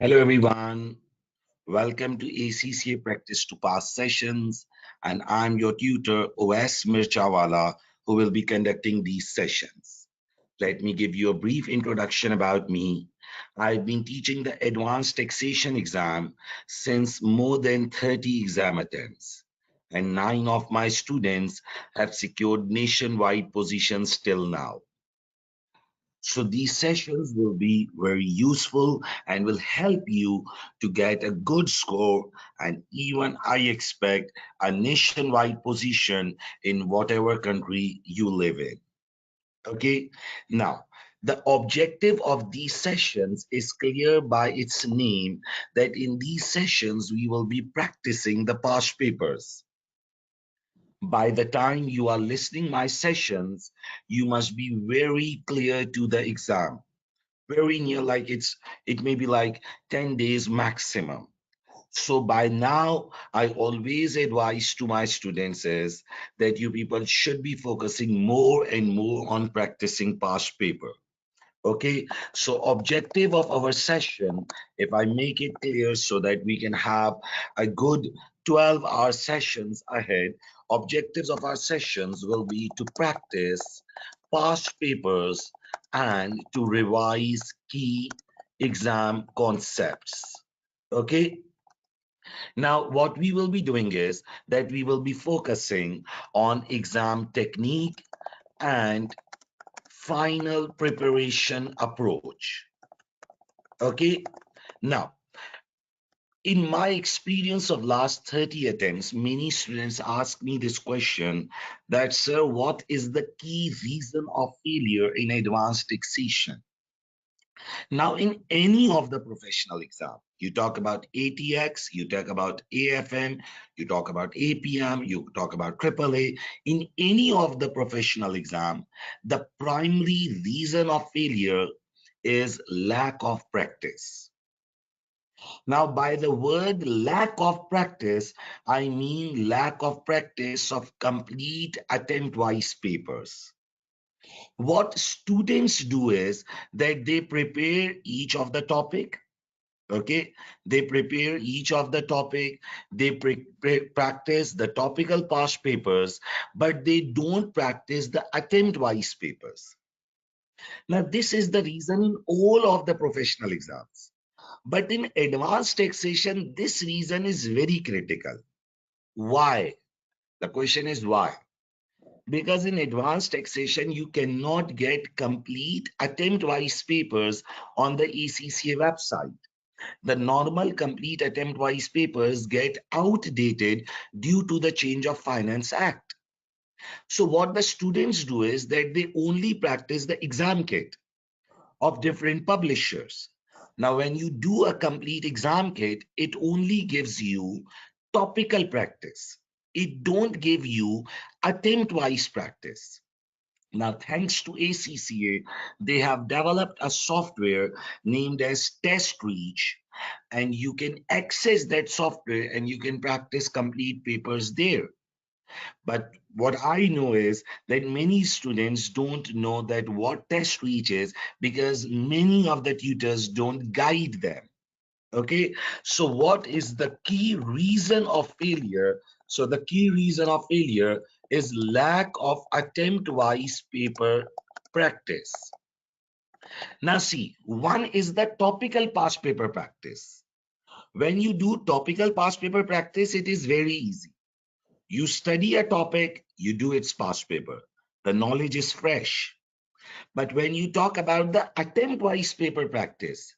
Hello, everyone. Welcome to ACCA Practice to Pass sessions. And I'm your tutor, Owais Mirchawala, who will be conducting these sessions. Let me give you a brief introduction about me. I've been teaching the Advanced Taxation exam since more than 30 exam attempts. And 9 of my students have secured nationwide positions till now. So these sessions will be very useful and will help you to get a good score. And even I expect a nationwide position in whatever country you live in. Okay. Now, the objective of these sessions is clear by its name that in these sessions we will be practicing the past papers. By the time you are listening my sessions, you must be very clear to the exam, very near, like it may be like 10 days maximum. So by now I always advise to my students is that you people should be focusing more and more on practicing past paper. Okay, so objective of our session, if I make it clear so that we can have a good 12-hour sessions ahead, objectives of our sessions will be to practice past papers and to revise key exam concepts. Okay, now what we will be doing is that we will be focusing on exam technique and final preparation approach. Okay, now in my experience of last 30 attempts, many students ask me this question that, sir, what is the key reason of failure in advanced taxation? Now, in any of the professional exam, you talk about ATX, you talk about AFM, you talk about APM, you talk about AAA. In any of the professional exam, the primary reason of failure is lack of practice. Now, by the word lack of practice, I mean lack of practice of complete attempt-wise papers. What students do is that they prepare each of the topic. Okay, they prepare each of the topic, they practice the topical past papers, but they don't practice the attempt-wise papers. Now, this is the reason in all of the professional exams. But in advanced taxation, this reason is very critical. Why? The question is why? Because in advanced taxation, you cannot get complete attempt-wise papers on the ACCA website. The normal complete attempt-wise papers get outdated due to the Change of Finance Act. So what the students do is that they only practice the exam kit of different publishers. Now, when you do a complete exam kit, it only gives you topical practice. It don't give you attempt-wise practice. Now, thanks to ACCA, they have developed a software named as Test Reach, and you can access that software and you can practice complete papers there. But what I know is that many students don't know that what test reach is because many of the tutors don't guide them. Okay, so what is the key reason of failure? So the key reason of failure is lack of attempt-wise paper practice. Now see, one is the topical past paper practice. When you do topical past paper practice, it is very easy. You study a topic, you do its past paper. The knowledge is fresh. But when you talk about the attempt-wise paper practice,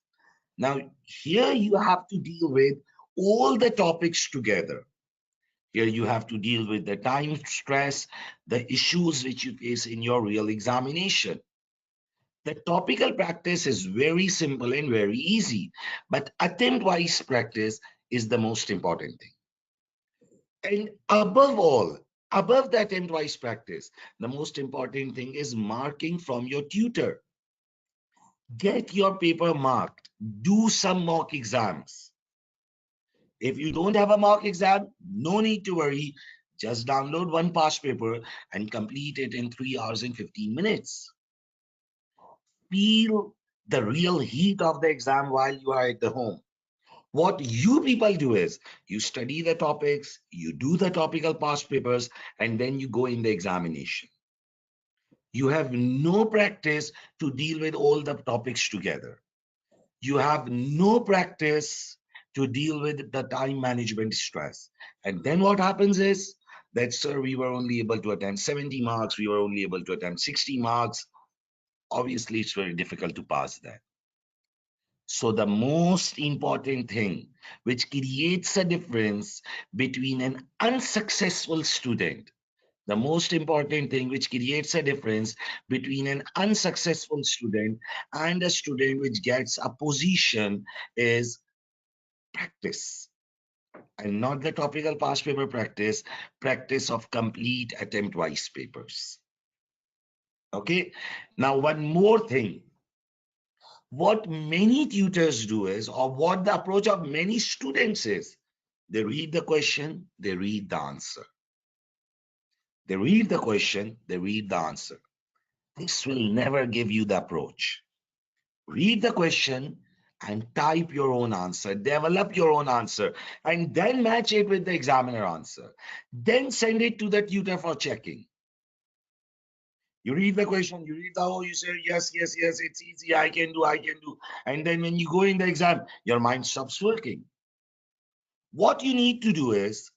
now here you have to deal with all the topics together. Here you have to deal with the time stress, the issues which you face in your real examination. The topical practice is very simple and very easy, but attempt-wise practice is the most important thing. And above all, above that attempt-wise practice, the most important thing is marking from your tutor. Get your paper marked. Do some mock exams. If you don't have a mock exam, no need to worry. Just download one past paper and complete it in 3 hours and 15 minutes. Feel the real heat of the exam while you are at the home. What you people do is you study the topics, you do the topical past papers, and then you go in the examination. You have no practice to deal with all the topics together. You have no practice to deal with the time management stress. And then what happens is that, sir, we were only able to attempt 70 marks, we were only able to attempt 60 marks. Obviously, it's very difficult to pass that. So, the most important thing which creates a difference between an unsuccessful student, the most important thing which creates a difference between an unsuccessful student and a student which gets a position is practice. And not the topical past paper practice, practice of complete attempt wise papers. Okay. Now, one more thing. What many tutors do is, or what the approach of many students is, they read the question, they read the answer. They read the question, they read the answer. This will never give you the approach. Read the question and type your own answer, develop your own answer, and then match it with the examiner answer. Then send it to the tutor for checking. You read the question, you read the whole, you say, yes, yes, yes, it's easy, I can do, I can do. And then when you go in the exam, your mind stops working. What you need to do is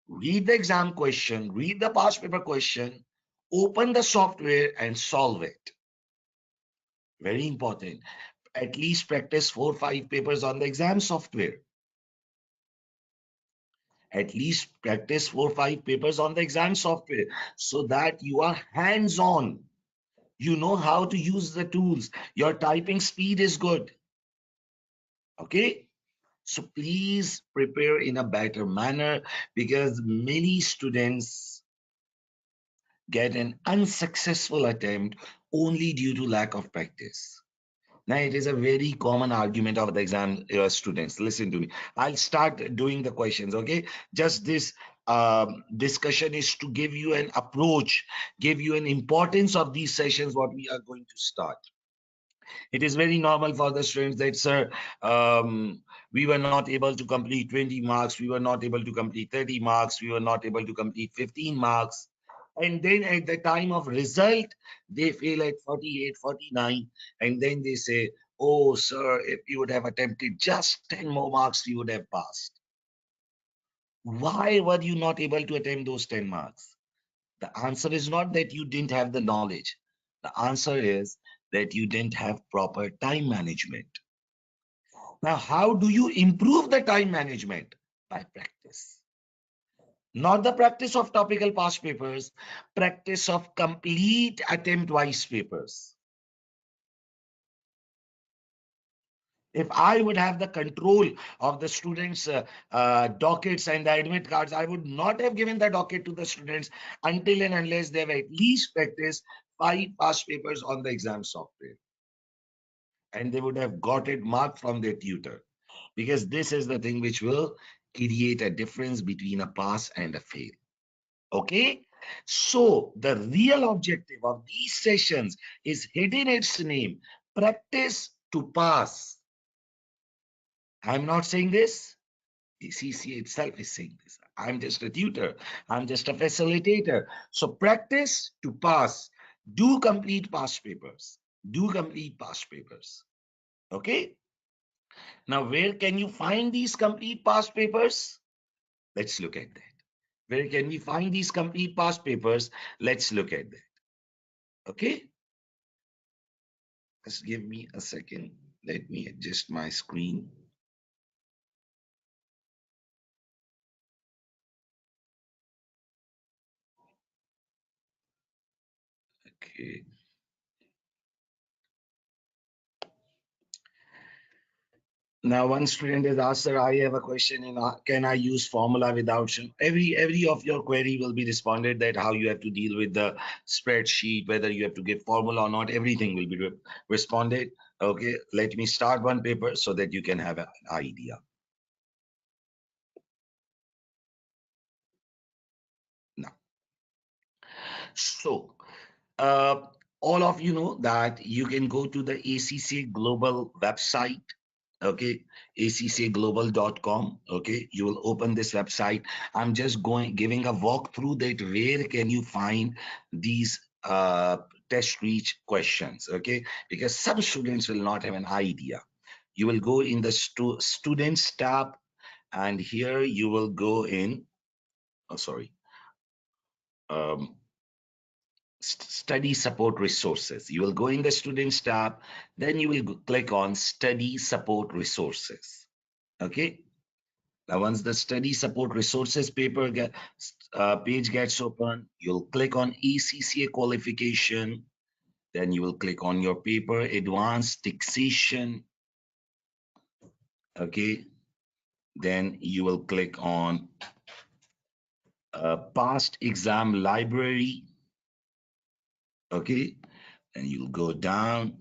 read the exam question, read the past paper question, open the software and solve it. Very important. At least practice 4 or 5 papers on the exam software. At least practice 4 or 5 papers on the exam software so that you are hands on. You know how to use the tools. Your typing speed is good. Okay. So please prepare in a better manner because many students get an unsuccessful attempt only due to lack of practice. Now, it is a very common argument of the exam students. Listen to me. I'll start doing the questions, okay? Just this discussion is to give you an approach, give you an importance of these sessions, what we are going to start. It is very normal for the students that, sir, we were not able to complete 20 marks, we were not able to complete 30 marks, we were not able to complete 15 marks. And then at the time of result, they fail at 48, 49. And then they say, oh, sir, if you would have attempted just 10 more marks, you would have passed. Why were you not able to attempt those 10 marks? The answer is not that you didn't have the knowledge. The answer is that you didn't have proper time management. Now, how do you improve the time management? By practice. Not the practice of topical past papers, practice of complete attempt-wise papers. If I would have the control of the students' dockets and the admit cards, I would not have given the docket to the students until and unless they've at least practiced 5 past papers on the exam software. And they would have got it marked from their tutor. Because this is the thing which will create a difference between a pass and a fail. Okay? So the real objective of these sessions is hidden its name, practice to pass. I'm not saying this. The ACCA itself is saying this. I'm just a tutor. I'm just a facilitator. So practice to pass. Do complete past papers. Do complete past papers. Okay? Now, where can you find these complete past papers? Let's look at that. Where can we find these complete past papers? Let's look at that. Okay? Just give me a second. Let me adjust my screen. Okay. Now, one student has asked, sir, I have a question in can I use formula without every of your query will be responded that how you have to deal with the spreadsheet, whether you have to give formula or not, everything will be responded. Okay, let me start one paper so that you can have an idea. Now, so all of you know that you can go to the ACCA Global website Okay, accaglobal.com. Okay, you will open this website. I'm just giving a walkthrough that where can you find these test reach questions. Okay, because some students will not have an idea. You will go in the students tab, and here you will go in. Oh, sorry. Um, Study support resources. You will go in the students tab, then you will click on study support resources. Okay. Now, once the study support resources page gets open, you'll click on ACCA qualification. Then you will click on your paper, Advanced Taxation. Okay. Then you will click on Past Exam Library. Okay. And you'll go down.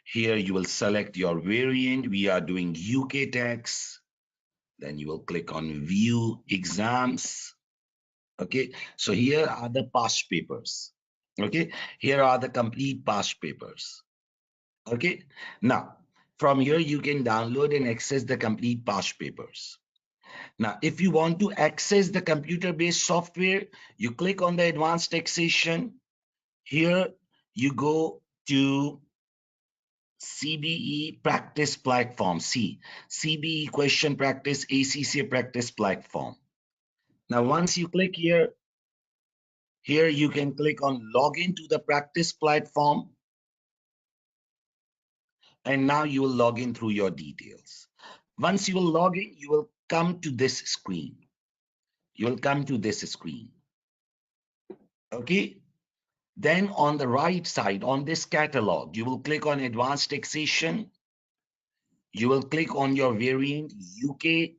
Here you will select your variant. We are doing UK tax. Then you will click on View Exams. Okay, so here are the past papers. Okay, here are the complete past papers. Okay, now from here you can download and access the complete past papers. Now, if you want to access the computer-based software, you click on the advanced taxation. Here you go to CBE practice platform. CBE question practice, ACCA practice platform. Now, once you click here you can click on login to the practice platform, and now you will log in through your details. Once you will log in, you will come to this screen. You will come to this screen. Okay. Then on the right side, on this catalog, you will click on advanced taxation. You will click on your variant UK.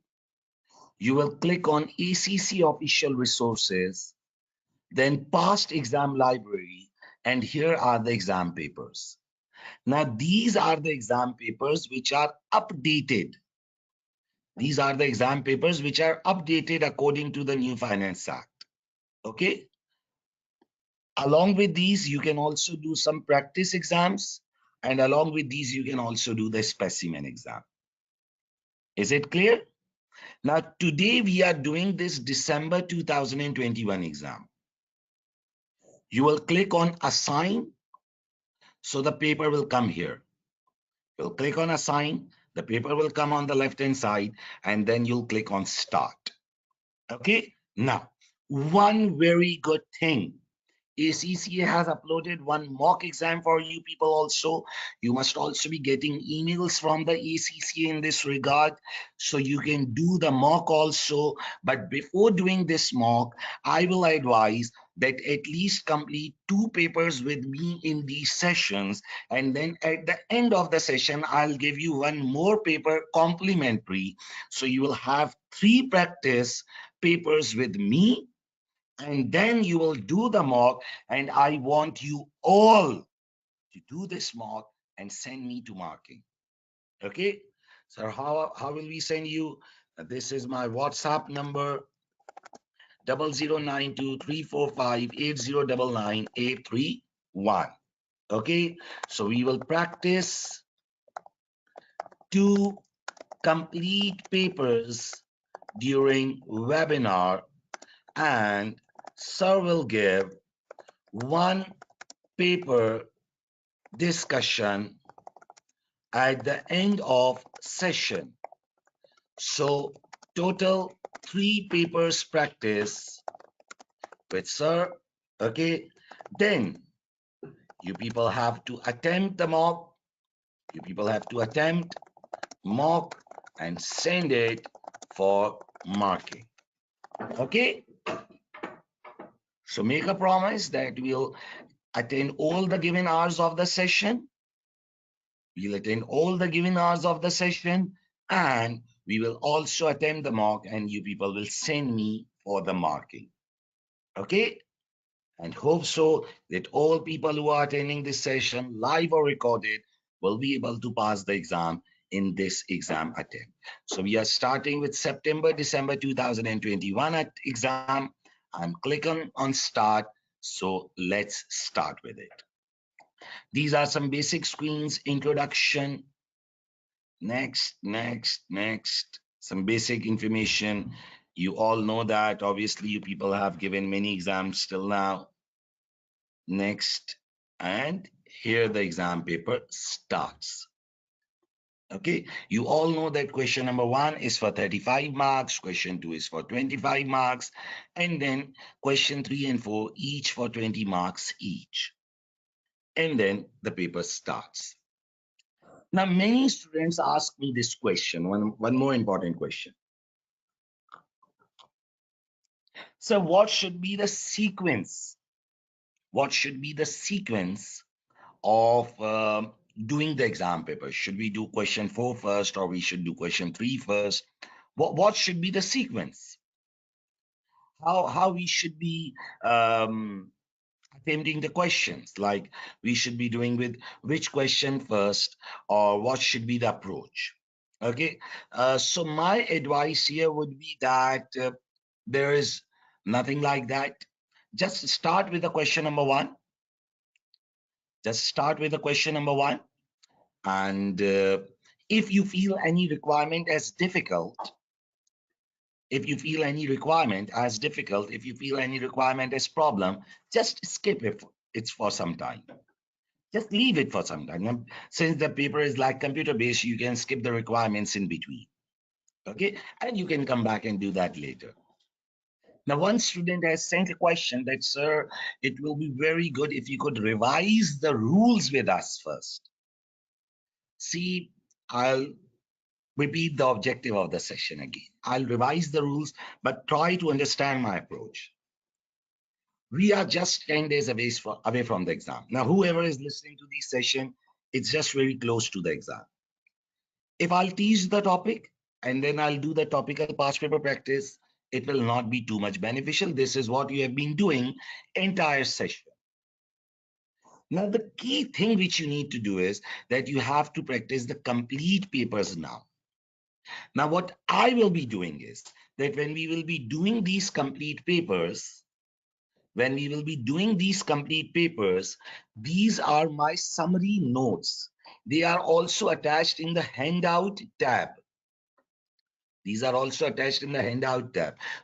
You will click on ACC official resources, then past exam library, and here are the exam papers. Now, these are the exam papers which are updated. These are the exam papers which are updated according to the new Finance Act. Okay. Along with these, you can also do some practice exams. And along with these, you can also do the specimen exam. Is it clear? Now, today we are doing this December 2021 exam. You will click on assign. So the paper will come here. You'll click on assign. The paper will come on the left-hand side, and then you'll click on start. Okay. Now, one very good thing, ACCA has uploaded one mock exam for you people also. You must also be getting emails from the ACCA in this regard, so you can do the mock also. But before doing this mock, I will advise that at least complete 2 papers with me in these sessions, and then at the end of the session I'll give you one more paper complimentary, so you will have 3 practice papers with me, and then you will do the mock, and I want you all to do this mock and send me to marking. Okay, so how will we send you? This is my WhatsApp number, 00923458099831. Okay, so we will practice 2 complete papers during webinar, and sir will give 1 paper discussion at the end of session. So total 3 papers practice with sir. Okay, then you people have to attempt the mock. You people have to attempt mock and send it for marking. Okay, so make a promise that we'll attend all the given hours of the session. We'll attend all the given hours of the session, and we will also attempt the mock, and you people will send me for the marking. Okay, and hope so that all people who are attending this session, live or recorded, will be able to pass the exam in this exam attempt. So we are starting with December 2021 exam. I'm clicking on start. So let's start with it. These are some basic screens, introduction, Next. Some basic information. You all know that. Obviously, you people have given many exams till now. Next. And here the exam paper starts. Okay, you all know that question number 1 is for 35 marks, question 2 is for 25 marks, and then question 3 and 4 each for 20 marks each. And then the paper starts. Now, many students ask me this question, one more important question. So, what should be the sequence? What should be the sequence of doing the exam paper? Should we do question 4 first, or we should do question 3 first? What should be the sequence? How we should be attempting the questions? Like, we should be doing with which question first, or what should be the approach? Okay, so my advice here would be that there is nothing like that. Just start with the question number 1. Just start with the question number 1, and if you feel any requirement as difficult, if you feel any requirement as difficult, if you feel any requirement as problem, just skip it. It's for some time. Just leave it for some time. Now, since the paper is like computer based, you can skip the requirements in between. Okay, and you can come back and do that later. Now, one student has sent a question that, sir, it will be very good if you could revise the rules with us first. See, I'll repeat the objective of the session again. I'll revise the rules, but try to understand my approach. We are just 10 days away from the exam. Now, whoever is listening to this session, it's just very close to the exam. If I'll teach the topic and then I'll do the topical past paper practice, it will not be too much beneficial. This is what you have been doing entire session. Now, the key thing which you need to do is that you have to practice the complete papers now. Now, what I will be doing is that when we will be doing these complete papers, these are my summary notes. They are also attached in the handout tab.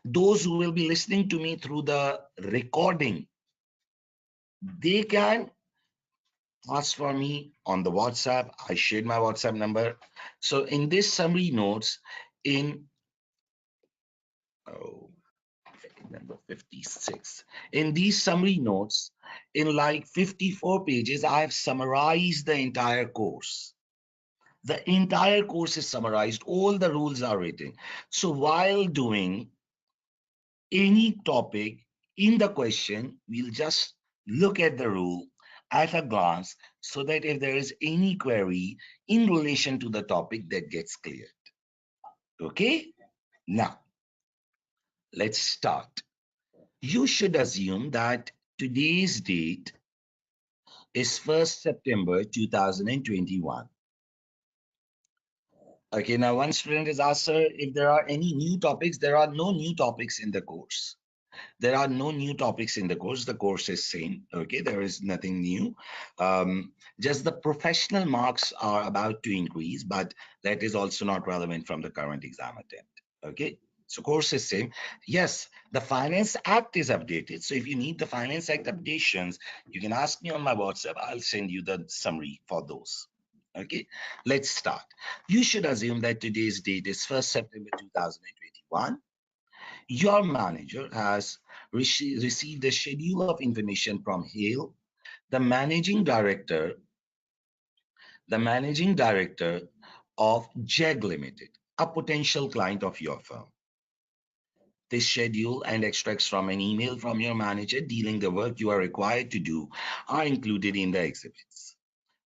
Those who will be listening to me through the recording, they can ask for me on the WhatsApp. I shared my WhatsApp number. So in this summary notes, in number 56, in these summary notes, in like 54 pages, I have summarized the entire course. The entire course is summarized. All the rules are written. So while doing any topic in the question, we'll just look at the rule at a glance so that if there is any query in relation to the topic, that gets cleared. Okay, now let's start. You should assume that today's date is 1st September 2021. Okay, now one student is asked, sir, if there are any new topics. There are no new topics in the course. There are no new topics in the course. The course is same. Okay, there is nothing new. Just the professional marks are about to increase, but that is also not relevant from the current exam attempt. Okay, so course is same. Yes, the Finance Act is updated. So if you need the Finance Act updations, you can ask me on my WhatsApp. I'll send you the summary for those. Okay, let's start. You should assume that today's date is 1st September 2021. Your manager has received a schedule of information from Hale, the managing director of JEG Limited, a potential client of your firm. This schedule and extracts from an email from your manager dealing the work you are required to do are included in the exhibits.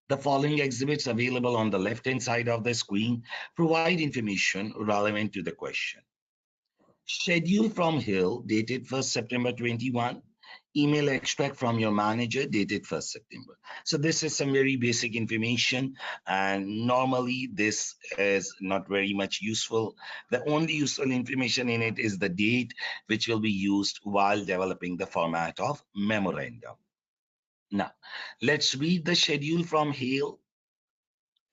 The following exhibits available on the left-hand side of the screen provide information relevant to the question. Schedule from Hill dated 1st September 21. Email extract from your manager dated 1st September. So this is some very basic information, and normally this is not very much useful. The only useful information in it is the date, which will be used while developing the format of memorandum. Now, let's read the schedule from Hale.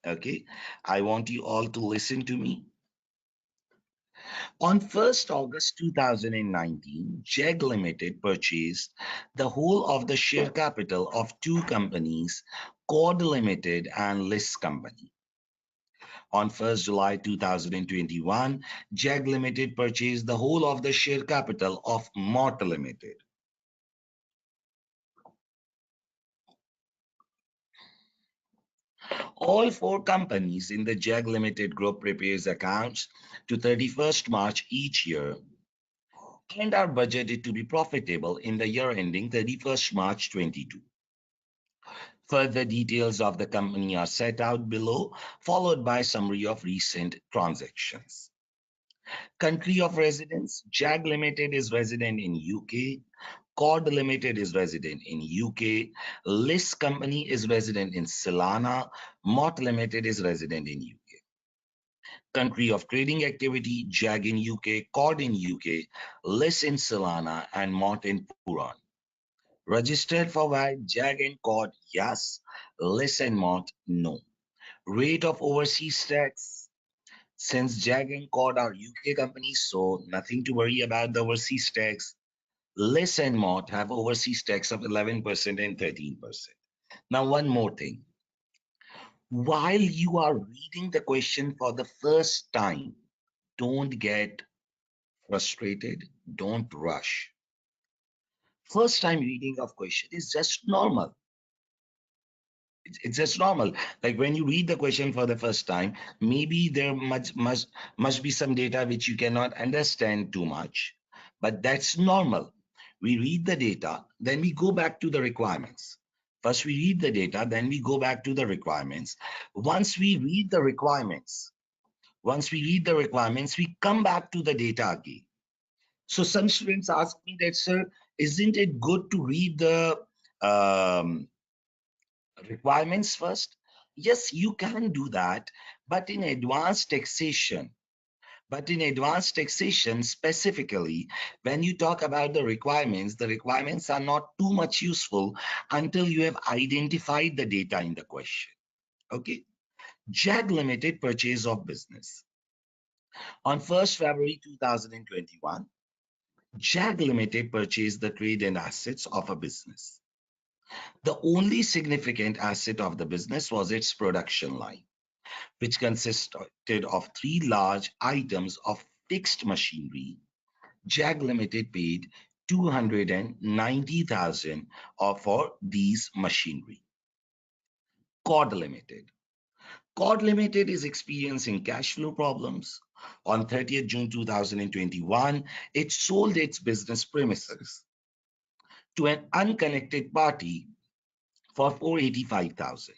Okay, I want you all to listen to me. On 1st August 2019, JEG Limited purchased the whole of the share capital of two companies, Cord Limited and List Company. On 1st July 2021, JEG Limited purchased the whole of the share capital of Mott Limited. All four companies in the JEG Limited group prepares accounts to 31st March each year and are budgeted to be profitable in the year ending 31st March 22. Further details of the company are set out below, followed by summary of recent transactions. Country of residence: JAG Limited is resident in UK. Cord Limited is resident in UK. List Company is resident in Silana. Mott Limited is resident in UK. Country of trading activity: JAG in UK, Cord in UK, List in Silana, and Mott in Puran. Registered for VAT: JAG and Cord, yes. List and Mott, no. Rate of overseas tax: since JAG and Cord are UK companies, so nothing to worry about the overseas tax. List and Mott have overseas tax of 11% and 13%. Now, one more thing. While you are reading the question for the first time, don't get frustrated, don't rush. First time reading of question is just normal. It's just normal. Like when you read the question for the first time, maybe there must be some data which you cannot understand too much, but that's normal. We read the data, then we go back to the requirements. First we read the data, then we go back to the requirements. Once we read the requirements, we come back to the data again. So some students ask me that, sir, isn't it good to read the um, requirements first? Yes, you can do that, but in advanced taxation, specifically, when you talk about the requirements are not too much useful until you have identified the data in the question. Okay. JAG Limited purchase of business. On 1st February 2021, JAG Limited purchased the trade and assets of a business. The only significant asset of the business was its production line, which consisted of three large items of fixed machinery. JAG Limited paid 290,000 for these machinery. Cord Limited. Cord Limited is experiencing cash flow problems. On 30th June 2021, it sold its business premises to an unconnected party for 485,000,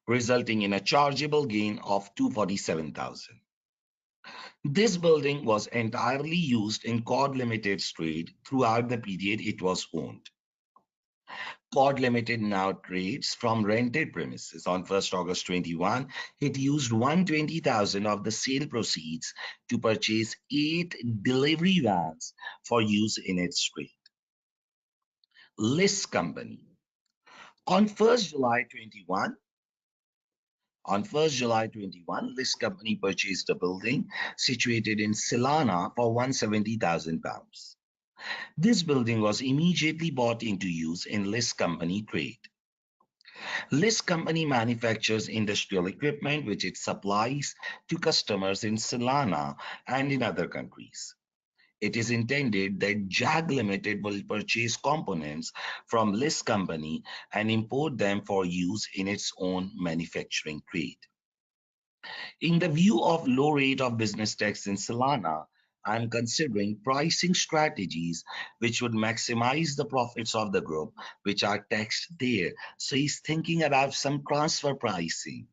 resulting in a chargeable gain of 247,000. This building was entirely used in Cord Limited's trade throughout the period it was owned. Cord Limited now trades from rented premises. On 1st August 21, it used 120,000 of the sale proceeds to purchase 8 delivery vans for use in its trade. List Company. On 1st July 21, List Company purchased a building situated in Silana for 170,000 pounds. This building was immediately bought into use in List Company trade. List Company manufactures industrial equipment which it supplies to customers in Silana and in other countries. It is intended that JAG Limited will purchase components from List Company and import them for use in its own manufacturing trade. In the view of low rate of business tax in Silana, I am considering pricing strategies which would maximize the profits of the group, which are taxed there. So he's thinking about some transfer pricing.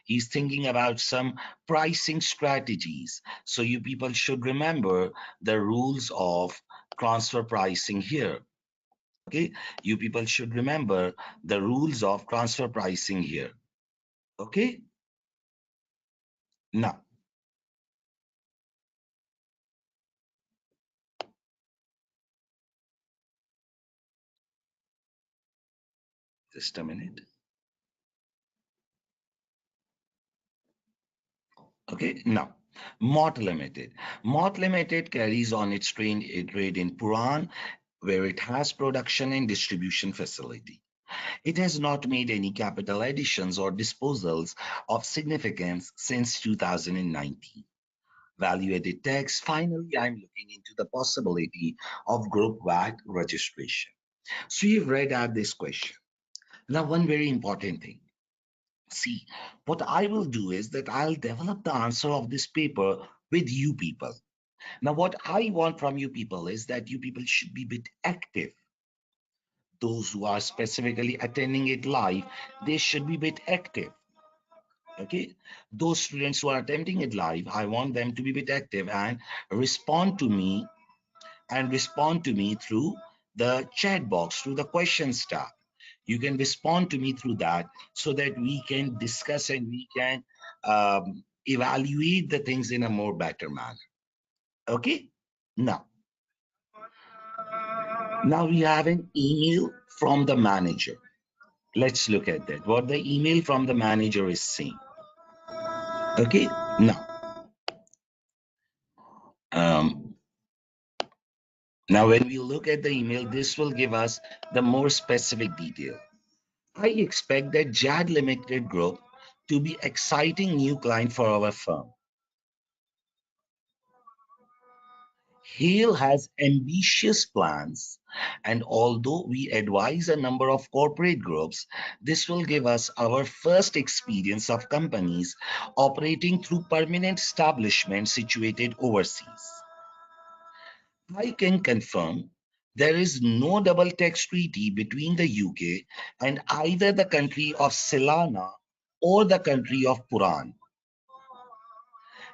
He's thinking about some pricing strategies. So you people should remember the rules of transfer pricing here. Okay, you people should remember the rules of transfer pricing here. Okay, now just a minute. Okay, now Mott Limited. Mott Limited carries on its trade in Puran, where it has production and distribution facility. It has not made any capital additions or disposals of significance since 2019. Value added tax. Finally, I'm looking into the possibility of group VAT registration. So you've read out this question. Now, one very important thing. See, what I will do is that I'll develop the answer of this paper with you people. Now, what I want from you people is that you people should be a bit active. Those who are specifically attending it live, they should be a bit active. Okay, those students who are attempting it live, I want them to be a bit active and respond to me through the chat box, through the questions tab. You can respond to me through that so that we can discuss and we can evaluate the things in a more better manner. Okay, now we have an email from the manager. Let's look at that, what the email from the manager is saying. Okay, now um, when we look at the email, this will give us the more specific detail. I expect that JAD Limited Group to be exciting new client for our firm. Hale has ambitious plans, and although we advise a number of corporate groups, this will give us our first experience of companies operating through permanent establishments situated overseas. I can confirm there is no double tax treaty between the UK and either the country of Silana or the country of Puran.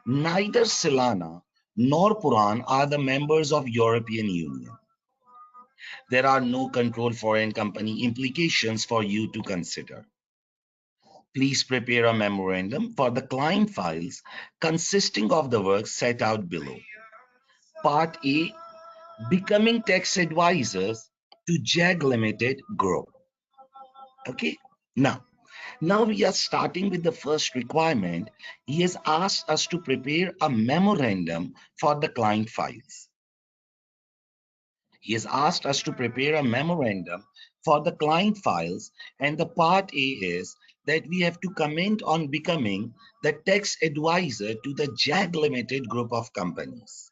Neither Silana nor Puran are the members of European Union. There are no control foreign company implications for you to consider. Please prepare a memorandum for the client files consisting of the work set out below. Part A, becoming tax advisors to JAG Limited Group. Okay, now we are starting with the first requirement. He has asked us to prepare a memorandum for the client files. He has asked us to prepare a memorandum for the client files, and the part A is that we have to comment on becoming the tax advisor to the JAG Limited group of companies.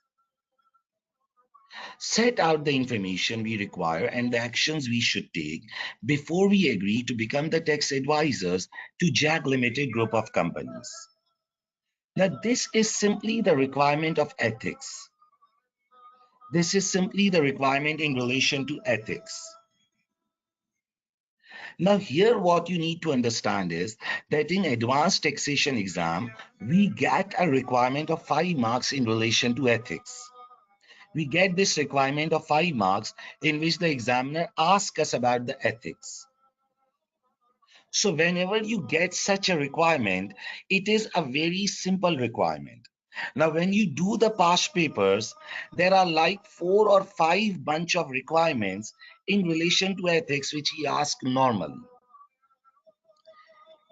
Set out the information we require and the actions we should take before we agree to become the tax advisors to JAG Limited group of companies. Now, this is simply the requirement of ethics. This is simply the requirement in relation to ethics. Now, here what you need to understand is that in advanced taxation exam, we get a requirement of 5 marks in relation to ethics. We get this requirement of 5 marks in which the examiner asks us about the ethics. So whenever you get such a requirement, it is a very simple requirement. Now, when you do the past papers, there are like 4 or 5 bunch of requirements in relation to ethics which he asks normally.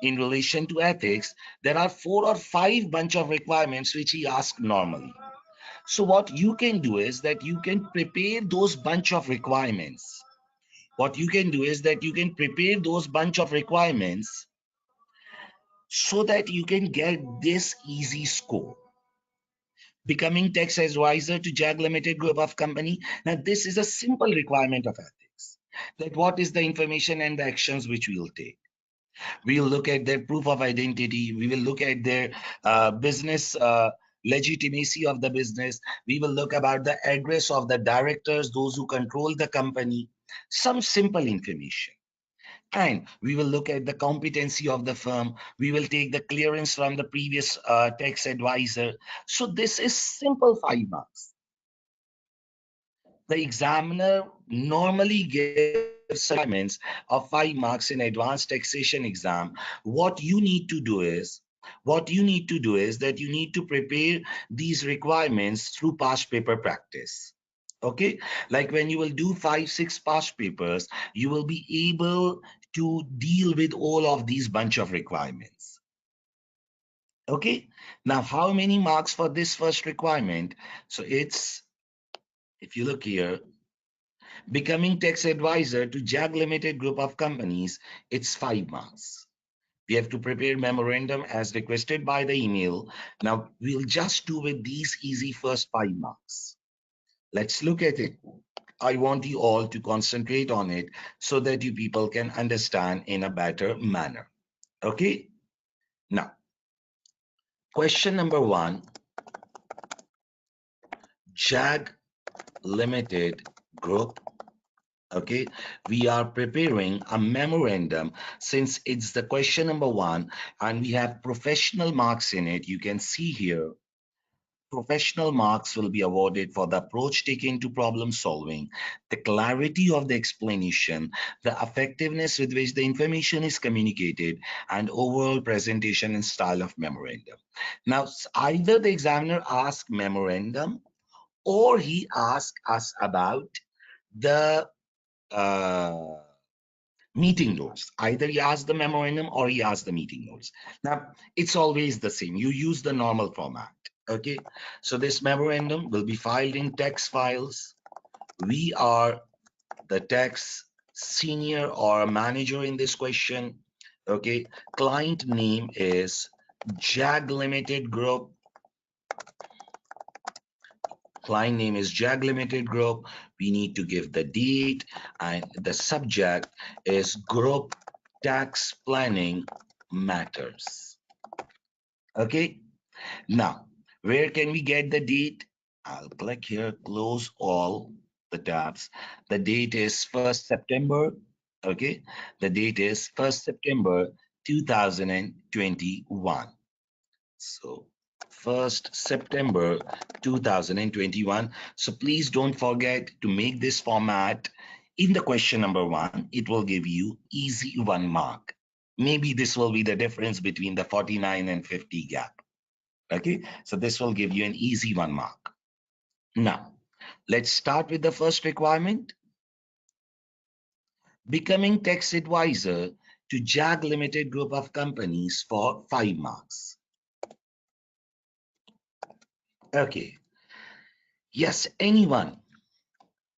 In relation to ethics, there are 4 or 5 bunch of requirements which he asks normally. So what you can do is that you can prepare those bunch of requirements. What you can do is that you can prepare those bunch of requirements so that you can get this easy score. Becoming tax advisor to JAG Limited group of company. Now, this is a simple requirement of ethics. That what is the information and the actions which we will take. We will look at their proof of identity. We will look at their business legitimacy of the business. We will look about the address of the directors, those who control the company, some simple information. And we will look at the competency of the firm. We will take the clearance from the previous tax advisor. So this is simple 5 marks. The examiner normally gives assignments of 5 marks in advanced taxation exam. What you need to do is that you need to prepare these requirements through past paper practice. Okay, like when you will do 5-6 past papers, you will be able to deal with all of these bunch of requirements. Okay. Now, how many marks for this first requirement? So it's, if you look here, becoming tax advisor to JAG Limited group of companies, it's 5 marks. We have to prepare memorandum as requested by the email. Now, we'll just do with these easy first 5 marks. Let's look at it. I want you all to concentrate on it so that you people can understand in a better manner. Okay. Now, question number one, JAG Limited Group. Okay, we are preparing a memorandum since it's the question number one and we have professional marks in it. You can see here professional marks will be awarded for the approach taken to problem solving, the clarity of the explanation, the effectiveness with which the information is communicated, and overall presentation and style of memorandum. Now, either the examiner asks memorandum or he asks us about the uh, meeting notes. Either he asks the memorandum or he asks the meeting notes. Now, it's always the same. You use the normal format. Okay. So this memorandum will be filed in text files. We are the tax senior or manager in this question. Okay. Client name is JAG Limited Group. Client name is JAG Limited Group. We need to give the date and the subject is group tax planning matters. Okay. Now, where can we get the date? I'll click here, close all the tabs. The date is 1st September. Okay. The date is 1st September 2021. So 1st September 2021. So please don't forget to make this format in the question number one. It will give you easy 1 mark. Maybe this will be the difference between the 49 and 50 gap. Okay, so this will give you an easy 1 mark. Now, let's start with the first requirement. Becoming tax advisor to JAG Limited group of companies for 5 marks. Okay, yes, anyone.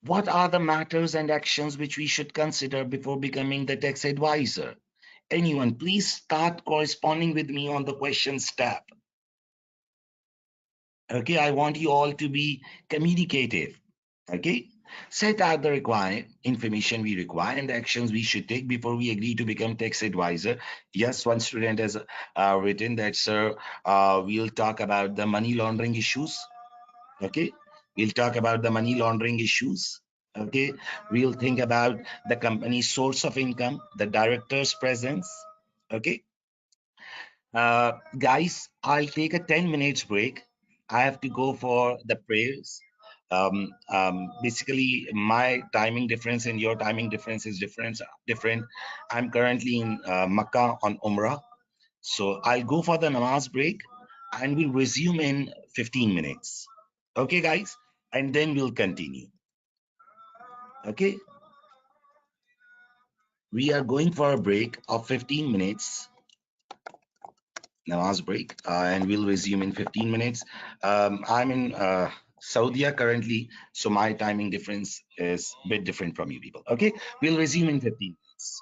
What are the matters and actions which we should consider before becoming the tax advisor? Anyone, please start corresponding with me on the questions tab. Okay, I want you all to be communicative. Okay, set out the required information we require and the actions we should take before we agree to become tax advisor. Yes, one student has written that, sir, we'll talk about the money laundering issues. Okay, we'll talk about the money laundering issues. Okay, we'll think about the company's source of income, the director's presence. Okay, guys, I'll take a 10 minutes break. I have to go for the prayers. Basically, my timing difference and your timing difference is different. Different. I'm currently in Makkah on Umrah, so I'll go for the namaz break, and we'll resume in 15 minutes. Okay, guys, and then we'll continue. Okay, we are going for a break of 15 minutes. Namaz break, and we'll resume in 15 minutes. I'm in Saudi currently, so my timing difference is a bit different from you people. Okay, we'll resume in 15 minutes.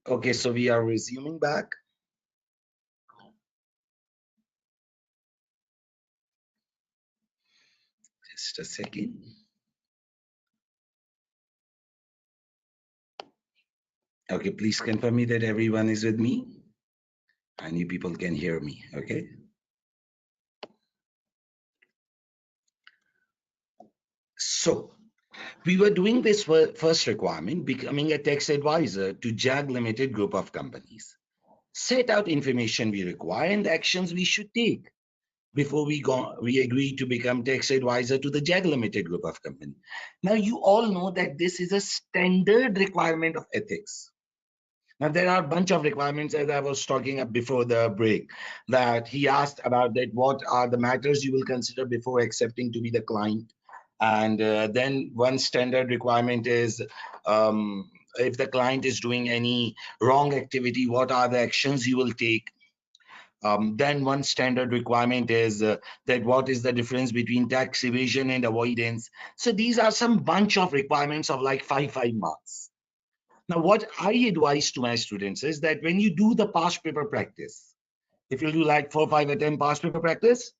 Okay, so we are resuming back. Just a second. Okay, please confirm me that everyone is with me and you people can hear me. Okay. So we were doing this first requirement, becoming a tax advisor to JAG Limited group of companies. Set out information we require and the actions we should take before we agree to become tax advisor to the JAG Limited group of company. Now you all know that this is a standard requirement of ethics. Now there are a bunch of requirements, as I was talking before the break, that he asked about that what are the matters you will consider before accepting to be the client. And then one standard requirement is if the client is doing any wrong activity, what are the actions you will take? Then one standard requirement is that what is the difference between tax evasion and avoidance. So these are some bunch of requirements of like 5 marks. Now, what I advise to my students is that when you do the past paper practice, if you do like 4, 5 attempt past paper practice,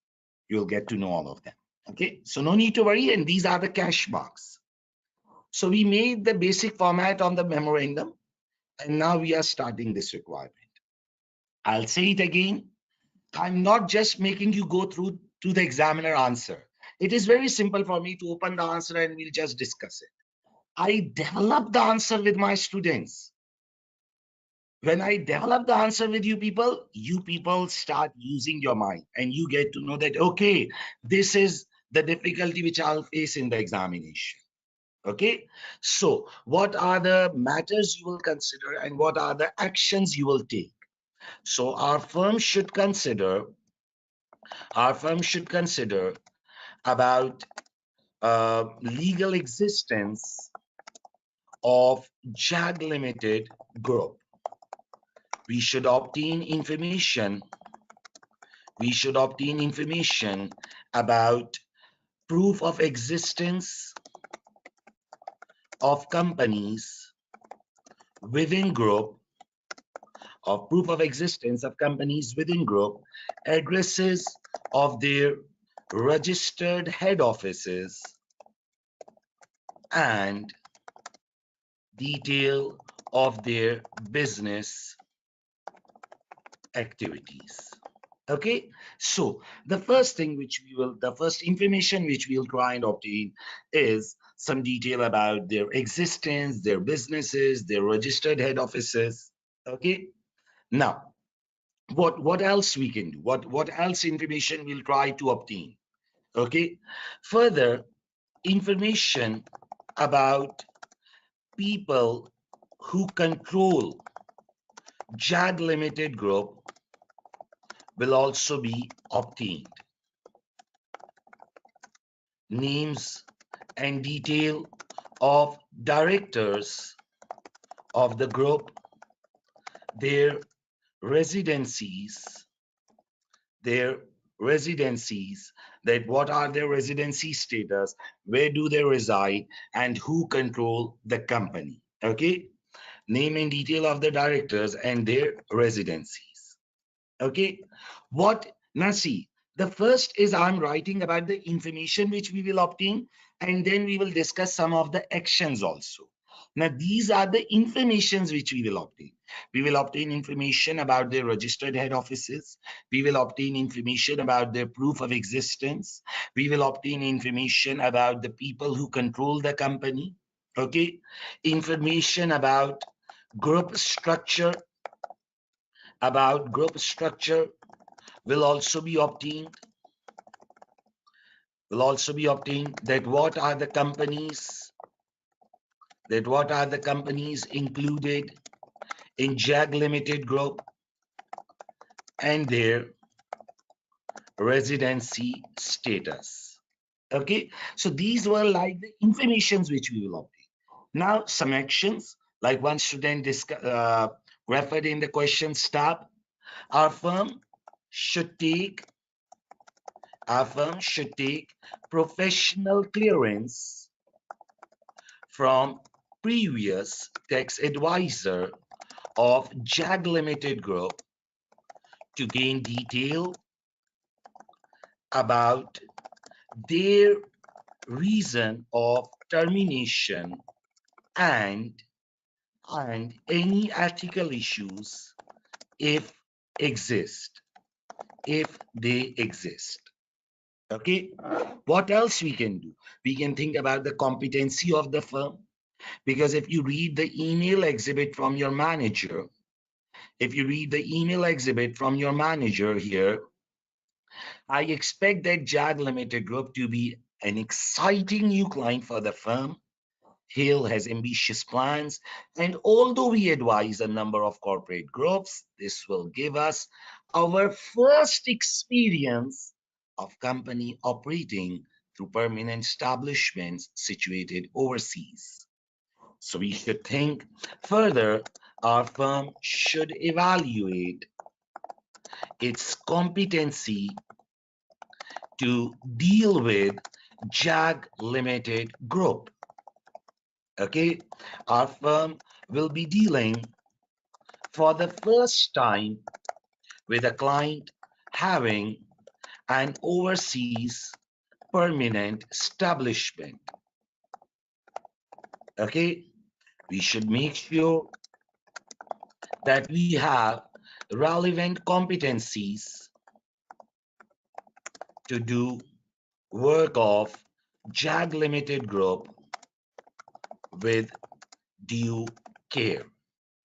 you'll get to know all of them. Okay, so no need to worry. And these are the cash marks. So we made the basic format on the memorandum, and now we are starting this requirement. I'll say it again. I'm not just making you go through to the examiner answer. It is very simple for me to open the answer and we'll just discuss it. I develop the answer with my students. When I develop the answer with you people start using your mind and you get to know that, okay, this is the difficulty which I'll face in the examination. Okay, so what are the matters you will consider and what are the actions you will take? So our firm should consider about legal existence of JAG Limited Group. We should obtain information. We should obtain information about proof of existence of companies within group, of proof of existence of companies within group, addresses of their registered head offices, and detail of their business activities. Okay, so the first information which we'll try and obtain is some detail about their existence, their businesses, their registered head offices. Okay, now what else we can do? What else information we'll try to obtain? Okay, further information about people who control JAG Limited Group will also be obtained. Names and detail of directors of the group, their residencies, their residencies, that what are their residency status, where do they reside, and who control the company. Okay, name and detail of the directors and their residencies. Okay, what now see, the first is I'm writing about the information which we will obtain, and then we will discuss some of the actions also. Now these are the informations which we will obtain. We will obtain information about their registered head offices. We will obtain information about their proof of existence. We will obtain information about the people who control the company. Okay, information group structure group structure will also be obtained that what are the companies included in JAG Limited Group and their residency status. Okay, so these were like the informations which we will obtain. Now some actions, like one student referred in the question tab. Our firm should take professional clearance from previous tax advisor of JAG Limited Group to gain detail about their reason of termination and any ethical issues if exist, if they exist. Okay, what else we can do? We can think about the competency of the firm, because if you read the email exhibit from your manager, here, I expect that JAG Limited Group to be an exciting new client for the firm. Hill has ambitious plans, and although we advise a number of corporate groups, this will give us our first experience of company operating through permanent establishments situated overseas. So we should think further. Our firm should evaluate its competency to deal with JAG Limited Group. Okay, our firm will be dealing for the first time with a client having an overseas permanent establishment. Okay, we should make sure that we have relevant competencies to do work of JAG Limited Group with due care.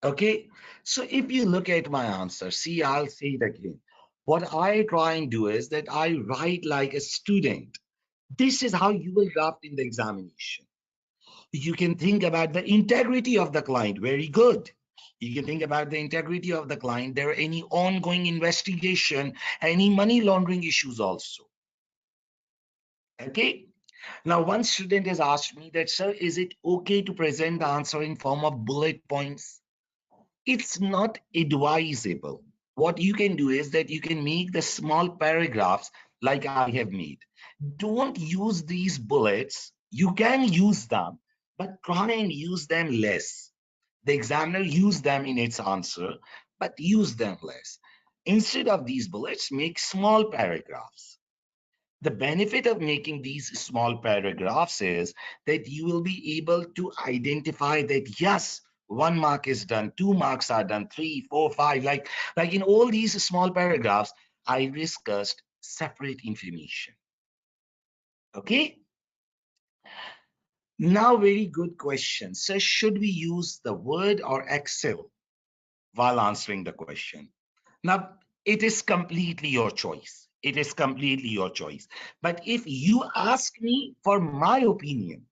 Okay, so if you look at my answer, see, I'll say it again. What I try and do is that I write like a student. This is how you will draft in the examination. You can think about the integrity of the client. Very good. You can think about the integrity of the client. There are any ongoing investigation, any money laundering issues also. Okay. Now, one student has asked me that, sir, is it okay to present the answer in form of bullet points? It's not advisable. What you can do is that you can make the small paragraphs like I have made. Don't use these bullets. You can use them, but try and use them less. The examiner used them in its answer, but use them less. Instead of these bullets, make small paragraphs. The benefit of making these small paragraphs is that you will be able to identify that, yes, 1 mark is done, 2 marks are done, 3, 4, 5. Like in all these small paragraphs, I discussed separate information. Okay. Now, very good question. So, should we use the Word or Excel while answering the question? Now, it is completely your choice. It is completely your choice. But if you ask me for my opinion,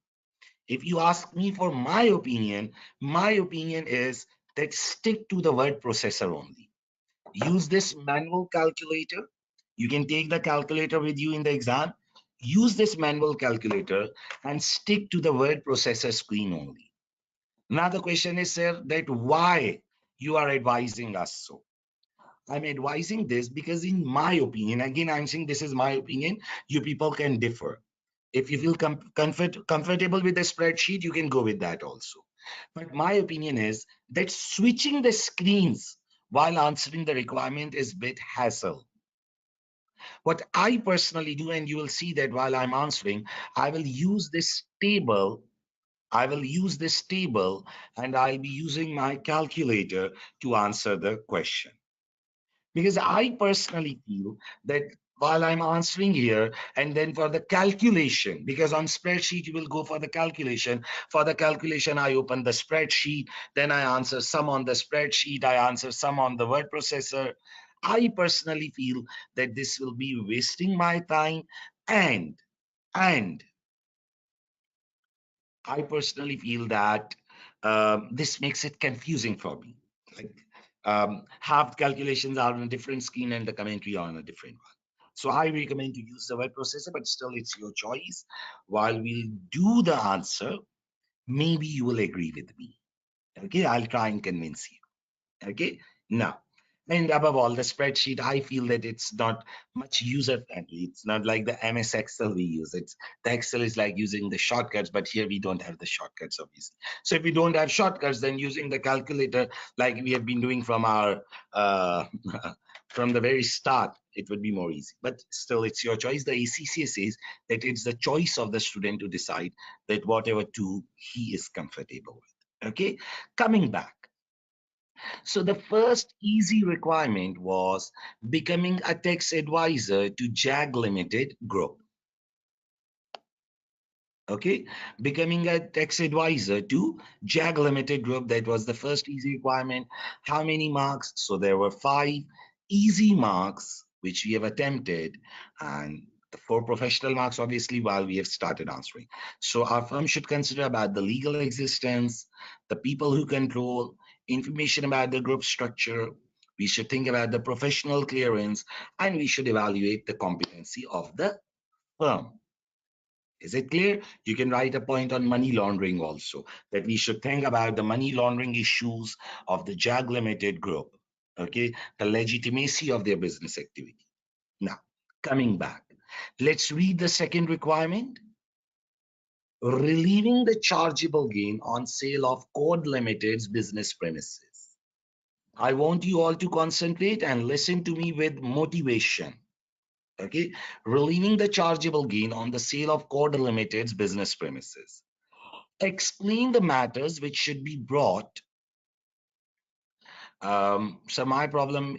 my opinion is that stick to the word processor only. Use this manual calculator. You can take the calculator with you in the exam. Use this manual calculator and stick to the word processor screen only. Now the question is, sir, that why you are advising us so? I'm advising this because in my opinion, again, I'm saying this is my opinion, you people can differ. If you feel comfortable with the spreadsheet, you can go with that also. But my opinion is that switching the screens while answering the requirement is a bit hassle. What I personally do, and you will see that while I'm answering, I will use this table. And I'll be using my calculator to answer the question. Because I personally feel that while I'm answering here, and then for the calculation, because on spreadsheet, you will go for the calculation. For the calculation, I open the spreadsheet, then I answer some on the spreadsheet, I answer some on the word processor. I personally feel that this will be wasting my time, and I personally feel that this makes it confusing for me. Like half calculations are on a different screen and the commentary on a different one. So I recommend to use the word processor, but still it's your choice. While we'll do the answer, maybe you will agree with me. Okay, I'll try and convince you. Okay, now And above all, the spreadsheet, I feel that it's not much user friendly. It's not like the MS Excel we use. It's the Excel is like using the shortcuts, but here we don't have the shortcuts, obviously. So if we don't have shortcuts, then using the calculator, like we have been doing from our from the very start, it would be more easy. But still, it's your choice. The ACCA says that it's the choice of the student to decide that whatever tool he is comfortable with. Okay, coming back. So the first easy requirement was becoming a tax advisor to JAG Limited Group. Okay, becoming a tax advisor to JAG Limited Group. That was the first easy requirement. How many marks? So there were 5 easy marks which we have attempted, and the 4 professional marks, obviously, while we have started answering. So our firm should consider about the legal existence, the people who control, information about the group structure. We should think about the professional clearance, and we should evaluate the competency of the firm. Is it clear? You can write a point on money laundering also, that we should think about the money laundering issues of the JAG Limited Group, okay? The legitimacy of their business activity. Now, coming back, let's read the second requirement. Relieving the chargeable gain on sale of Code Limited's business premises. I want you all to concentrate and listen to me with motivation. Okay, relieving the chargeable gain on the sale of Code Limited's business premises. Explain the matters which should be brought. So my problem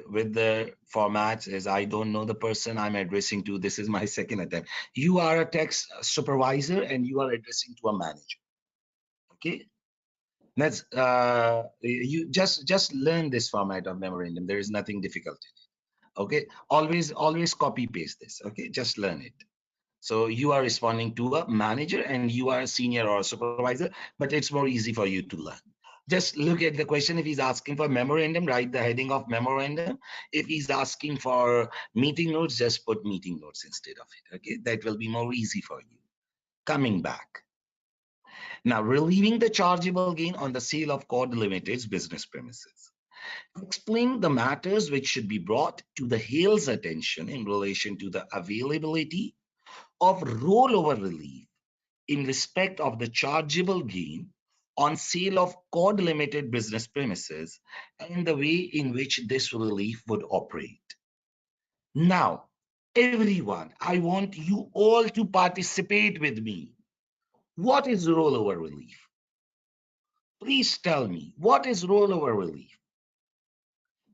with the formats is I don't know the person I'm addressing to. This is my second attempt. You are a tax supervisor and you are addressing to a manager. Okay, that's you just learn this format of memorandum. There is nothing difficult in it. Okay, always copy paste this. Okay, just learn it. So you are responding to a manager and you are a senior or a supervisor, but it's more easy for you to learn. Just look at the question. If he's asking for memorandum, write the heading of memorandum. If he's asking for meeting notes, just put meeting notes instead of it. Okay, that will be more easy for you. Coming back. Now, relieving the chargeable gain on the sale of Code Limited's business premises. Explain the matters which should be brought to the Hale's attention in relation to the availability of rollover relief in respect of the chargeable gain on sale of Code Limited business premises and the way in which this relief would operate. Now, everyone, I want you all to participate with me. What is rollover relief? Please tell me, what is rollover relief?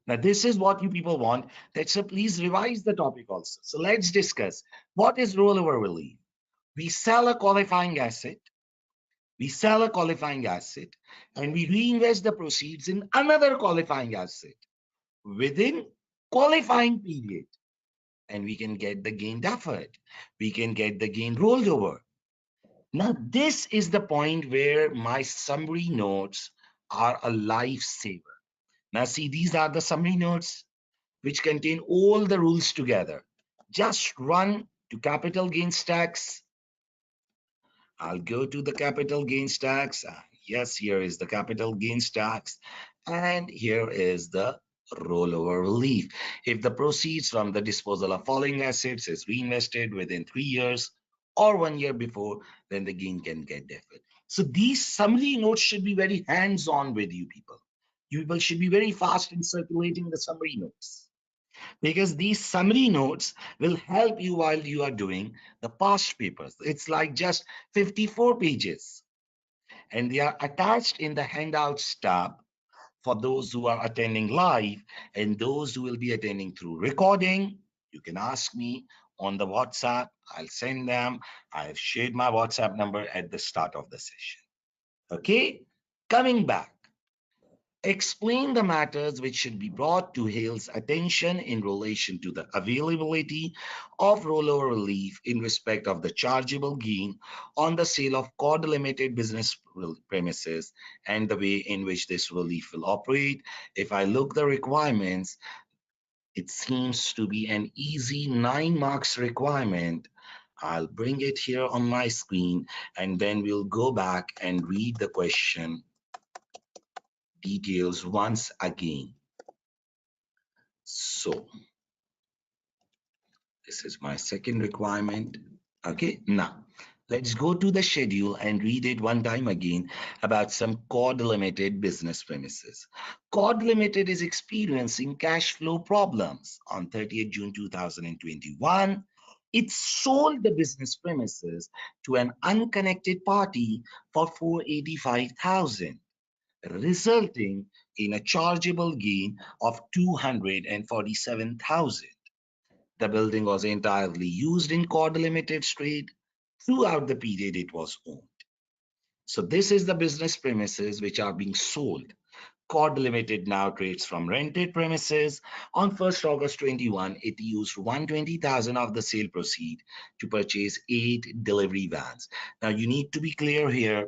Now, this is what you people want. So please revise the topic also. So let's discuss what is rollover relief. We sell a qualifying asset. We sell a qualifying asset and we reinvest the proceeds in another qualifying asset within qualifying period. And we can get the gain deferred. We can get the gain rolled over. Now, this is the point where my summary notes are a lifesaver. Now, see, these are the summary notes which contain all the rules together. Just run to capital gains tax. I'll go to the capital gains tax. Yes, here is the capital gains tax. And here is the rollover relief. If the proceeds from the disposal of following assets is reinvested within 3 years or 1 year before, then the gain can get deferred. So these summary notes should be very hands-on with you people. You people should be very fast in circulating the summary notes, because these summary notes will help you while you are doing the past papers. It's like just 54 pages and they are attached in the handouts tab for those who are attending live and those who will be attending through recording. You can ask me on the WhatsApp. I'll send them. I have shared my WhatsApp number at the start of the session. Okay, coming back. Explain the matters which should be brought to Hale's attention in relation to the availability of rollover relief in respect of the chargeable gain on the sale of Code Limited business premises and the way in which this relief will operate. If I look the requirements, it seems to be an easy 9 marks requirement. I'll bring it here on my screen and then we'll go back and read the question details once again. So this is my second requirement. Okay, now let's go to the schedule and read it one time again about some Cord Limited business premises. Cord Limited is experiencing cash flow problems. On 30th June 2021, it sold the business premises to an unconnected party for 485,000, resulting in a chargeable gain of 247,000. The building was entirely used in Cord Limited's trade throughout the period it was owned. So this is the business premises which are being sold. Cord Limited now trades from rented premises. On 1st August 21, it used 120,000 of the sale proceed to purchase 8 delivery vans. Now you need to be clear here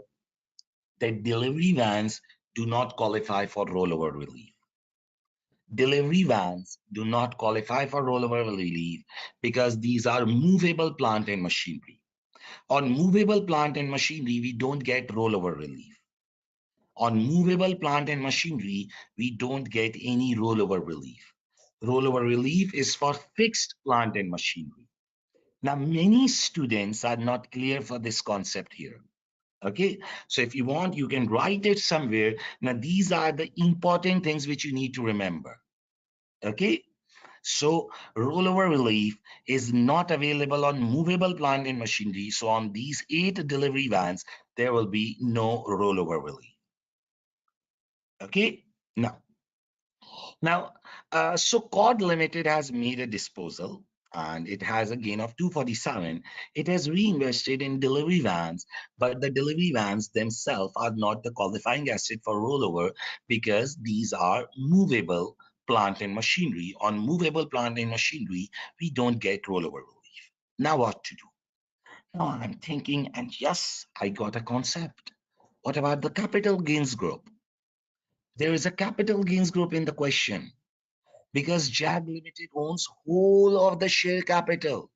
that delivery vans do not qualify for rollover relief. Delivery vans do not qualify for rollover relief because these are movable plant and machinery. On movable plant and machinery, we don't get rollover relief. On movable plant and machinery, we don't get any rollover relief. Rollover relief is for fixed plant and machinery. Now, many students are not clear for this concept here. Okay, so if you want, you can write it somewhere. Now, these are the important things which you need to remember. Okay, so rollover relief is not available on movable plant and machinery. So on these 8 delivery vans, there will be no rollover relief. Okay, so Cord Limited has made a disposal and it has a gain of 247. It has reinvested in delivery vans, but the delivery vans themselves are not the qualifying asset for rollover because these are movable plant and machinery. On movable plant and machinery, we don't get rollover relief. Now what to do? Now I'm thinking, and yes, I got a concept. What about the capital gains group? There is a capital gains group in the question because JAG Limited owns whole of the share capital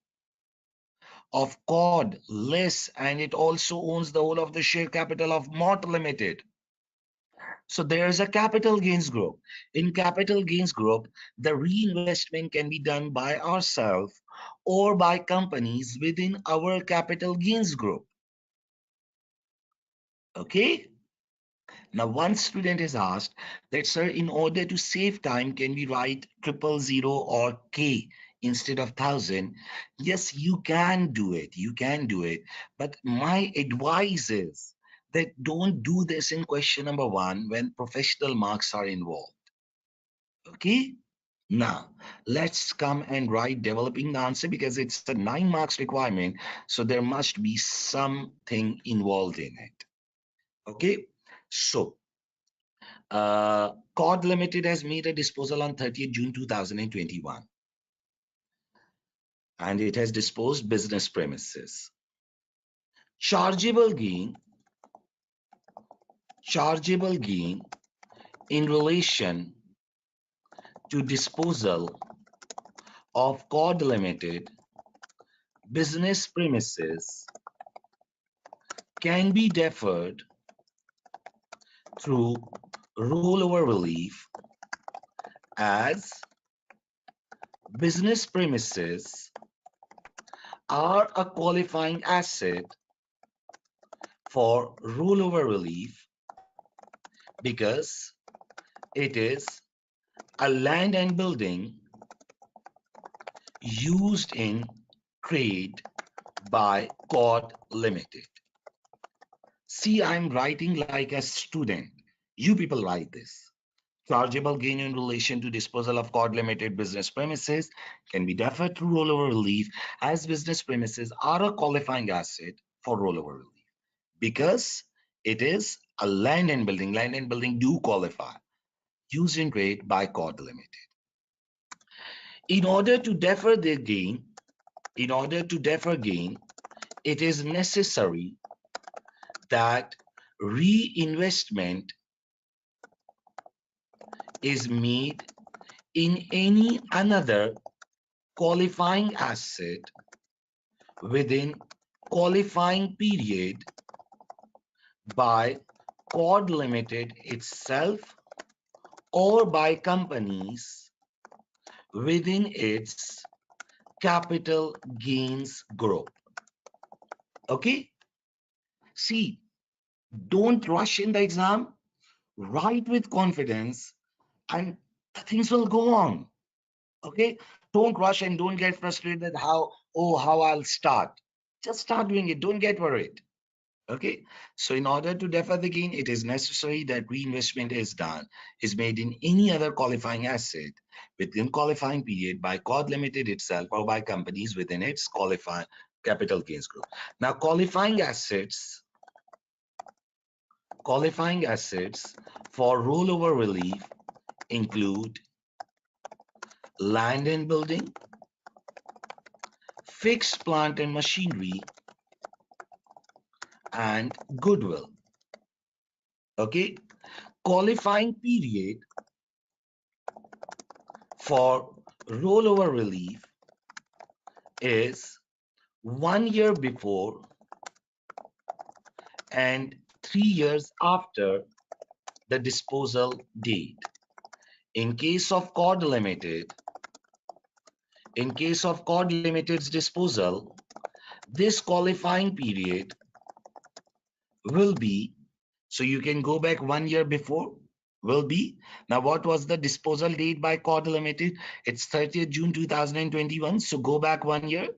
of Cord, less, and it also owns the whole of the share capital of Mott Limited. So there is a capital gains group. In capital gains group, the reinvestment can be done by ourselves or by companies within our capital gains group. Okay? Now, one student has asked that, sir, in order to save time, can we write 000 or K instead of 1,000? Yes, you can do it. You can do it. But my advice is that don't do this in question number 1 when professional marks are involved. Okay? Now, let's come and write developing the answer because it's a 9 marks requirement. So there must be something involved in it. Okay? So, Cord Limited has made a disposal on 30th June 2021 and it has disposed business premises. Chargeable gain in relation to disposal of Cord Limited business premises can be deferred through rollover relief as business premises are a qualifying asset for rollover relief because it is a land and building used in trade by Cord Limited. See, I'm writing like a student. You people write this. Chargeable gain in relation to disposal of Cord Limited business premises can be deferred through rollover relief as business premises are a qualifying asset for rollover relief because it is a land and building. Land and building do qualify. Used in trade by Cord Limited. In order to defer gain, it is necessary that reinvestment is made in any another qualifying asset within qualifying period by Cord Limited itself or by companies within its capital gains group. Okay? See, don't rush in the exam, write with confidence, and the things will go on. Okay? Don't rush and don't get frustrated how I'll start. Just start doing it. Don't get worried. Okay, so in order to defer the gain, it is necessary that reinvestment is made in any other qualifying asset within qualifying period by COD Limited itself or by companies within its qualifying capital gains group. Now, qualifying assets for rollover relief include land and building, fixed plant and machinery, and goodwill. Okay, qualifying period for rollover relief is 1 year before and 3 years after the disposal date. In case of COD Limited's disposal, this qualifying period will be, so you can go back 1 year before, will be, now what was the disposal date by COD Limited? It's 30th June 2021. So go back 1 year,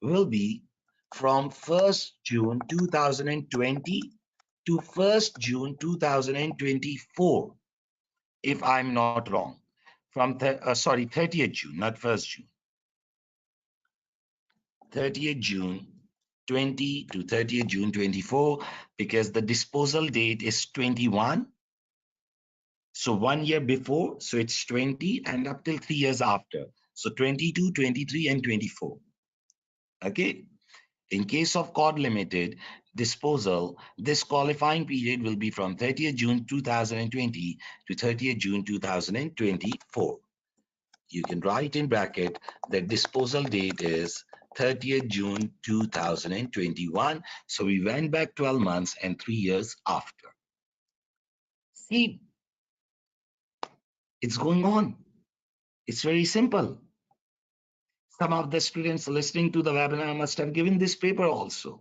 will be from 1st June 2020 to 1st June 2024, if I'm not wrong. From 30th June, not 1st June. 30th June 20 to 30th June 24, because the disposal date is 21. So 1 year before, so it's 20, and up till 3 years after. So 22, 23, and 24. Okay. In case of COD Limited disposal, this qualifying period will be from 30th June 2020 to 30th June 2024. You can write in bracket that disposal date is 30th June 2021. So we went back 12 months and 3 years after. See, it's going on. It's very simple. Some of the students listening to the webinar must have given this paper also.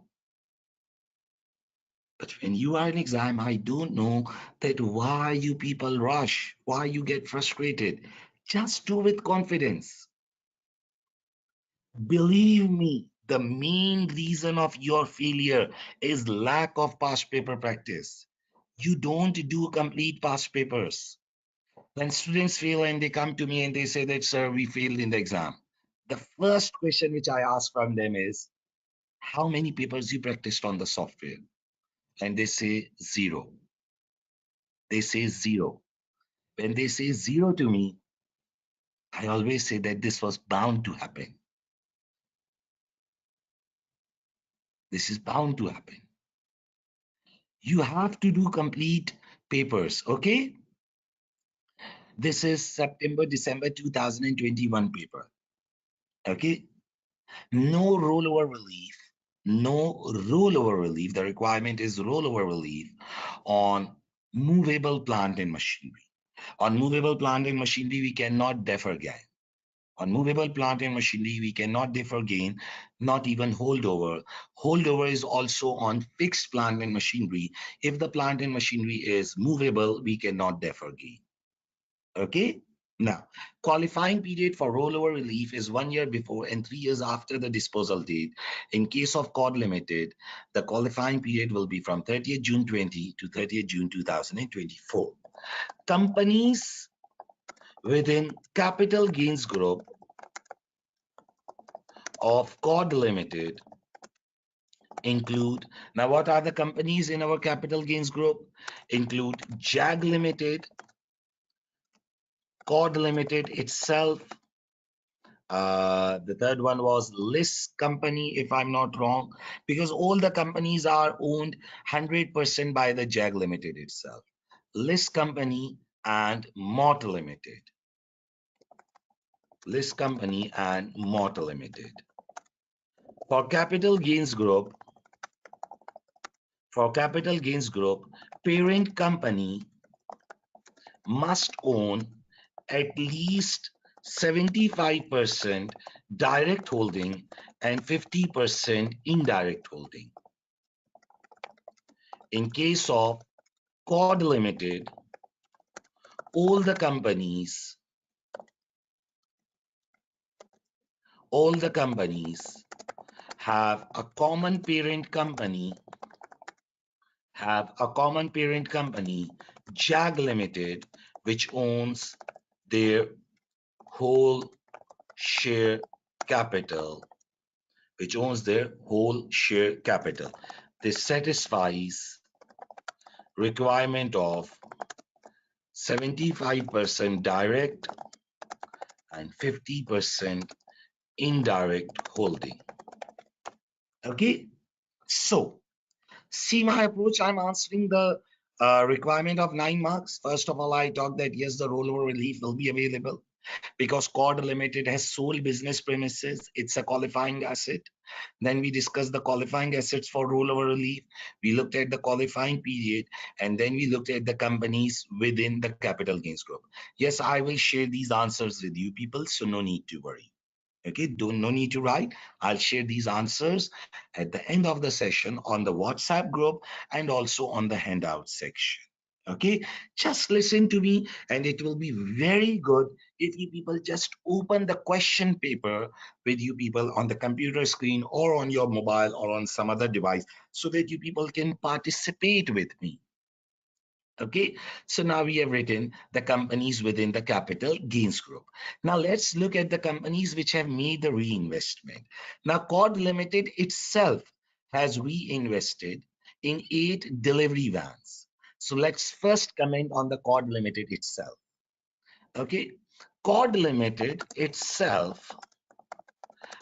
But when you are in exam, I don't know that why you people rush, why you get frustrated. Just do with confidence. Believe me, the main reason of your failure is lack of past paper practice. You don't do complete past papers. When students fail and they come to me and they say that, sir, we failed in the exam, the first question which I ask from them is, how many papers you practiced on the software? And they say 0. They say 0. When they say 0 to me, I always say that this was bound to happen. This is bound to happen. You have to do complete papers, okay? This is September, December 2021 paper, okay? No rollover relief. No rollover relief. The requirement is rollover relief on movable plant and machinery. On movable plant and machinery, we cannot defer gain. On movable plant and machinery, we cannot defer gain, not even holdover. Holdover is also on fixed plant and machinery. If the plant and machinery is movable, we cannot defer gain. Okay? Now, qualifying period for rollover relief is 1 year before and 3 years after the disposal date. In case of COD Limited, the qualifying period will be from 30th June 20 to 30th June 2024. Companies within capital gains group of COD Limited include, now what are the companies in our capital gains group? Include JAG Limited, COD Limited itself. The third one was List Company, if I'm not wrong, because all the companies are owned 100% by the JAG Limited itself. List Company and Mott Limited. List Company and Mott Limited. For capital gains group, parent company must own at least 75% direct holding and 50% indirect holding. In case of Cod Limited, all the companies have a common parent company, JAG Limited, which owns their whole share capital, This satisfies requirement of 75% direct and 50% indirect holding. Okay, so see my approach. I'm answering the requirement of 9 marks. First of all, I talked that yes, the rollover relief will be available because Cod Limited has sole business premises. It's a qualifying asset. Then we discussed the qualifying assets for rollover relief. We looked at the qualifying period, and then we looked at the companies within the capital gains group. Yes, I will share these answers with you people, so no need to worry. Okay, no need to write. I'll share these answers at the end of the session on the WhatsApp group and also on the handout section. Okay, just listen to me, and it will be very good if you people just open the question paper with you people on the computer screen or on your mobile or on some other device so that you people can participate with me. Okay, so now we have written the companies within the capital gains group. Now let's look at the companies which have made the reinvestment. Now Cod Limited itself has reinvested in 8 delivery vans. So let's first comment on the Cod Limited itself. Okay, Cod Limited itself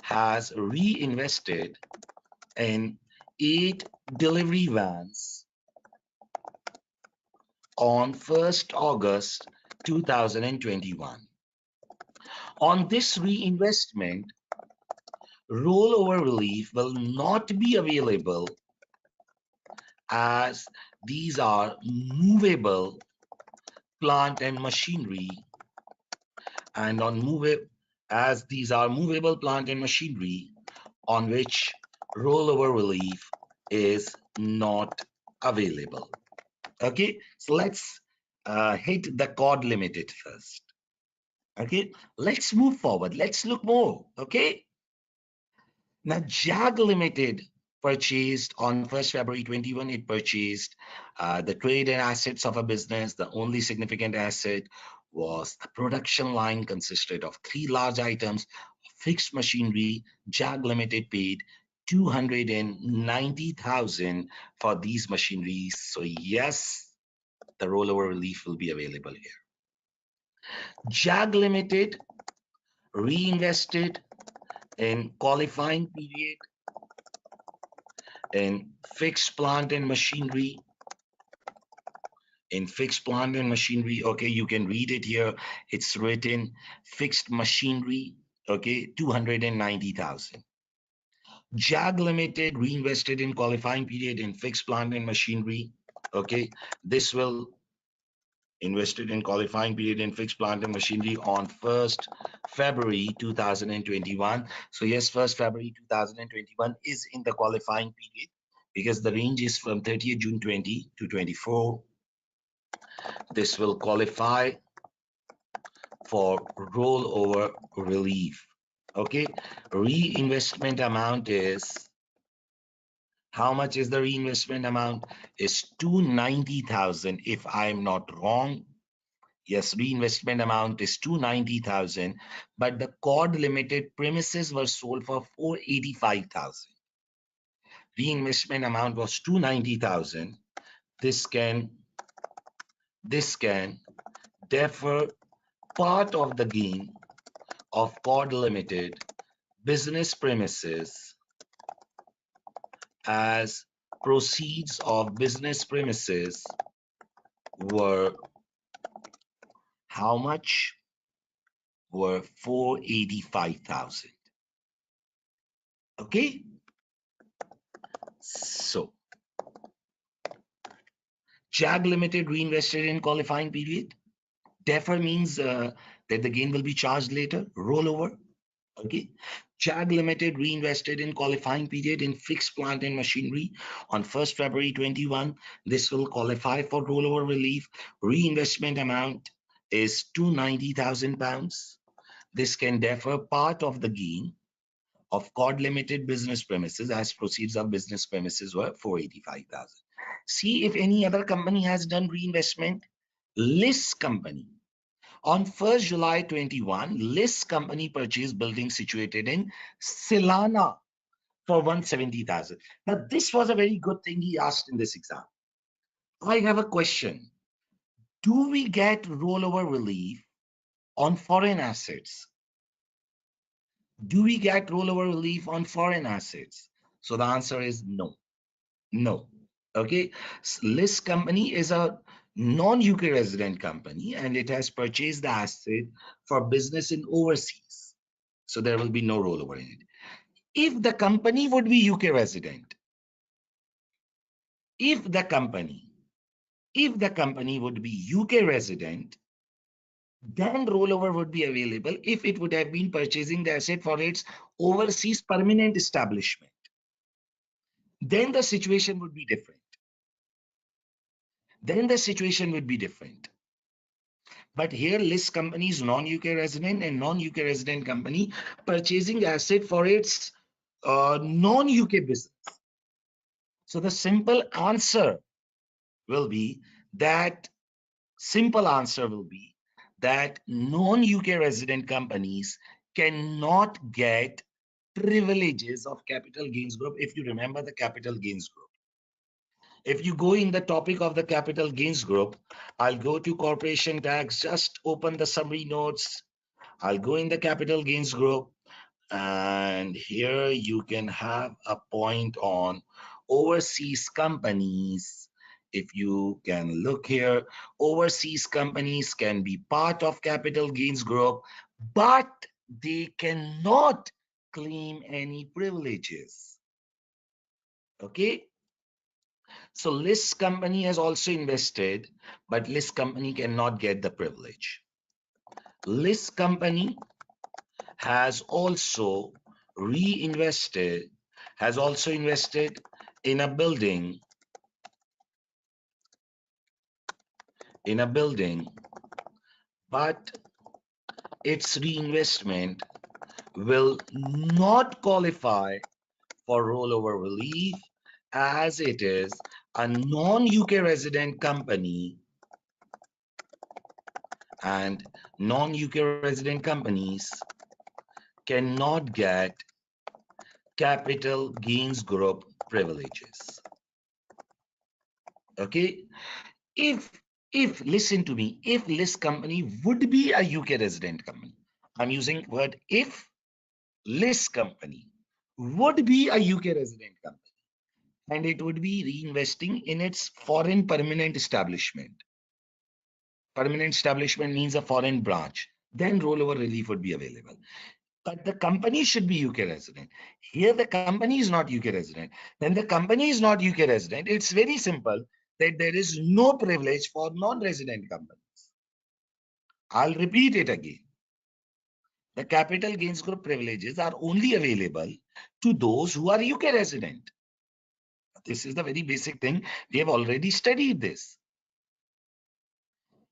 has reinvested in 8 delivery vans on 1st August 2021. On this reinvestment, rollover relief will not be available as these are movable plant and machinery, and on movable plant and machinery on which rollover relief is not available. Okay, so let's hit the Cod Limited first. Okay, let's move forward. Let's look more. Okay, now JAG Limited purchased on 1st February 21. It purchased the trade and assets of a business. The only significant asset was the production line, consisted of 3 large items, fixed machinery. JAG Limited paid 290,000 for these machineries. So yes, the rollover relief will be available here. JAG Limited reinvested in qualifying period in fixed plant and machinery. Okay, you can read it here. It's written fixed machinery. Okay, 290,000. JAG Limited reinvested in qualifying period in fixed plant and machinery. Okay, this will invested in qualifying period in fixed plant and machinery on 1st February 2021. So yes, 1st February 2021 is in the qualifying period because the range is from 30th June 20 to 24. This will qualify for rollover relief. Okay, reinvestment amount is, how much is the reinvestment amount? Is 290,000 if I'm not wrong. Yes, reinvestment amount is 290,000, but the Cod Limited premises were sold for 485,000. Reinvestment amount was 290,000. This can defer part of the gain of Cod Limited business premises as proceeds of business premises were how much? Were 485,000. Okay, so JAG Limited reinvested in qualifying period. Defer means that the gain will be charged later, rollover. Okay. JAG Limited reinvested in qualifying period in fixed plant and machinery on 1st February 21. This will qualify for rollover relief. Reinvestment amount is £290,000. This can defer part of the gain of COD Limited business premises as proceeds of business premises were 485,000. See if any other company has done reinvestment. List company. On 1st July 21, List company purchased building situated in Silana for 170,000. Now, this was a very good thing he asked in this exam. I have a question. Do we get rollover relief on foreign assets? Do we get rollover relief on foreign assets? So the answer is no. No. Okay. List company is a non-UK resident company and it has purchased the asset for business in overseas. So there will be no rollover in it. If the company would be UK resident, if the company would be UK resident, then rollover would be available if it would have been purchasing the asset for its overseas permanent establishment. Then the situation would be different. But here, list companies, non-UK resident and non-UK resident company purchasing asset for its non-UK business. So the simple answer will be that non-UK resident companies cannot get privileges of capital gains group. If you remember the capital gains group, if you go in the topic of the capital gains group, I'll go to corporation tax, just open the summary notes. I'll go in the capital gains group, and here you can have a point on overseas companies. If you can look here, overseas companies can be part of capital gains group, but they cannot claim any privileges. Okay. So list company has also invested, but list company cannot get the privilege. List company has also invested in a building, but its reinvestment will not qualify for rollover relief as it is a non-UK resident company, and non-UK resident companies cannot get capital gains group privileges. Okay. If listen to me, if list company would be a UK resident company, I'm using word if, list company would be a UK resident company and it would be reinvesting in its foreign permanent establishment. Permanent establishment means a foreign branch. Then rollover relief would be available. But the company should be UK resident. Here the company is not UK resident. When the company is not UK resident, it's very simple that there is no privilege for non-resident companies. I'll repeat it again. The capital gains group privileges are only available to those who are UK resident. This is the very basic thing. We have already studied this.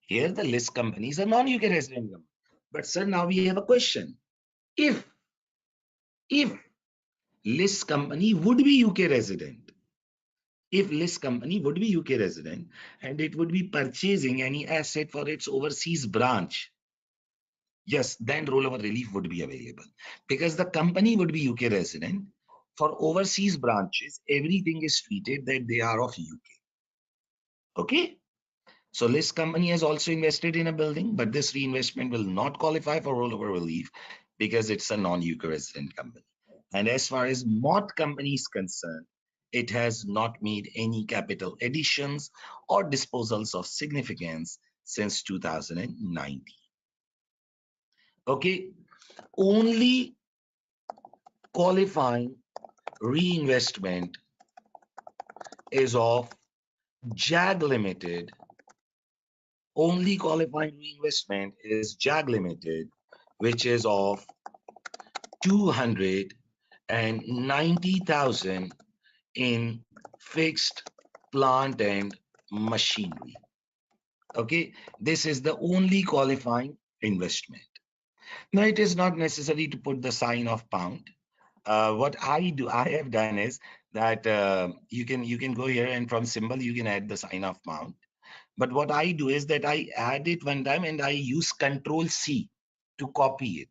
Here the list companies are non-UK resident companies. But sir, now we have a question. If list company would be UK resident, if list company would be UK resident and it would be purchasing any asset for its overseas branch, yes, then rollover relief would be available because the company would be UK resident. For overseas branches, everything is treated that they are of UK. Okay. So list company has also invested in a building, but this reinvestment will not qualify for rollover relief because it's a non-UK resident company. And as far as MOT company is concerned, it has not made any capital additions or disposals of significance since 2019. Okay, only qualifying reinvestment is of JAG Limited only qualifying reinvestment is JAG Limited, which is of 290,000 in fixed plant and machinery. Okay, this is the only qualifying investment. Now, it is not necessary to put the sign of pound. What I have done is that you can go here and from symbol you can add the sign of pound. But what I do is that I add it one time and I use Control C to copy it.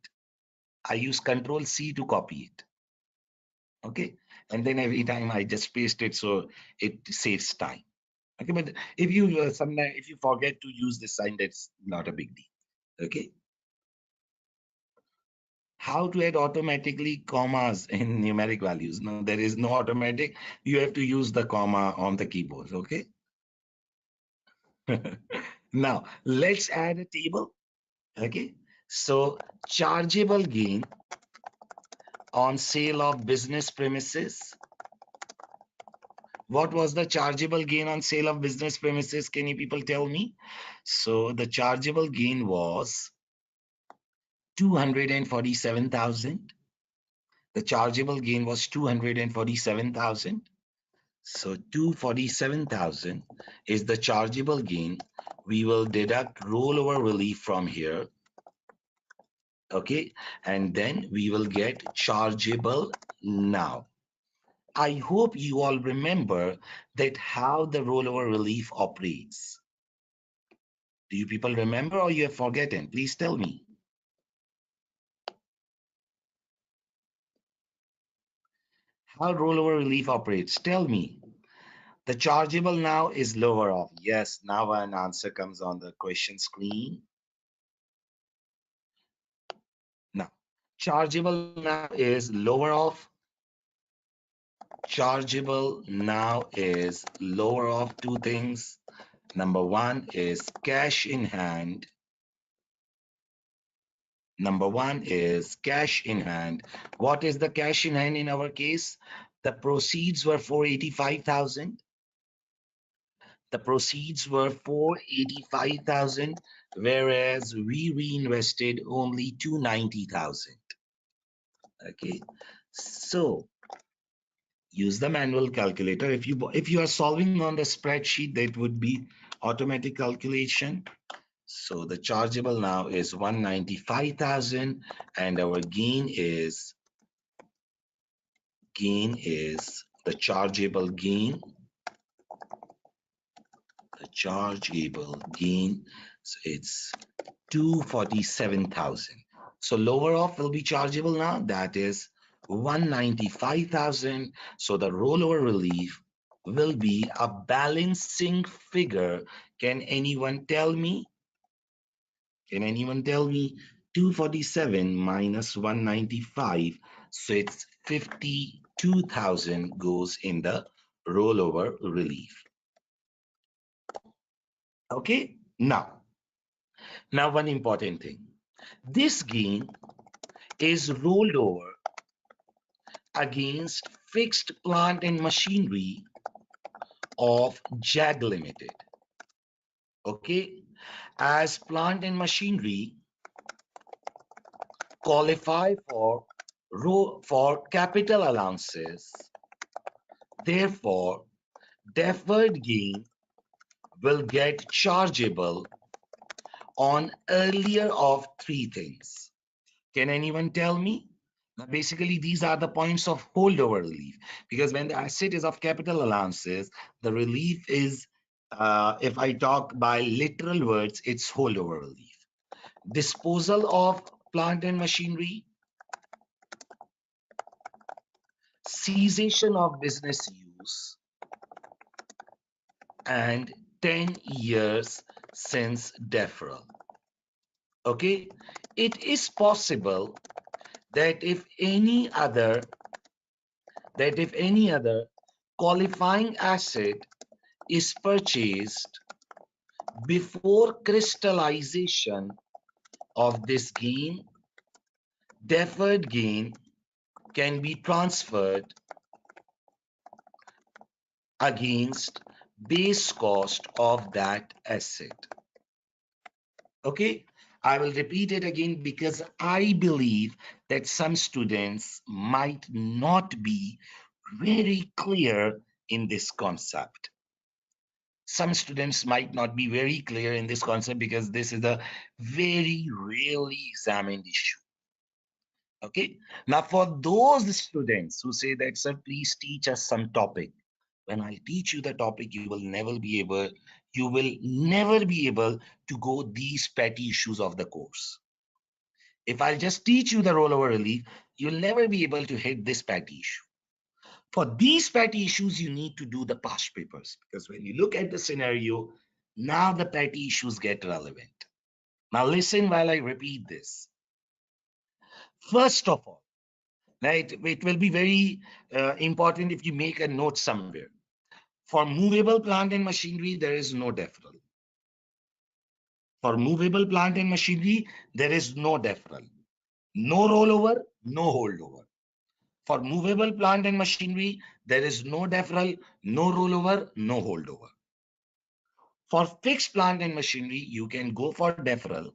I use Control C to copy it. Okay, and then every time I just paste it so it saves time. Okay, but if you sometimes if you forget to use this sign, that's not a big deal. Okay, how to add automatically commas in numeric values? No, there is no automatic. You have to use the comma on the keyboard. Okay. Now let's add a table. Okay, so chargeable gain on sale of business premises. What was the chargeable gain on sale of business premises? Can you people tell me? So the chargeable gain was 247,000. The chargeable gain was 247,000. So 247,000 is the chargeable gain. We will deduct rollover relief from here. Okay, and then we will get chargeable now. I hope you all remember that how the rollover relief operates. Do you people remember or you have forgotten? Please tell me. How rollover relief operates? Tell me. The chargeable now is lower off. Yes, now an answer comes on the question screen. Now, chargeable now is lower off. Chargeable now is lower off two things. Number one is cash in hand. Number one is cash in hand. What is the cash in hand in our case? The proceeds were 485,000. The proceeds were 485,000, whereas we reinvested only 290,000. Okay, so use the manual calculator. If you are solving on the spreadsheet, that would be automatic calculation. So the chargeable now is 195,000 and our gain is the chargeable gain. The chargeable gain, so it's 247,000. So lower off will be chargeable now, that is 195,000. So the rollover relief will be a balancing figure. Can anyone tell me? Can anyone tell me 247 minus 195? So it's 52,000 goes in the rollover relief. Okay, now one important thing. This gain is rolled over against fixed plant and machinery of JAG Limited. Okay, as plant and machinery qualify for capital allowances, therefore deferred gain will get chargeable on earlier of three things. Can anyone tell me? Now, basically, these are the points of holdover relief, because when the asset is of capital allowances, the relief is, if I talk by literal words, it's holdover relief. Disposal of plant and machinery, cessation of business use, and 10 years since deferral. Okay, it is possible that if any other qualifying asset is purchased before crystallization of this gain, deferred gain can be transferred against base cost of that asset. Okay, I will repeat it again because I believe that some students might not be very clear in this concept. Some students might not be very clear in this concept because this is a very rarely examined issue. Okay, now for those students who say that, sir, please teach us some topic. When I teach you the topic, you will never be able to go these petty issues of the course. If I'll just teach you the rollover relief, you'll never be able to hit this petty issue. For these petty issues, you need to do the past papers, because when you look at the scenario, now the petty issues get relevant. Now listen while I repeat this. First of all, right, it will be very important if you make a note somewhere. For movable plant and machinery, there is no deferral. For movable plant and machinery, there is no deferral. No rollover, no holdover. For movable plant and machinery, there is no deferral, no rollover, no holdover. For fixed plant and machinery, you can go for deferral.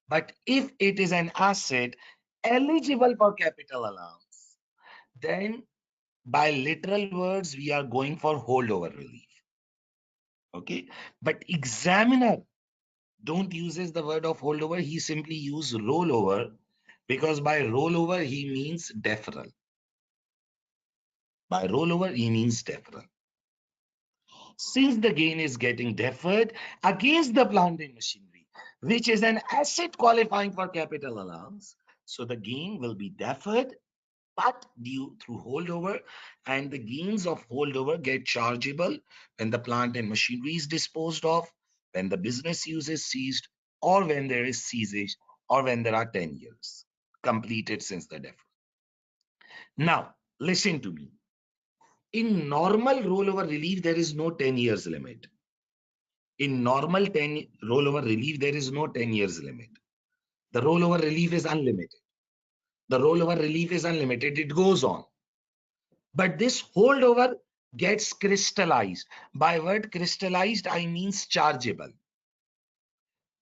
But if it is an asset eligible for capital allowance, then by literal words, we are going for holdover relief. Okay, but examiner don't uses the word of holdover. He simply use rollover, because by rollover he means deferral. By rollover he means deferral. Since the gain is getting deferred against the plant and machinery, which is an asset qualifying for capital allowance, so the gain will be deferred but due through holdover, and the gains of holdover get chargeable when the plant and machinery is disposed of, when the business use is ceased, or when there is seizage, or when there are 10 years completed since the deferral. Now, listen to me. In normal rollover relief, there is no 10 years limit. In normal 10 rollover relief, there is no 10 years limit. The rollover relief is unlimited. The rollover relief is unlimited. It goes on. But this holdover gets crystallized. By word crystallized, I means chargeable.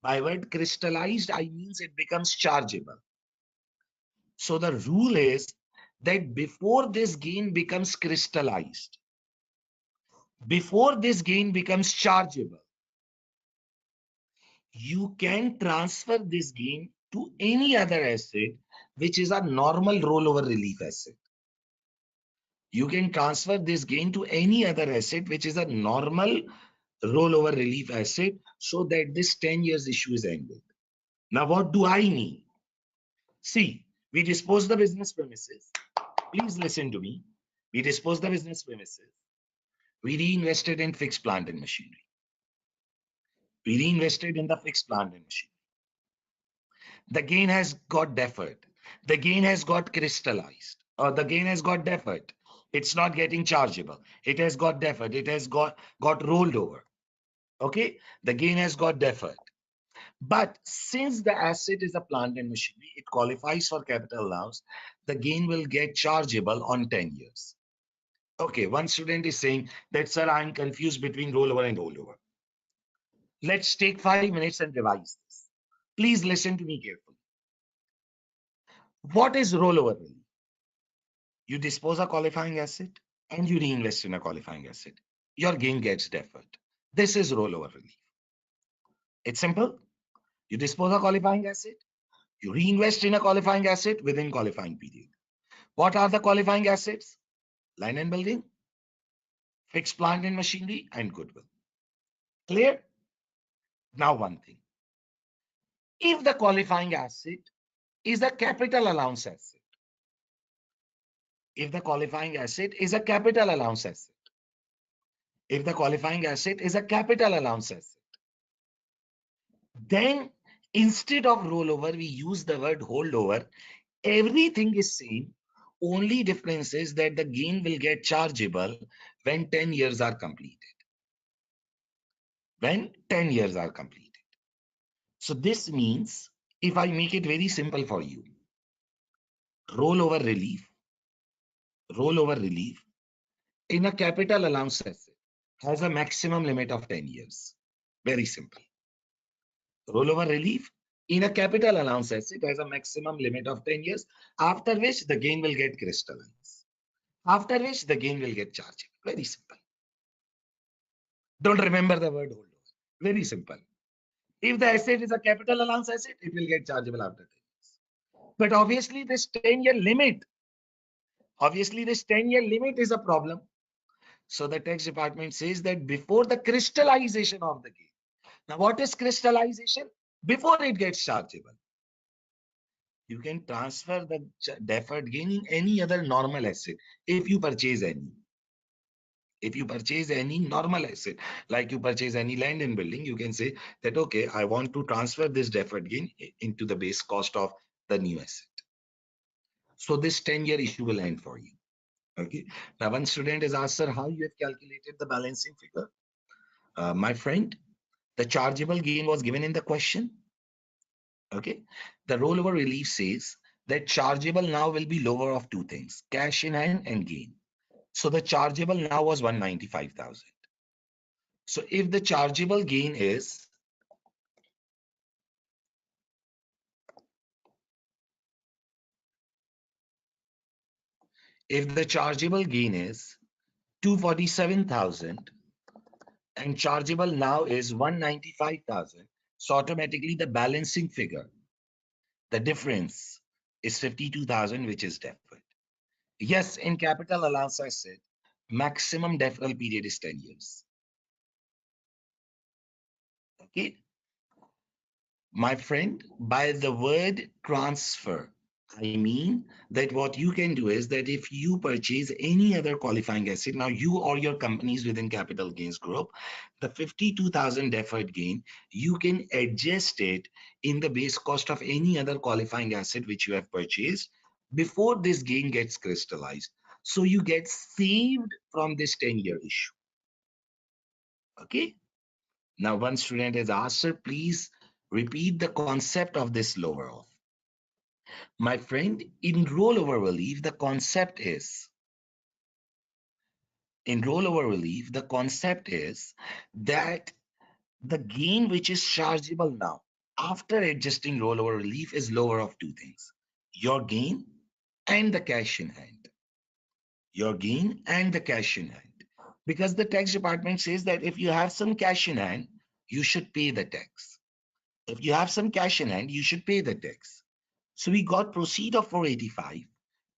By word crystallized, I means it becomes chargeable. So the rule is that before this gain becomes crystallized, before this gain becomes chargeable, you can transfer this gain to any other asset, which is a normal rollover relief asset. You can transfer this gain to any other asset, which is a normal rollover relief asset, so that this 10 years issue is ended. Now, what do I mean? See, we dispose the business premises. Please listen to me. We dispose the business premises. We reinvested in fixed plant and machinery. We reinvested in the fixed plant and machinery. The gain has got deferred. The gain has got crystallized, or the gain has got deferred. It's not getting chargeable. It has got deferred. It has got rolled over. Okay, the gain has got deferred. But since the asset is a plant and machinery, it qualifies for capital allowance. The gain will get chargeable on 10 years. Okay, one student is saying that, sir, I'm confused between rollover and holdover. Let's take 5 minutes and revise this. Please listen to me carefully. What is rollover relief? You dispose a qualifying asset and you reinvest in a qualifying asset. Your gain gets deferred. This is rollover relief. It's simple. You dispose a qualifying asset, you reinvest in a qualifying asset within qualifying period. What are the qualifying assets? Land and building, fixed plant and machinery, and goodwill. Clear? Now one thing. If the qualifying asset is a capital allowance asset, if the qualifying asset is a capital allowance asset, if the qualifying asset is a capital allowance asset, then instead of rollover, we use the word holdover. Everything is same. Only difference is that the gain will get chargeable when 10 years are completed. When 10 years are completed. So this means, if I make it very simple for you, rollover relief in a capital allowance asset has a maximum limit of 10 years. Very simple. Rollover relief in a capital allowance asset has a maximum limit of 10 years, after which the gain will get crystallized. After which the gain will get charged. Very simple. Don't remember the word holdover. Very simple. If the asset is a capital allowance asset, it will get chargeable after 10 years. But obviously this 10-year limit is a problem. So the tax department says that before the crystallization of the gain. Now, what is crystallization? Before it gets chargeable, you can transfer the deferred gain in any other normal asset if you purchase any. If you purchase any normal asset, like you purchase any land and building, you can say that, okay, I want to transfer this deferred gain into the base cost of the new asset. So this 10-year issue will end for you. Okay. Now, one student has asked, sir, how you have calculated the balancing figure? My friend, the chargeable gain was given in the question. Okay. The rollover relief says that chargeable now will be lower of two things, cash in hand and gain. So the chargeable now was 195,000. So if the chargeable gain is if the chargeable gain is 247,000 and chargeable now is 195,000, so automatically the balancing figure, the difference is 52,000, which is deferred. Yes, in capital allowance, I said maximum deferral period is 10 years. Okay. My friend, by the word transfer, I mean that what you can do is that if you purchase any other qualifying asset, now you or your companies within capital gains group, the 52,000 deferred gain, you can adjust it in the base cost of any other qualifying asset which you have purchased before this gain gets crystallized. So you get saved from this 10-year issue. Okay. Now, one student has asked, sir, please repeat the concept of this lower off. My friend, in rollover relief, the concept is that the gain which is chargeable now after adjusting rollover relief is lower of two things, your gain and the cash in hand. Your gain and the cash in hand. Because the tax department says that if you have some cash in hand, you should pay the tax. If you have some cash in hand, you should pay the tax. So we got proceed of 485.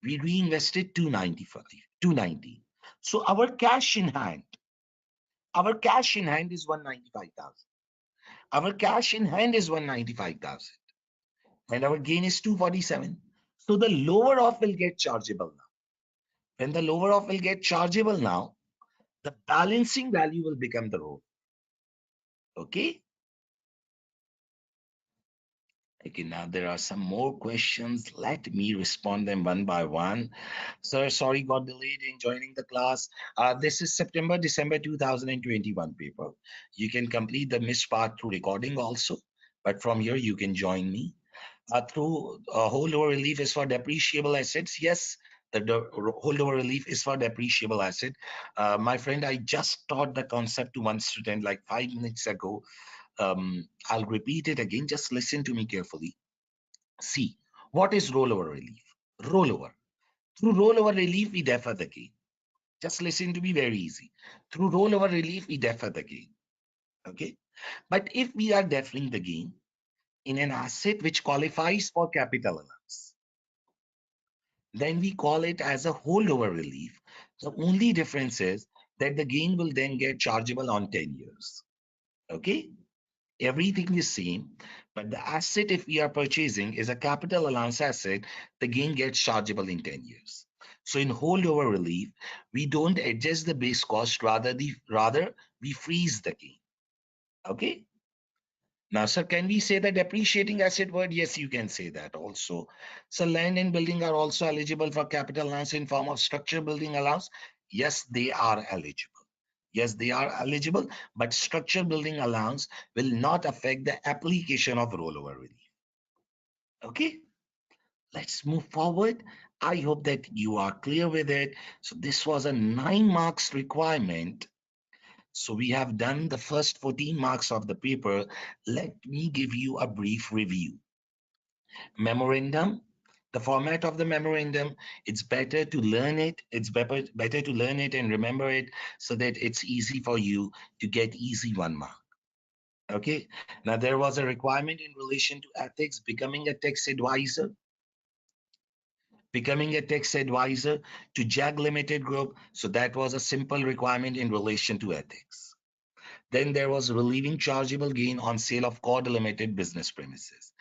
We reinvested 290. So our cash in hand is 195,000. Our cash in hand is 195,000. And our gain is 247. So the lower off will get chargeable now. When the lower off will get chargeable now, the balancing value will become the roll. Okay. Okay, now there are some more questions. Let me respond them one by one. Sir, sorry, got delayed in joining the class. This is December 2021 paper. You can complete the missed part through recording also, but from here you can join me. Through holdover relief is for depreciable assets. Yes, the holdover relief is for depreciable asset. My friend, I just taught the concept to one student like 5 minutes ago. I'll repeat it again. Just listen to me carefully. See, what is rollover relief? Rollover. Through rollover relief, we defer the gain. Just listen to me, very easy. Through rollover relief, we defer the gain. Okay. But if we are deferring the gain in an asset which qualifies for capital allowance, then we call it as a holdover relief. The only difference is that the gain will then get chargeable on 10 years. Okay. Everything is same, but the asset, if we are purchasing, is a capital allowance asset, the gain gets chargeable in 10 years. So in holdover relief, we don't adjust the base cost, rather we freeze the gain. Okay. Now, sir, can we say the depreciating asset word? Yes, you can say that also. So land and building are also eligible for capital allowance in form of structure building allowance. Yes, they are eligible. Yes, they are eligible, but structure building allowance will not affect the application of rollover relief. Okay, let's move forward. I hope that you are clear with it. So this was a 9 marks requirement. So we have done the first 14 marks of the paper. Let me give you a brief review. Memorandum, the format of the memorandum, it's better to learn it. It's better to learn it and remember it so that it's easy for you to get easy 1 mark. Okay. Now, there was a requirement in relation to ethics, becoming a tax advisor. Becoming a tax advisor to JAG Limited Group. So that was a simple requirement in relation to ethics. Then there was relieving chargeable gain on sale of co-delimited business premises.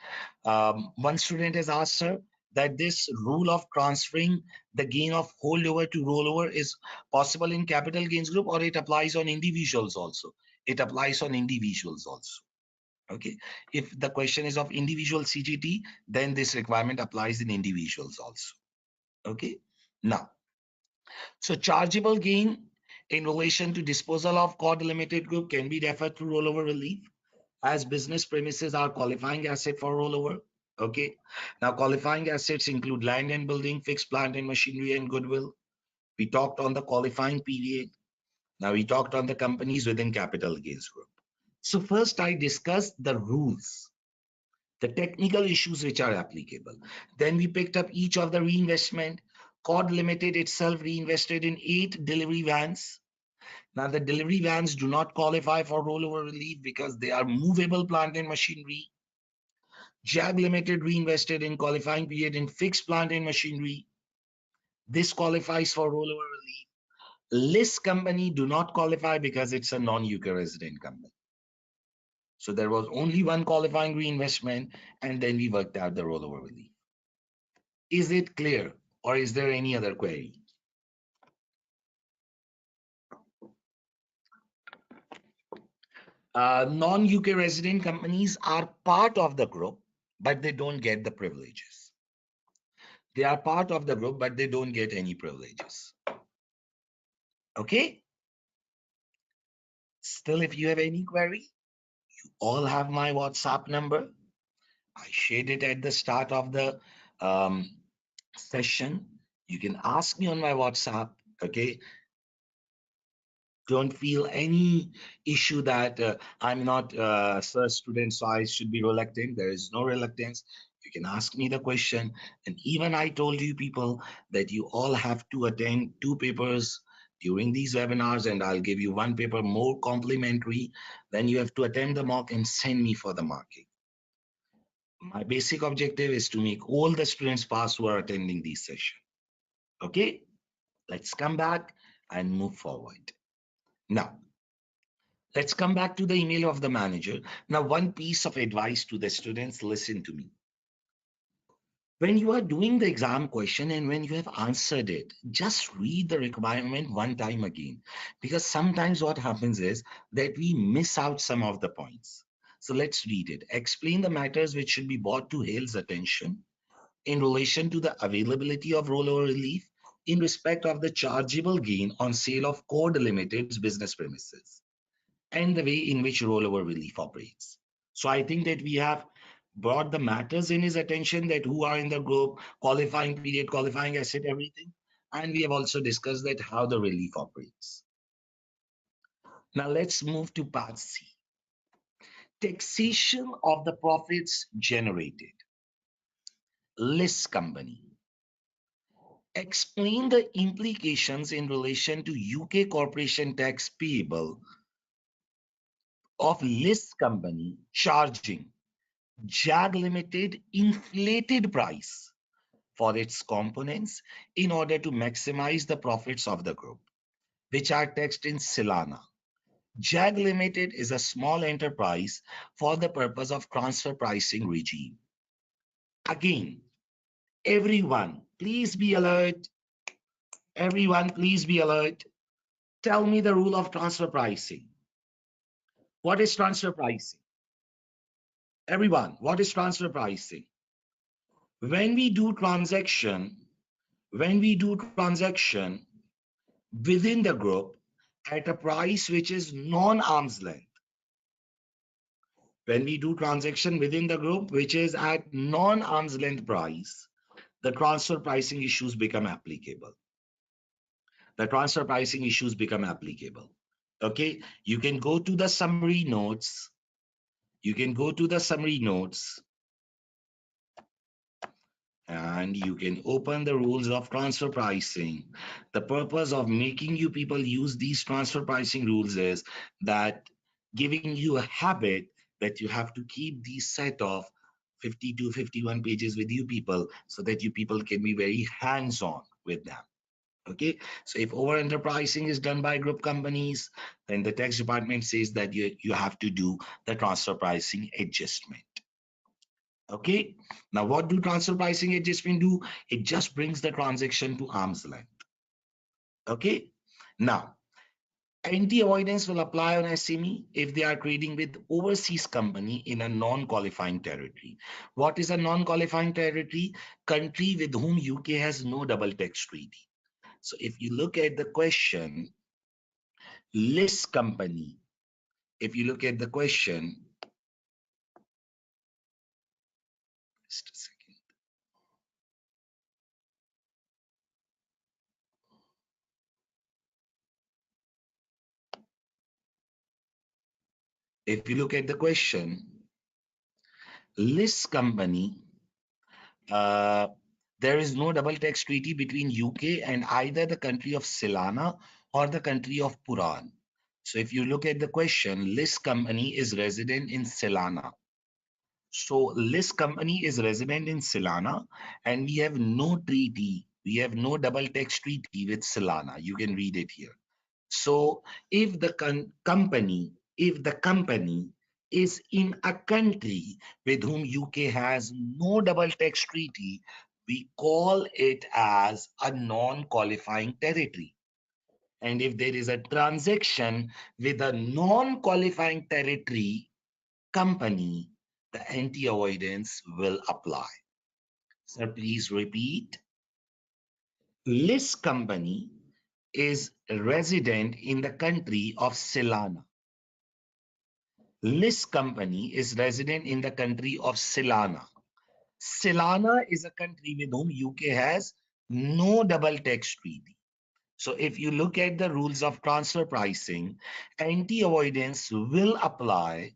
One student has asked, sir, that this rule of transferring the gain of holdover to rollover is possible in capital gains group, or it applies on individuals also? It applies on individuals also. Okay. If the question is of individual CGT, then this requirement applies in individuals also. Okay. Now, so chargeable gain in relation to disposal of co-delimited group can be referred to rollover relief, as business premises are qualifying asset for rollover. Okay. Now, qualifying assets include land and building, fixed plant and machinery, and goodwill. We talked on the qualifying period. Now, we talked on the companies within capital gains group. So first, I discussed the rules, the technical issues which are applicable. Then we picked up each of the reinvestment. COD Limited itself reinvested in 8 delivery vans. Now, the delivery vans do not qualify for rollover relief because they are movable plant and machinery. JAG Limited reinvested in qualifying period in fixed plant and machinery. This qualifies for rollover relief. List company do not qualify because it's a non-UK resident company. So there was only one qualifying reinvestment, and then we worked out the rollover relief. Is it clear, or is there any other query? Non-UK resident companies are part of the group, but they don't get the privileges. They are part of the group, but they don't get any privileges. Okay? Still, if you have any query, you all have my WhatsApp number. I shared it at the start of the session. You can ask me on my WhatsApp. Okay? Don't feel any issue that I'm not a student, so I should be reluctant. There is no reluctance. You can ask me the question. And even I told you people that you all have to attend 2 papers during these webinars, and I'll give you 1 paper more complimentary. Then you have to attend the mock and send me for the marking. My basic objective is to make all the students pass who are attending these sessions. Okay, let's come back and move forward. Now, let's come back to the email of the manager. Now, one piece of advice to the students, listen to me. When you are doing the exam question and when you have answered it, just read the requirement 1 time again. Because sometimes what happens is that we miss out some of the points. So let's read it. Explain the matters which should be brought to Hale's attention in relation to the availability of rollover relief in respect of the chargeable gain on sale of Core Limited's business premises, and the way in which rollover relief operates. So I think that we have brought the matters in his attention, that who are in the group, qualifying period, qualifying asset, everything. And we have also discussed that how the relief operates. Now let's move to part C. Taxation of the profits generated. List company. Explain the implications in relation to UK corporation tax payable of list company charging JAG Limited inflated price for its components in order to maximize the profits of the group, which are taxed in Silana. JAG Limited is a small enterprise for the purpose of transfer pricing regime. Again, everyone, please be alert. Everyone, please be alert. Tell me the rule of transfer pricing. What is transfer pricing? Everyone, what is transfer pricing? When we do transaction within the group at a price which is non-arm's length, when we do transaction within the group which is at non-arm's length price, the transfer pricing issues become applicable. The transfer pricing issues become applicable. Okay, you can go to the summary notes. You can go to the summary notes and you can open the rules of transfer pricing. The purpose of making you people use these transfer pricing rules is that giving you a habit that you have to keep these set of 50 to 51 pages with you people so that you people can be very hands-on with them. Okay, so if over underpricing is done by group companies, then the tax department says that you have to do the transfer pricing adjustment. Okay, now what do transfer pricing adjustment do? It just brings the transaction to arm's length. Okay, now anti-avoidance will apply on SME if they are trading with overseas company in a non-qualifying territory. What is a non-qualifying territory? Country with whom UK has no double tax treaty. So if you look at the question, list company. If you look at the question, just a second. If you look at the question, list company, uh, there is no double tax treaty between UK and either the country of Silana or the country of Puran. So if you look at the question, list company is resident in Silana. So list company is resident in Silana and we have no treaty. We have no double tax treaty with Silana. You can read it here. So if the company is in a country with whom UK has no double tax treaty, we call it as a non-qualifying territory. And if there is a transaction with a non-qualifying territory company, the anti-avoidance will apply. So please repeat. List company is resident in the country of Silana. List company is resident in the country of Silana. Silana is a country with whom UK has no double tax treaty. So if you look at the rules of transfer pricing, anti-avoidance will apply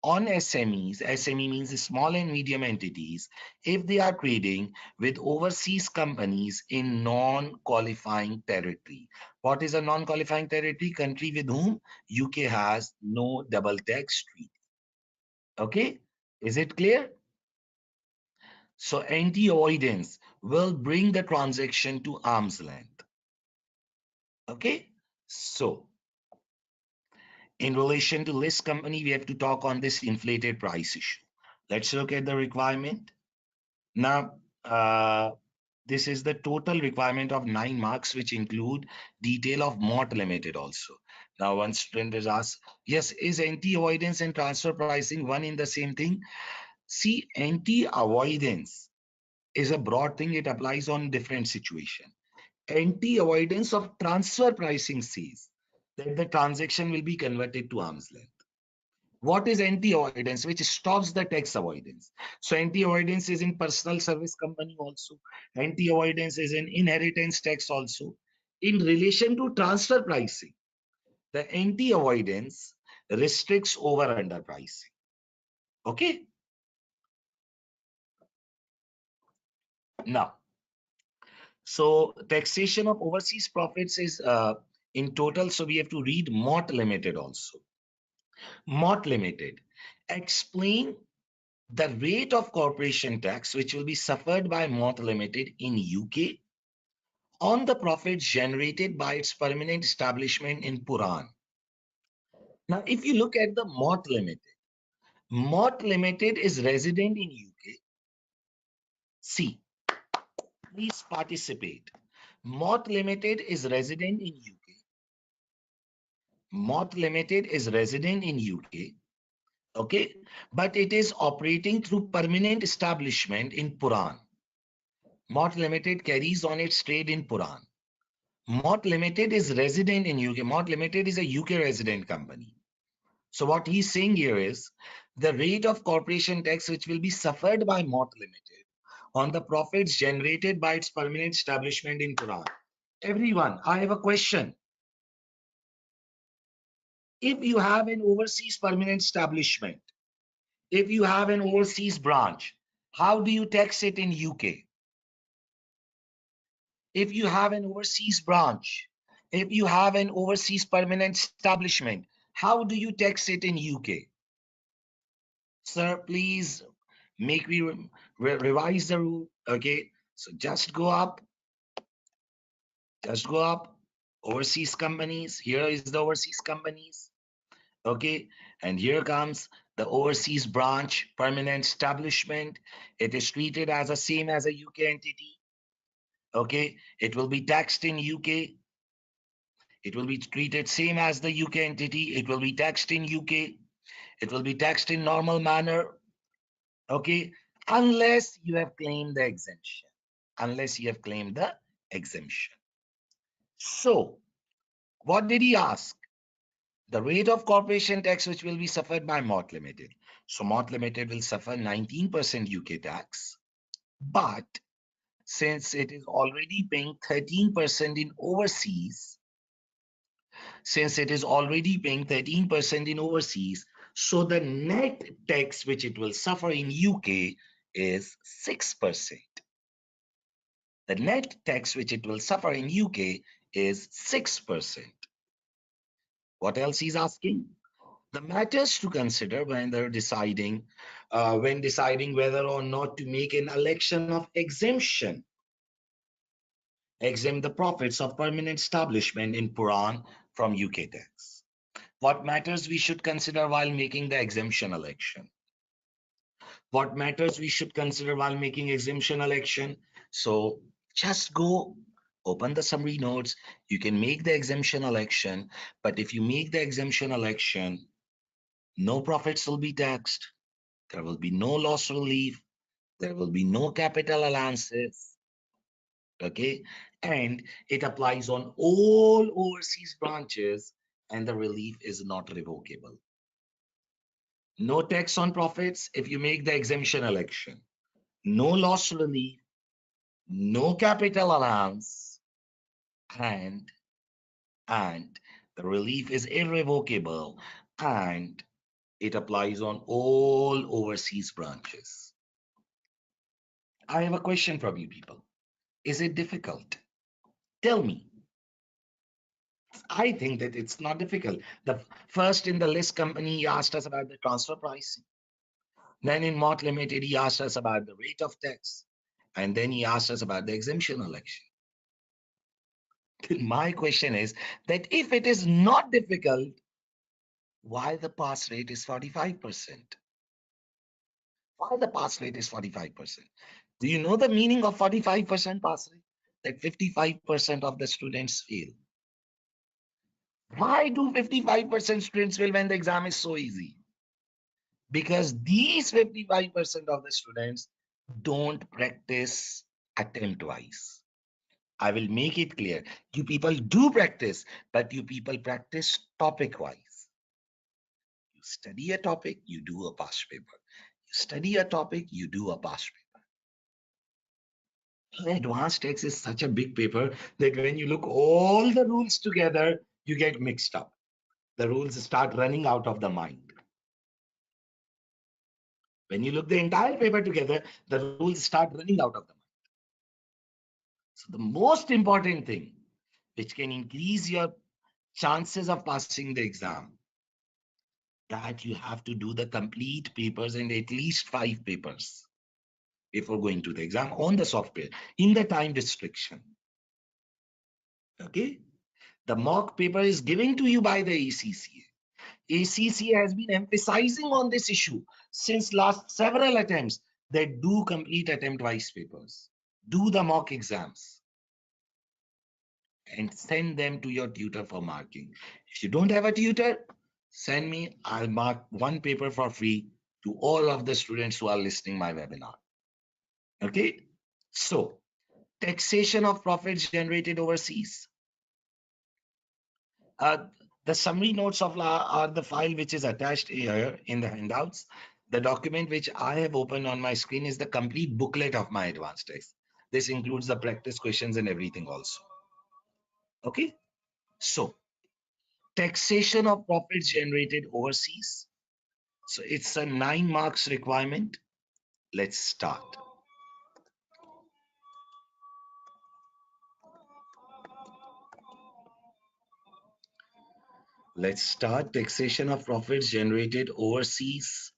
on SMEs. SME means small and medium entities if they are trading with overseas companies in non-qualifying territory. What is a non-qualifying territory? Country with whom UK has no double tax treaty. Okay, is it clear? So anti-avoidance will bring the transaction to arm's length. Okay, so in relation to list company, we have to talk on this inflated price issue. Let's look at the requirement. Now, this is the total requirement of 9 marks, which include detail of MOT limited also. Now, one student is asked, yes, is anti-avoidance and transfer pricing one in the same thing? See, anti-avoidance is a broad thing. It applies on different situation. Anti-avoidance of transfer pricing says that the transaction will be converted to arm's length. What is anti-avoidance? Which stops the tax avoidance. So anti-avoidance is in personal service company also. Anti-avoidance is in inheritance tax also. In relation to transfer pricing, the anti-avoidance restricts over underpricing. Okay. Now, so taxation of overseas profits is in total. So we have to read MOT limited also. MOT limited. Explain the rate of corporation tax which will be suffered by MOT limited in UK on the profits generated by its permanent establishment in Puran. Now, if you look at the MOT limited is resident in UK. See, please participate. MOT limited is resident in UK. MOT limited is resident in UK. Okay, but it is operating through permanent establishment in Puran. MOT limited carries on its trade in Puran. MOT limited is resident in UK. MOT limited is a UK resident company. So what he's saying here is the rate of corporation tax which will be suffered by MOT limited on the profits generated by its permanent establishment in Puran. Everyone, I have a question. If you have an overseas permanent establishment, if you have an overseas branch, how do you tax it in UK? If you have an overseas branch, if you have an overseas permanent establishment, how do you tax it in UK? Sir, please make me revise the rule. Okay, so just go up, overseas companies. Here is the overseas companies. Okay, and here comes the overseas branch permanent establishment. It is treated as the same as a UK entity. Okay, it will be taxed in UK. It will be treated same as the UK entity. It will be taxed in UK. It will be taxed in normal manner. Okay, unless you have claimed the exemption. Unless you have claimed the exemption. So, what did he ask? The rate of corporation tax which will be suffered by Mott Limited. So, Mott Limited will suffer 19% UK tax. But since it is already paying 13% in overseas, so the net tax which it will suffer in UK is 6%. The net tax which it will suffer in UK is 6%. What else he's asking? The matters to consider when they're deciding, whether or not to make an election of exemption. Exempt the profits of permanent establishment in Puran from UK tax. What matters we should consider while making the exemption election? What matters we should consider while making exemption election? So just go open the summary notes. You can make the exemption election, but if you make the exemption election, no profits will be taxed. There will be no loss relief. There will be no capital allowances. Okay. And it applies on all overseas branches, and the relief is not revocable. No tax on profits if you make the exemption election. No loss relief, no capital allowance, and the relief is irrevocable, and it applies on all overseas branches. I have a question from you people. Is it difficult? Tell me. I think that it's not difficult. The first in the list company, he asked us about the transfer pricing. Then in Mott Limited, he asked us about the rate of tax. And then he asked us about the exemption election. My question is that if it is not difficult, why the pass rate is 45%? Why the pass rate is 45%? Do you know the meaning of 45% pass rate? That 55% of the students fail. Why do 55% students fail when the exam is so easy? Because these 55% of the students don't practice attempt-wise. I will make it clear. You people do practice, but you people practice topic-wise. You study a topic, you do a past paper. You study a topic, you do a past paper. Advanced tax is such a big paper that when you look all the rules together, you get mixed up. The rules start running out of the mind. When you look the entire paper together, the rules start running out of the mind. So the most important thing which can increase your chances of passing the exam, that you have to do the complete papers and at least 5 papers before going to the exam on the software in the time restriction. Okay, the mock paper is given to you by the ACCA. ACCA has been emphasizing on this issue since last several attempts that do complete attempt-wise papers, do the mock exams, and send them to your tutor for marking. If you don't have a tutor, send me. I'll mark one paper for free to all of the students who are listening my webinar. Okay, so taxation of profits generated overseas. The summary notes of law are the file which is attached here in the handouts. The document which I have opened on my screen is the complete booklet of my advanced tax. This includes the practice questions and everything also. Okay, so Taxation of profits generated overseas. So it's a 9 marks requirement. Let's start. Let's start. Taxation of profits generated overseas.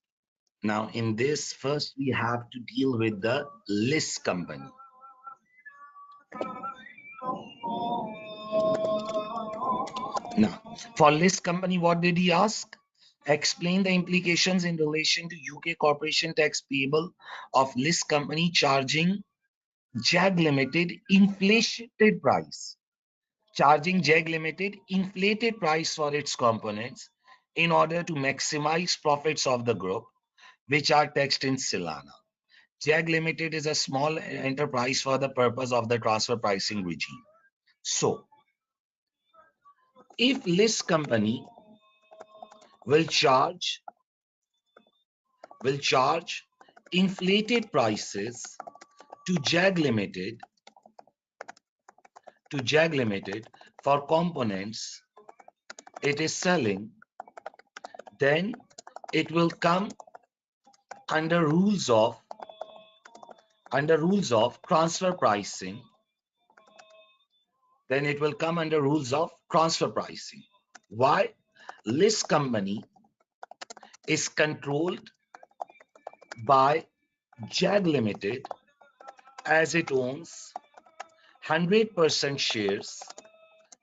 Now, in this, first we have to deal with the list company. Now, for list company, what did he ask? Explain the implications in relation to UK corporation tax payable of list company charging JAG Limited inflated price. Charging JAG Limited inflated price for its components in order to maximize profits of the group, which are taxed in Silana. JAG Limited is a small enterprise for the purpose of the transfer pricing regime. So, if list company will charge inflated prices to JAG Limited for components it is selling, then it will come under rules of transfer pricing. Then it will come under rules of transfer pricing. Why? List company is controlled by JAG Limited as it owns 100% shares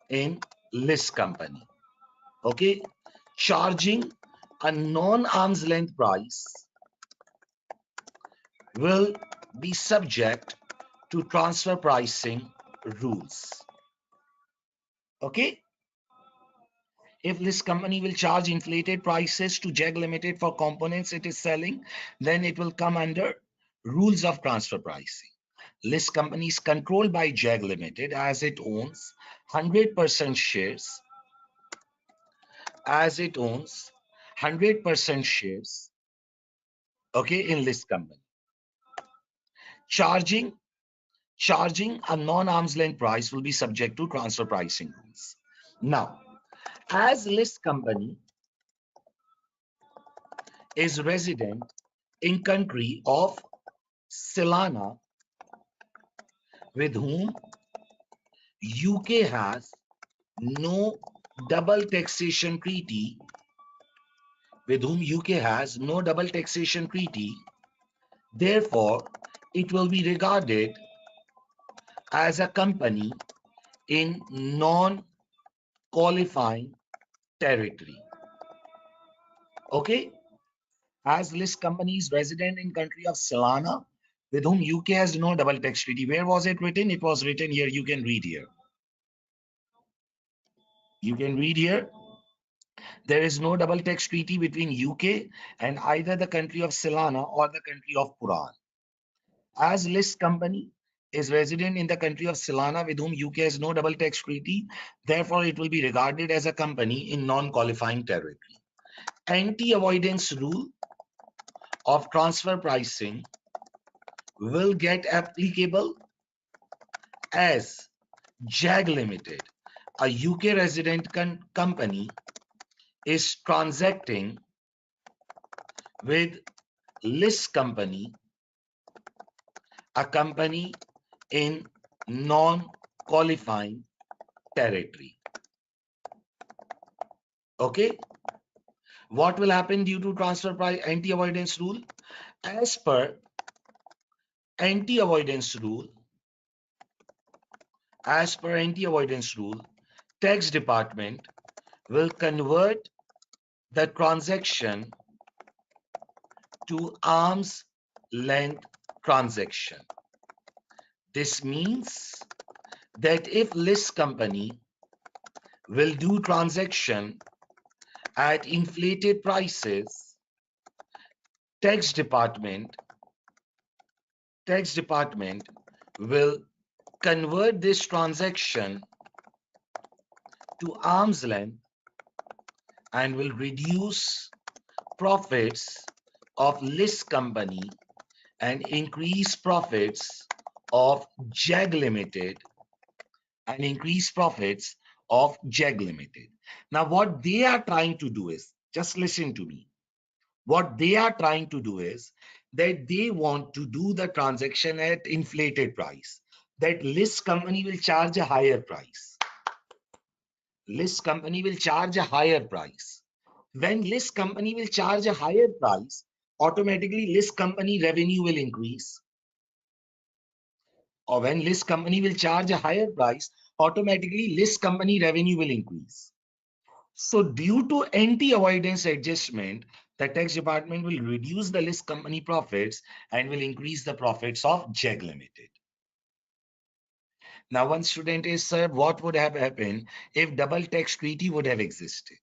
in list company. Okay, charging a non-arm's length price will be subject to transfer pricing rules. Okay, if list company will charge inflated prices to JAG Limited for components it is selling, then it will come under rules of transfer pricing. List company is controlled by JAG Limited as it owns 100% shares. Okay, in list company. Charging a non-arm's length price will be subject to transfer pricing rules. Now, as list company is resident in country of Silana, with whom UK has no double taxation treaty, therefore it will be regarded as a company in non-qualifying territory. Okay, as list company is resident in country of Silana, with whom UK has no double tax treaty. Where was it written? It was written here. You can read here. There is no double tax treaty between UK and either the country of Silana or the country of Puran. As list company is resident in the country of Silana, with whom UK has no double tax treaty, therefore it will be regarded as a company in non-qualifying territory. Anti-avoidance rule of transfer pricing will get applicable as JAG Limited, a UK resident company, is transacting with list company, a company in non-qualifying territory. Okay, what will happen due to transfer price anti-avoidance rule? As per anti-avoidance rule, tax department will convert the transaction to arm's length transaction. This means that if list company will do transaction at inflated prices, tax department will convert this transaction to arm's length and will reduce profits of list company and increase profits of JAG Limited and increase profits of JAG Limited. Now, what they are trying to do is, just listen to me. What they are trying to do is that they want to do the transaction at inflated price. That list company will charge a higher price. List company will charge a higher price. When list company will charge a higher price, automatically list company revenue will increase. Or when list company will charge a higher price, automatically list company revenue will increase. So due to anti-avoidance adjustment, the tax department will reduce the list company profits and will increase the profits of JAG Limited. Now, one student is, sir, what would have happened if double tax treaty would have existed?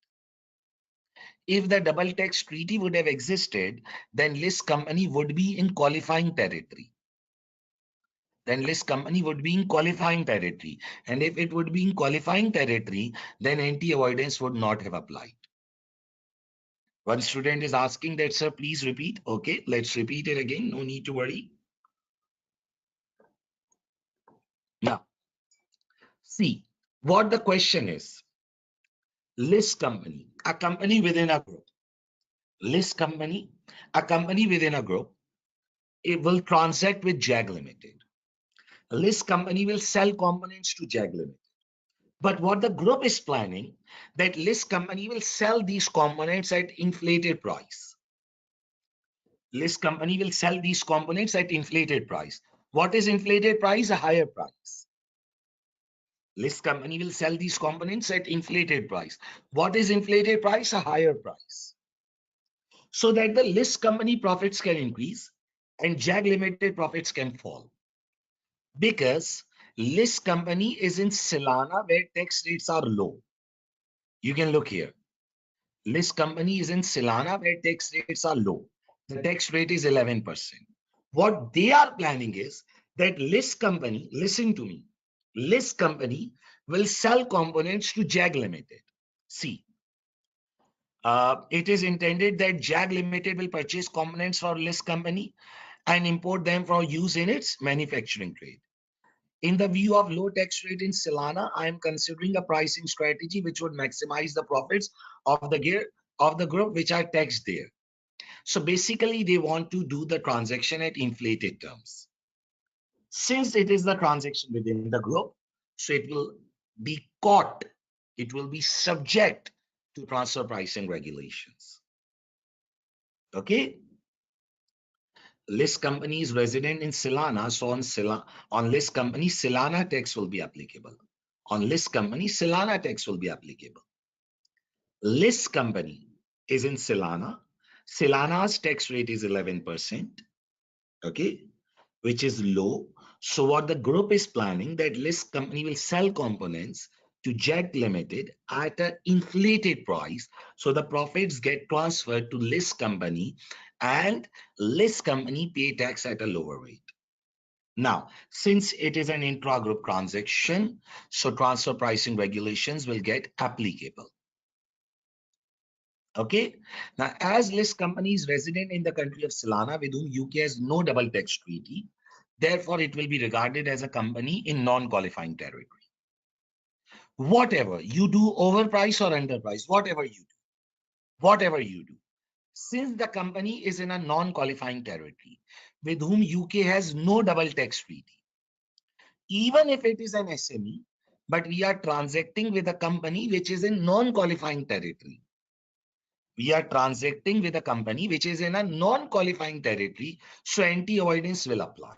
If the double tax treaty would have existed, then list company would be in qualifying territory. Then list company would be in qualifying territory. And if it would be in qualifying territory, then anti-avoidance would not have applied. One student is asking that, sir, please repeat. Okay, let's repeat it again. No need to worry. Now, see what the question is. List company, a company within a group. List company, a company within a group. It will transact with JAG Limited. List company will sell components to JAG Limited. But what the group is planning, that list company will sell these components at inflated price. List company will sell these components at inflated price. What is inflated price? A higher price. List company will sell these components at inflated price. What is inflated price? A higher price. So that the list company profits can increase and JAG Limited profits can fall. Because list company is in Silana where tax rates are low. You can look here. List company is in Silana where tax rates are low. The tax rate is 11%. What they are planning is that list company, listen to me, list company will sell components to JAG Limited. See, it is intended that JAG Limited will purchase components for list company and import them for use in its manufacturing trade. In the view of low tax rate in Silana, I am considering a pricing strategy which would maximize the profits of the group which are taxed there. So basically, they want to do the transaction at inflated terms. Since it is the transaction within the group, so it will be caught, it will be subject to transfer pricing regulations. Okay. List company is resident in Silana, so on list company, Silana tax will be applicable. On list company, Silana tax will be applicable. List company is in Silana. Silana's tax rate is 11%, okay, which is low. So what the group is planning, that list company will sell components to JAG Limited at an inflated price. So the profits get transferred to list company and list company pay tax at a lower rate. Now, since it is an intra-group transaction, so transfer pricing regulations will get applicable. Okay. Now, as list company is resident in the country of Silana with whom UK has no double tax treaty, therefore it will be regarded as a company in non-qualifying territory. Whatever you do, overprice or underprice, whatever you do, since the company is in a non-qualifying territory with whom UK has no double tax treaty, even if it is an SME, but we are transacting with a company which is in non-qualifying territory. We are transacting with a company which is in a non-qualifying territory, so anti-avoidance will apply.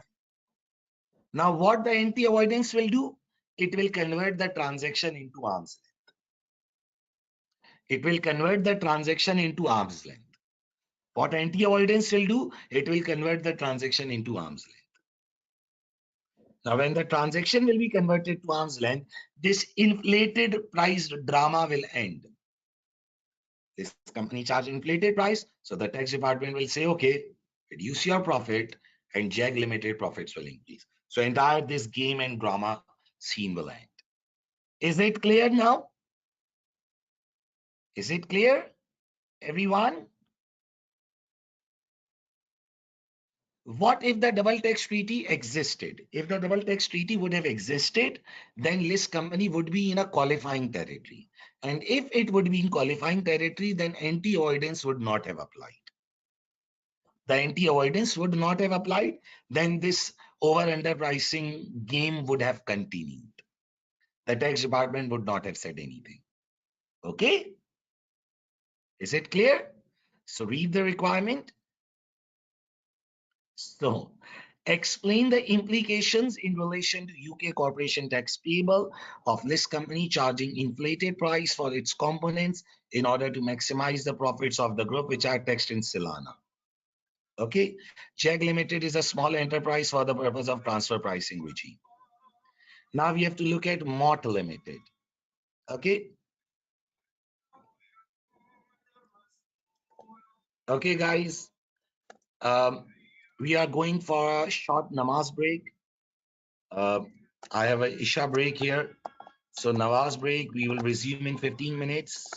Now, what the anti-avoidance will do? It will convert the transaction into arm's length. It will convert the transaction into arm's length. What anti-avoidance will do? It will convert the transaction into arm's length. Now, when the transaction will be converted to arm's length, this inflated price drama will end. This company charge inflated price, so the tax department will say, okay, reduce your profit and JAG Limited profits will increase. So entire this game and drama scene will end. Is it clear now? Is it clear, everyone? What if the double tax treaty existed? If the double tax treaty would have existed, then list company would be in a qualifying territory. And if it would be in qualifying territory, then anti-avoidance would not have applied. The anti-avoidance would not have applied, then this over-underpricing game would have continued. The tax department would not have said anything. Okay? Is it clear? So read the requirement. So explain the implications in relation to UK corporation tax payable of list company charging inflated price for its components in order to maximize the profits of the group which are taxed in Silana. Okay, JAG Limited is a small enterprise for the purpose of transfer pricing regime. Now we have to look at MOT Limited. Okay. Okay, guys. We are going for a short namaz break. I have a Isha break here. So namaz break, we will resume in 15 minutes.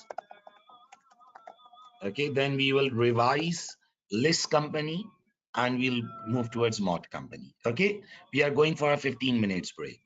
Okay, then we will revise list company and we'll move towards MOT company. Okay, we are going for a 15 minutes break.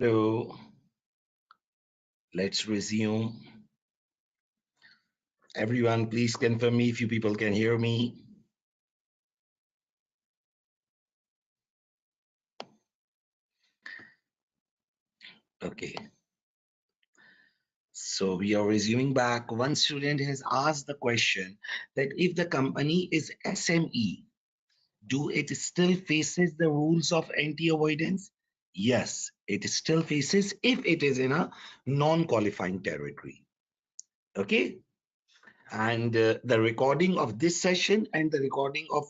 So let's resume. Everyone, please confirm me if you people can hear me. Okay. So we are resuming back. One student has asked the question that if the company is SME, do it still faces the rules of anti-avoidance? Yes, it still faces if it is in a non-qualifying territory. Okay. And the recording of this session and the recording of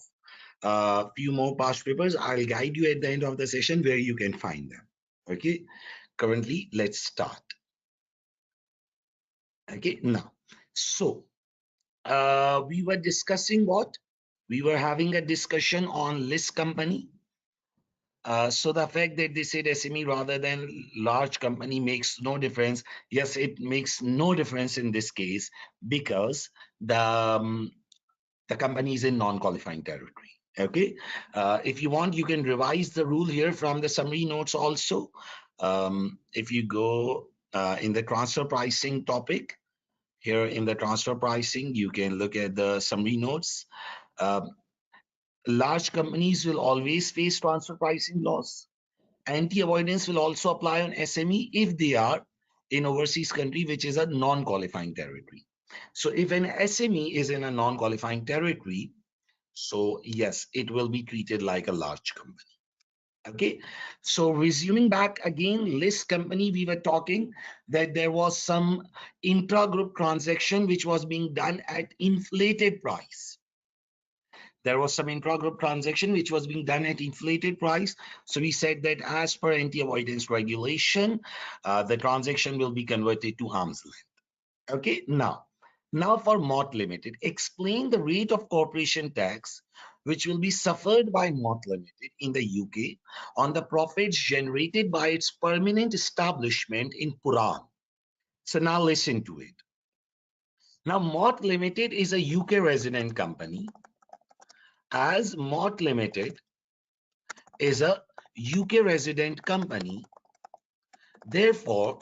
a few more past papers, I'll guide you at the end of the session where you can find them. Okay. Currently, let's start. Okay. Now, so we were discussing what? We were having a discussion on list company. So the fact that they said SME rather than large company makes no difference. Yes, it makes no difference in this case because the company is in non-qualifying territory. Okay. If you want, you can revise the rule here from the summary notes also. If you go in the transfer pricing topic, here in the transfer pricing, you can look at the summary notes. Um, Large companies will always face transfer pricing laws. Anti-avoidance will also apply on SME if they are in overseas country, which is a non-qualifying territory. So if an SME is in a non-qualifying territory, so yes, it will be treated like a large company. Okay, so resuming back again, list company, we were talking that there was some intra-group transaction which was being done at inflated price. There was some intra-group transaction which was being done at inflated price. So we said that as per anti-avoidance regulation, the transaction will be converted to arm's length. Okay, now for Mott Limited, explain the rate of corporation tax which will be suffered by Mott Limited in the UK on the profits generated by its permanent establishment in Puran. So now listen to it. Now Mott Limited is a UK resident company. As Mott Limited is a UK resident company, therefore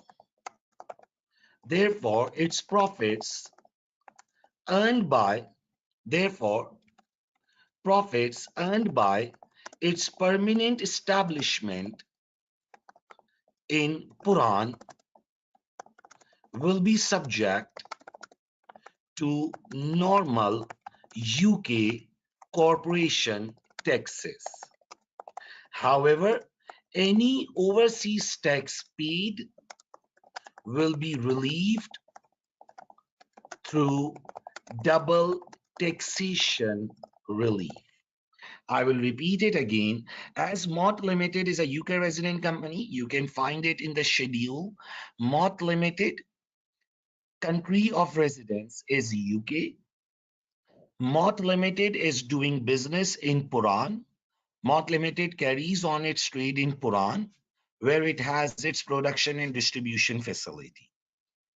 its profits earned by therefore profits earned by its permanent establishment in Puran will be subject to normal UK corporation taxes. However, any overseas tax paid will be relieved through double taxation relief. I will repeat it again. As Mott Limited is a UK resident company, you can find it in the schedule. Mott Limited, country of residence is UK. Mott Limited is doing business in Puran. Mott Limited carries on its trade in Puran, where it has its production and distribution facility.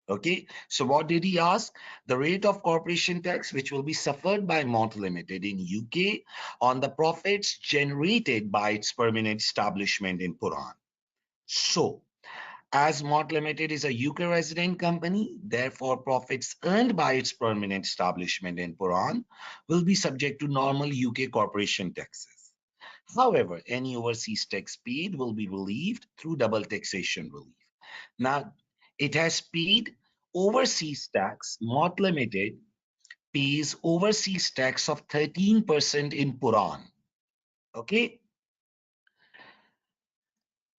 Okay, so what did he ask? The rate of corporation tax which will be suffered by Mott Limited in UK on the profits generated by its permanent establishment in Puran. So, as Mott Limited is a UK resident company, therefore profits earned by its permanent establishment in Puran will be subject to normal UK corporation taxes. However, any overseas tax paid will be relieved through double taxation relief. Now, it has paid overseas tax. Mott Limited pays overseas tax of 13% in Puran. Okay.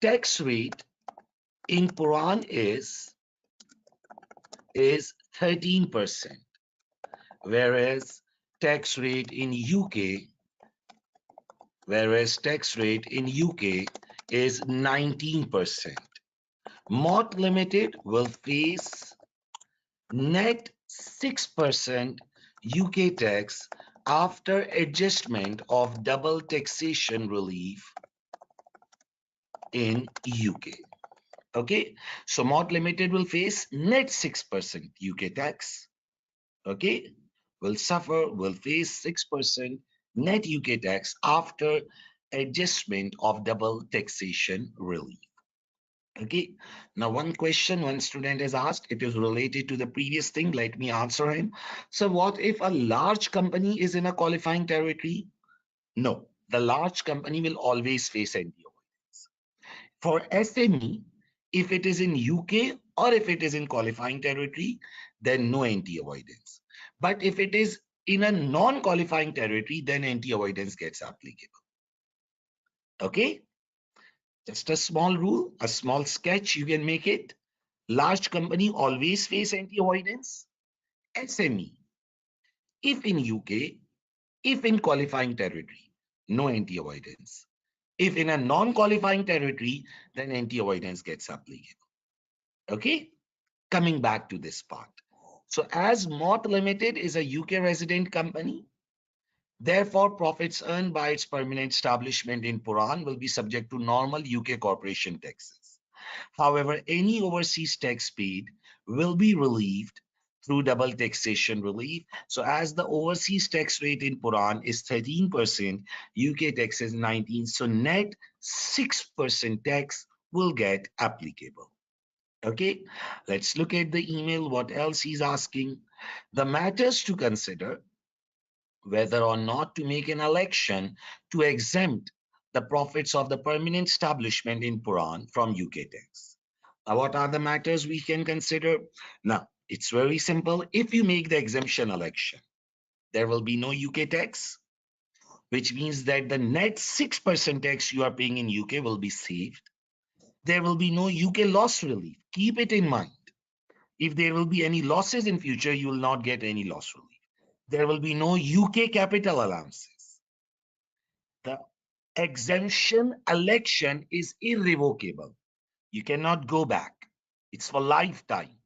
Tax rate in Puran is 13%, whereas tax rate in UK is 19%. Mott Limited will face net 6% UK tax after adjustment of double taxation relief in UK. Okay, so Mott Limited will face net 6% UK tax. Okay, will face 6% net UK tax after adjustment of double taxation relief. Okay. Now, one question one student has asked, it is related to the previous thing. Let me answer him. So, what if a large company is in a qualifying territory? No, the large company will always face NT avoidance. For SME, if it is in UK or if it is in qualifying territory, then no NT avoidance. But if it is in a non-qualifying territory, then NT avoidance gets applicable. Okay. Just a small rule, a small sketch, you can make it. Large company always face anti-avoidance. SME, if in UK, if in qualifying territory, no anti-avoidance. If in a non-qualifying territory, then anti-avoidance gets applicable. Okay, coming back to this part. So as Mott Limited is a UK resident company, therefore profits earned by its permanent establishment in Puran will be subject to normal UK corporation taxes. However, any overseas tax paid will be relieved through double taxation relief. So as the overseas tax rate in Puran is 13%, UK tax is 19%. So net 6% tax will get applicable. Okay, let's look at the email. What else he's asking? The matters to consider whether or not to make an election to exempt the profits of the permanent establishment in Puran from UK tax. Now, what are the matters we can consider? Now, it's very simple. If you make the exemption election, there will be no UK tax, which means that the net 6% tax you are paying in UK will be saved. There will be no UK loss relief. Keep it in mind. If there will be any losses in future, you will not get any loss relief. There will be no UK capital allowances. The exemption election is irrevocable. You cannot go back. It's for lifetime.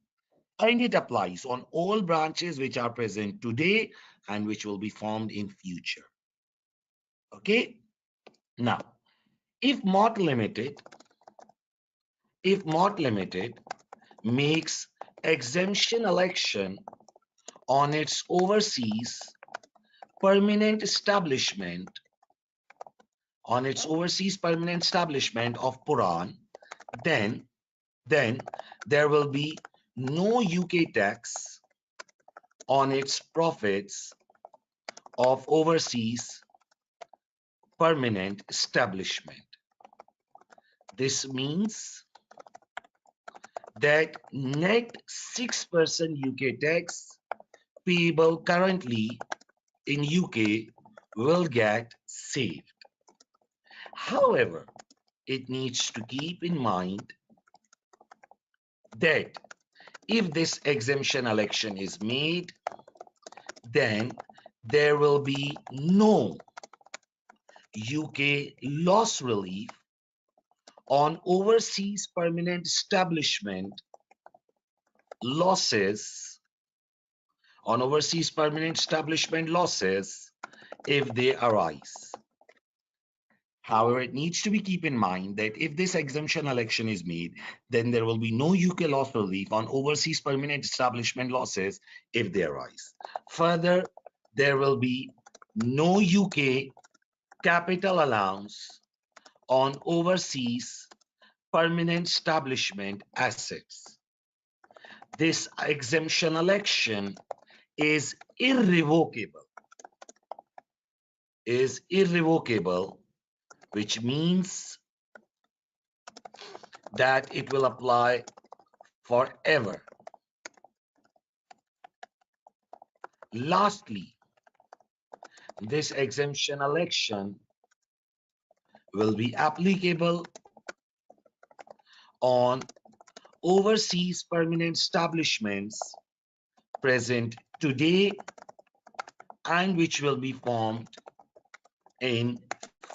And it applies on all branches which are present today and which will be formed in future. Okay. Now, if Mott Limited, makes exemption election on its overseas permanent establishment, of Puran, then there will be no UK tax on its profits of overseas permanent establishment. This means that net 6% UK tax payable currently in UK will get saved. However, it needs to keep in mind that if this exemption election is made, then there will be no UK loss relief on overseas permanent establishment losses, if they arise. However, it needs to be keep in mind that if this exemption election is made, then there will be no UK loss relief on overseas permanent establishment losses if they arise. Further, there will be no UK capital allowance on overseas permanent establishment assets. This exemption election is irrevocable, which means that it will apply forever. Lastly, this exemption election will be applicable on overseas permanent establishments present today and which will be formed in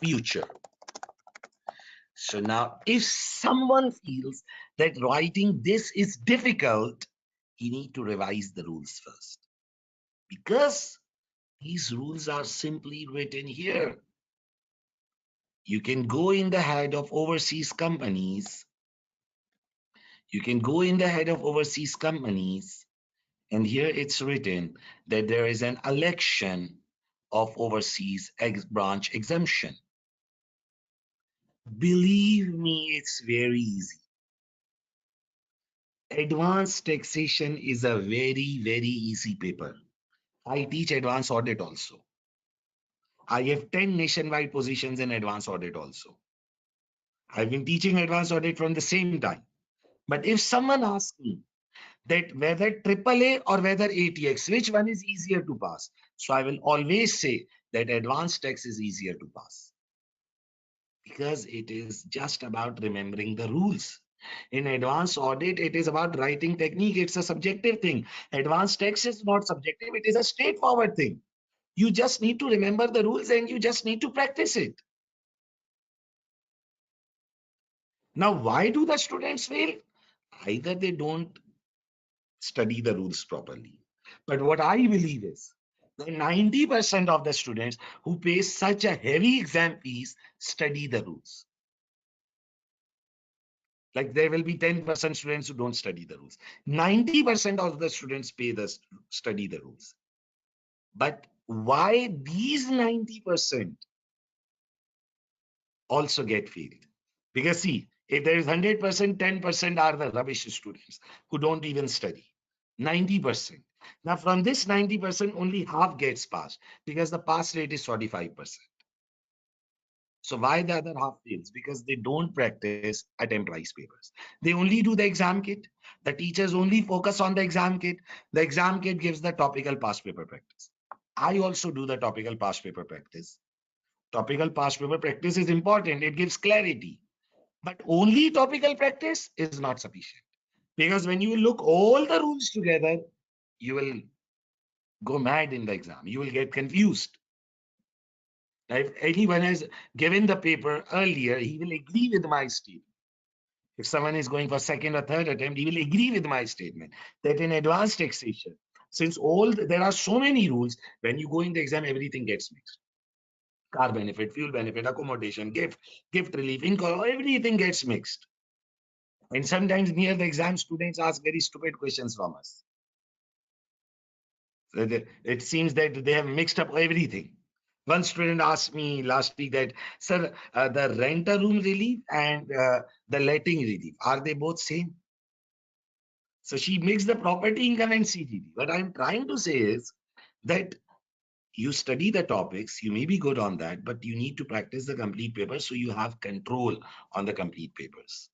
future. So now, if someone feels that writing this is difficult, he need to revise the rules first, because these rules are simply written here. You can go in the head of overseas companies. And here it's written that there is an election of overseas branch exemption. Believe me, it's very easy. Advanced taxation is a very, very easy paper. I teach advanced audit also. I have 10 nationwide positions in advanced audit also. I've been teaching advanced audit from the same time. But if someone asks me that whether AAA or whether ATX, which one is easier to pass? So I will always say that advanced tax is easier to pass because it is just about remembering the rules. In advanced audit, it is about writing technique. It's a subjective thing. Advanced tax is not subjective. It is a straightforward thing. You just need to remember the rules and you just need to practice it. Now, why do the students fail? Either they don't study the rules properly. But what I believe is that 90% of the students who pay such a heavy exam fees study the rules. Like there will be 10% students who don't study the rules. 90% of the students study the rules. But why these 90% also get failed? Because see, if there is 100%, 10% are the rubbish students who don't even study. 90%. Now, from this 90%, only half gets passed because the pass rate is 45%. So why the other half fails? Because they don't practice attempt price papers. They only do the exam kit. The teachers only focus on the exam kit. The exam kit gives the topical past paper practice. I also do the topical past paper practice. Topical past paper practice is important. It gives clarity. But only topical practice is not sufficient. Because when you look all the rules together, you will go mad in the exam. You will get confused. If anyone has given the paper earlier, he will agree with my statement. If someone is going for second or third attempt, he will agree with my statement that in advanced taxation, since there are so many rules, when you go in the exam, everything gets mixed. Car benefit, fuel benefit, accommodation, gift relief, income, everything gets mixed. And sometimes near the exam, students ask very stupid questions from us. It seems that they have mixed up everything. One student asked me last week that, sir, the renter room relief and the letting relief, are they both same? So she mixed the property income and CGD. What I'm trying to say is that you study the topics, you may be good on that, but you need to practice the complete paper so you have control on the complete papers.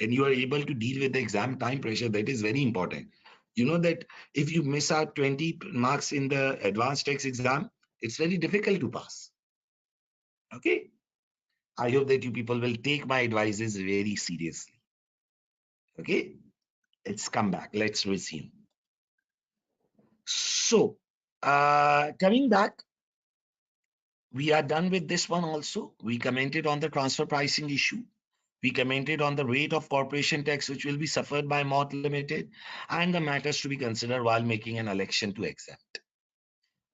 And you are able to deal with the exam time pressure. That is very important. You know that if you miss out 20 marks in the advanced tax exam, it's very difficult to pass. Okay. I hope that you people will take my advices very seriously. Okay. Let's come back. Let's resume. So, coming back, we are done with this one also. We commented on the transfer pricing issue. We commented on the rate of corporation tax which will be suffered by Mott Limited and the matters to be considered while making an election to exempt.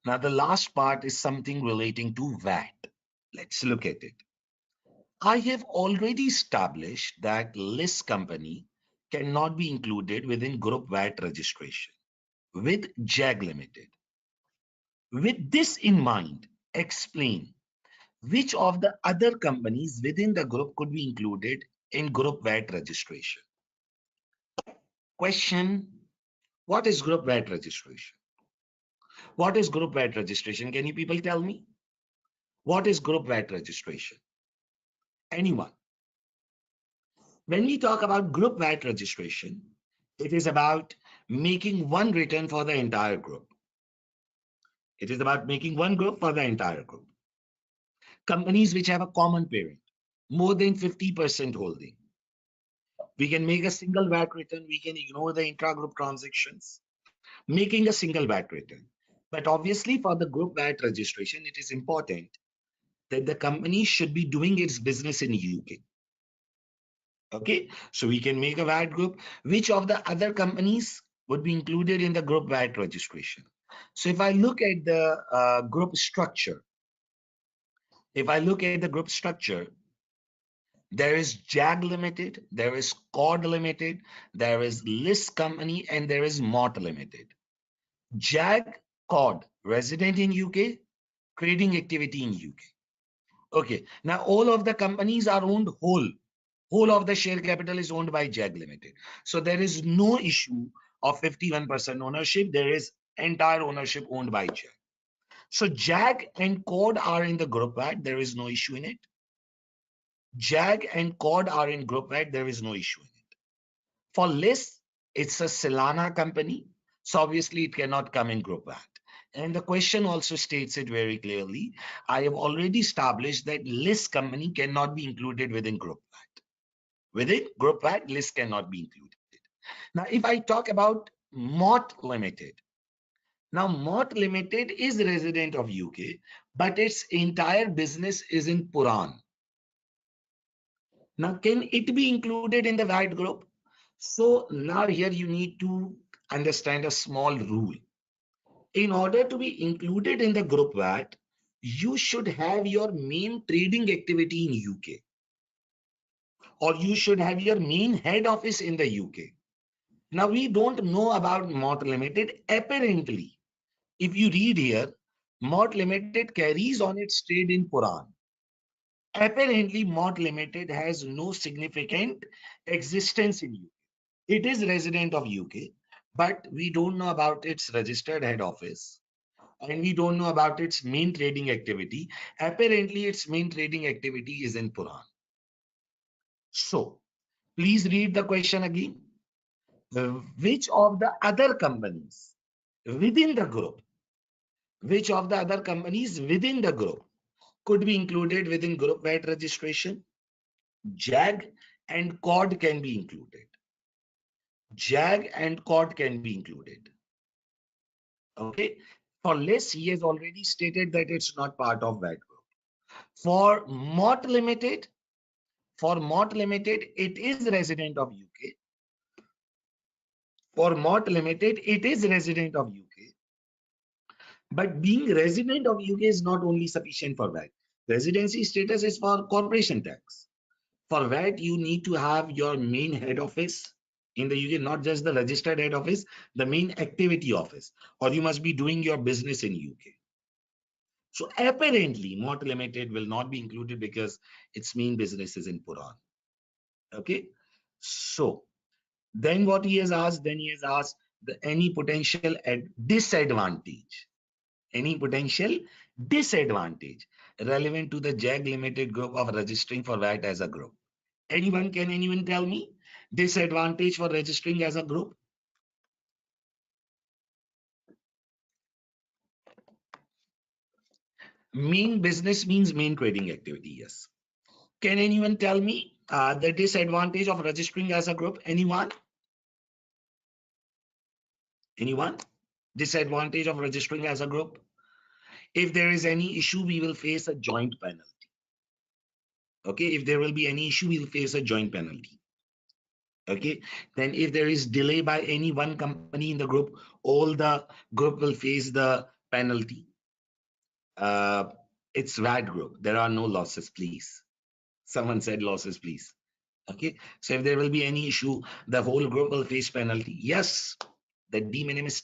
Now, the last part is something relating to VAT. Let's look at it. I have already established that list company cannot be included within group VAT registration with JAG Limited. With this in mind, explain which of the other companies within the group could be included in group VAT registration. Question: what is group VAT registration? What is group VAT registration? Can you people tell me? What is group VAT registration? Anyone? When we talk about group VAT registration, it is about making one return for the entire group. It is about making one group for the entire group. Companies which have a common parent, more than 50% holding. We can make a single VAT return. We can ignore the intra-group transactions, making a single VAT return. But obviously for the group VAT registration, it is important that the company should be doing its business in UK. Okay, so we can make a VAT group. Which of the other companies would be included in the group VAT registration? So if I look at the group structure, there is JAG Limited, there is COD Limited, there is List Company, and there is Mott Limited. JAG, COD, resident in UK, trading activity in UK. Okay, now all of the companies are owned whole Whole of the share capital is owned by JAG Limited. So there is no issue of 51% ownership. There is entire ownership owned by JAG. So JAG and COD are in the group VAT. There is no issue in it. JAG and COD are in group VAT. There is no issue in it. For LIS, it's a Silana company. So obviously it cannot come in group VAT. And the question also states it very clearly. I have already established that LIS company cannot be included within group VAT. Within group VAT, LIS cannot be included. Now, if I talk about MOT Limited, now MOT Limited is resident of UK, but its entire business is in Puran. Now, can it be included in the VAT group? So now here you need to understand a small rule. In order to be included in the group VAT, you should have your main trading activity in UK, or you should have your main head office in the UK. Now we don't know about MOT Limited. Apparently, if you read here, MOT Limited carries on its trade in Puran. Apparently, MOT Limited has no significant existence in UK. It is resident of UK, but we don't know about its registered head office, and we don't know about its main trading activity. Apparently, its main trading activity is in Puran. So, please read the question again. Which of the other companies within the group, which of the other companies within the group could be included within group VAT registration? JAG and COD can be included. JAG and COD can be included. Okay. For LIS, he has already stated that it's not part of VAT group. For MOT Limited, it is resident of UK. For MOT Limited, it is resident of UK. But being resident of UK is not only sufficient for VAT. Residency status is for corporation tax. For VAT, you need to have your main head office in the UK, not just the registered head office, the main activity office, or you must be doing your business in UK. So apparently, MOT Limited will not be included because its main business is in Puran. Okay. So then what he has asked, any potential disadvantage, relevant to the JAG Limited group of registering for VAT as a group. Can anyone tell me disadvantage for registering as a group? Main business means main trading activity, yes. Can anyone tell me the disadvantage of registering as a group? Anyone? Anyone? Disadvantage of registering as a group? If there is any issue, we will face a joint penalty. Okay, if there will be any issue, we'll face a joint penalty. Okay, then if there is delay by any one company in the group, all the group will face the penalty. It's VAT group. There are no losses, please. Someone said losses, please. Okay, so if there will be any issue, the whole group will face penalty. Yes, the de minimis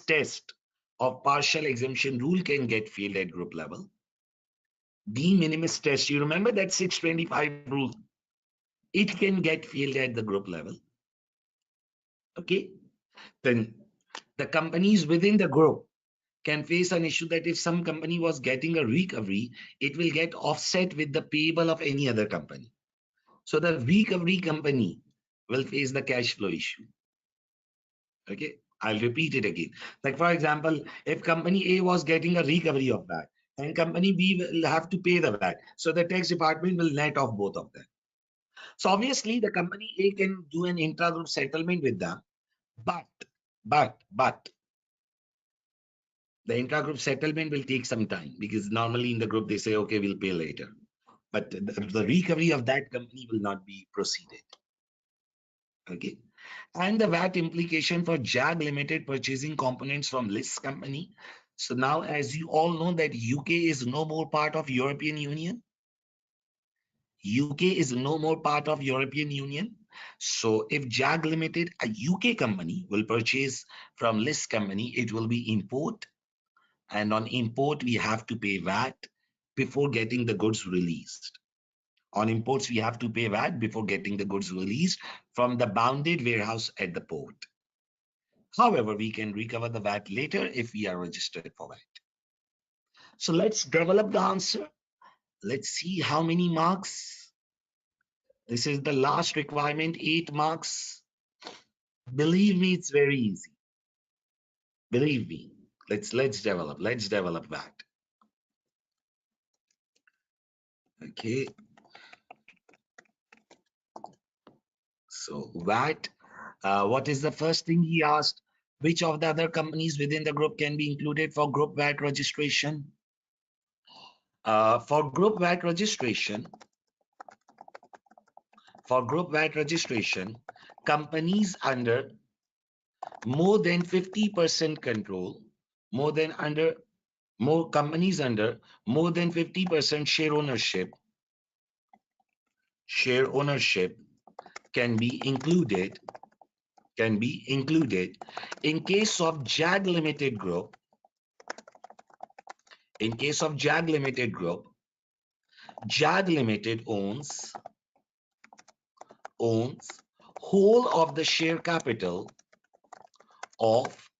test of partial exemption rule can get failed at group level. De minimis test, you remember that 625 rule? It can get failed at the group level. Okay, then the companies within the group can face an issue that if some company was getting a recovery, it will get offset with the payable of any other company. So the recovery company will face the cash flow issue. Okay, I'll repeat it again. Like for example, if company A was getting a recovery of that, and company B will have to pay the VAT. So the tax department will net off both of them. So obviously the company A can do an intra-group settlement with them, but the intra-group settlement will take some time because normally in the group they say, okay, we'll pay later. But the recovery of that company will not be proceeded. Okay. And the VAT implication for JAG Limited purchasing components from LIS company. So now, as you all know, that UK is no more part of European Union. UK is no more part of European Union. So if JAG Limited, a UK company, will purchase from LIS company, it will be import. And on import, we have to pay VAT before getting the goods released. On imports, we have to pay VAT before getting the goods released from the bounded warehouse at the port. However, we can recover the VAT later if we are registered for VAT. So let's develop the answer. Let's see how many marks. This is the last requirement, 8 marks. Believe me, it's very easy. Believe me. Let's develop that. Okay. So VAT. What is the first thing he asked? Which of the other companies within the group can be included for group VAT registration? For group VAT registration, companies under more than 50% control, companies under more than 50% share ownership can be included in case of JAG Limited Group. In case of JAG Limited Group, JAG Limited owns whole of the share capital of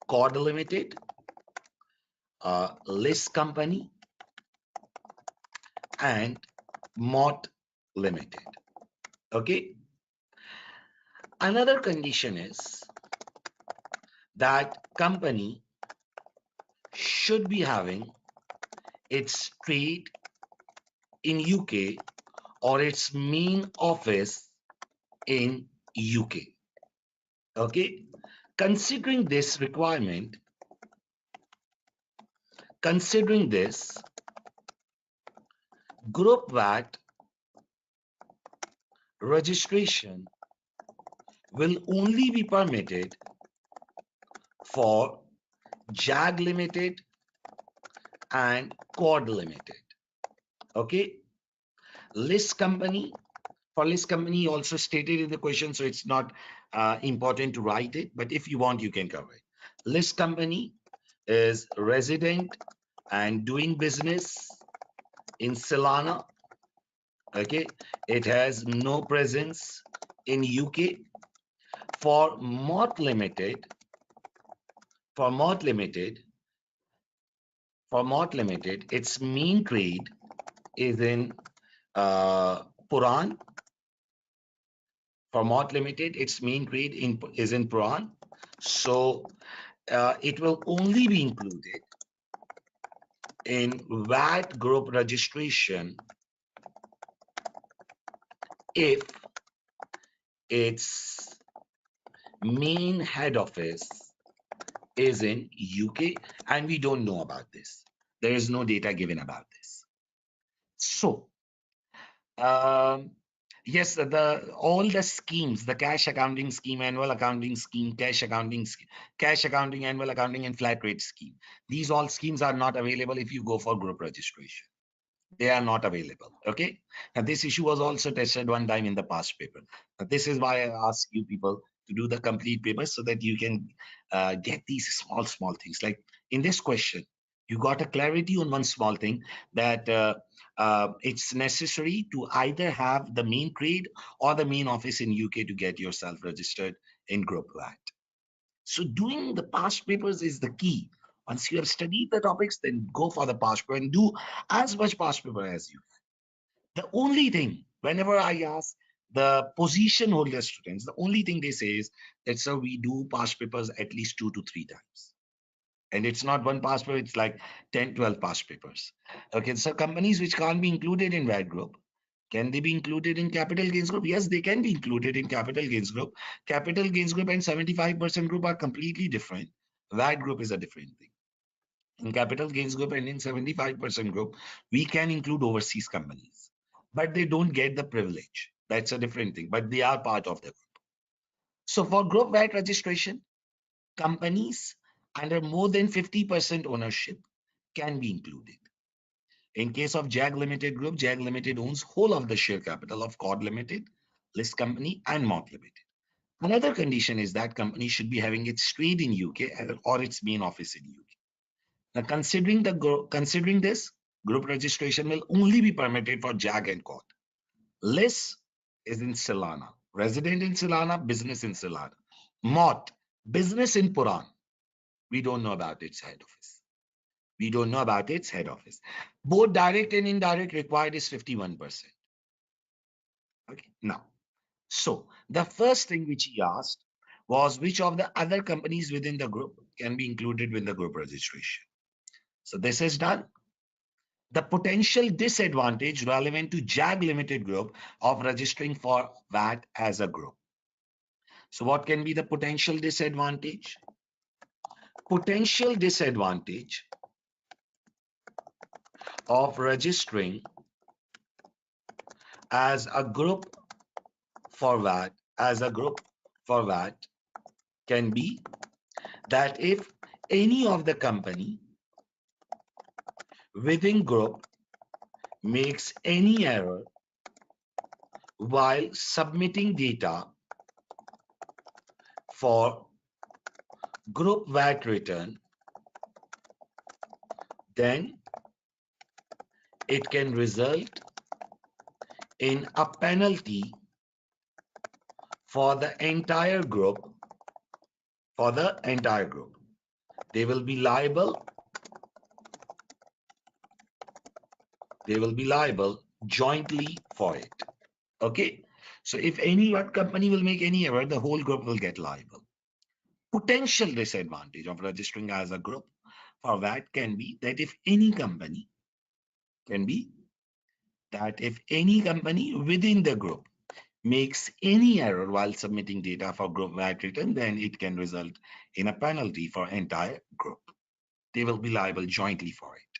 COD Limited, List Company, and MOT Limited. Okay. Another condition is that company should be having its trade in UK or its main office in UK. Okay. Considering this, group VAT registration will only be permitted for JAG Limited and COD Limited. Okay. List company, for list company also stated in the question, so it's not important to write it, but if you want, you can cover it. List company is resident and doing business in Solana. Okay. It has no presence in UK. For MOT Limited, its main trade is in Puran. For MOT Limited, its main trade is in Puran. So it will only be included in VAT group registration if its main head office is in UK, and we don't know about this. There is no data given about this. So yes, all the schemes, the cash accounting scheme, annual accounting scheme, cash accounting, annual accounting, and flat rate scheme. These all schemes are not available if you go for group registration. They are not available. Okay. And this issue was also tested one time in the past paper. This is why I ask you people to do the complete paper so that you can get these small things. Like in this question, you got a clarity on one small thing, that it's necessary to either have the main trade or the main office in UK to get yourself registered in group VAT. So doing the past papers is the key. Once you have studied the topics, then go for the past paper and do as much past paper as you can. The only thing, whenever I ask the position holder students, the only thing they say is that, sir, we do past papers at least 2 to 3 times. And it's not one past paper, it's like 10, 12 past papers. Okay, so companies which can't be included in VAT group, can they be included in capital gains group? Yes, they can be included in capital gains group. Capital gains group and 75% group are completely different. VAT group is a different thing. In capital gains group and in 75% group, we can include overseas companies, but they don't get the privilege. That's a different thing, but they are part of the group. So for group VAT registration, companies under more than 50% ownership can be included. In case of JAG Limited Group, JAG Limited owns whole of the share capital of COD Limited, List Company, and MOT Limited. Another condition is that company should be having its trade in UK or its main office in UK. Now, considering this, group registration will only be permitted for JAG and COD. Liz is in Silana. Resident in Silana, business in Silana. Mott, business in Puran. We don't know about its head office. We don't know about its head office. Both direct and indirect required is 51%. Okay, now, so the first thing which he asked was which of the other companies within the group can be included with the group registration. So this is done. The potential disadvantage relevant to JAG Limited Group of registering for VAT as a group. So what can be the potential disadvantage? Potential disadvantage of registering as a group for VAT can be that if any of the company within group makes any error while submitting data for group VAT return, then it can result in a penalty for the entire group. They will be liable jointly for it. Okay, so if any one company will make any error, the whole group will get liable. Potential disadvantage of registering as a group for VAT can be that if any company within the group makes any error while submitting data for group VAT return, then it can result in a penalty for entire group. They will be liable jointly for it.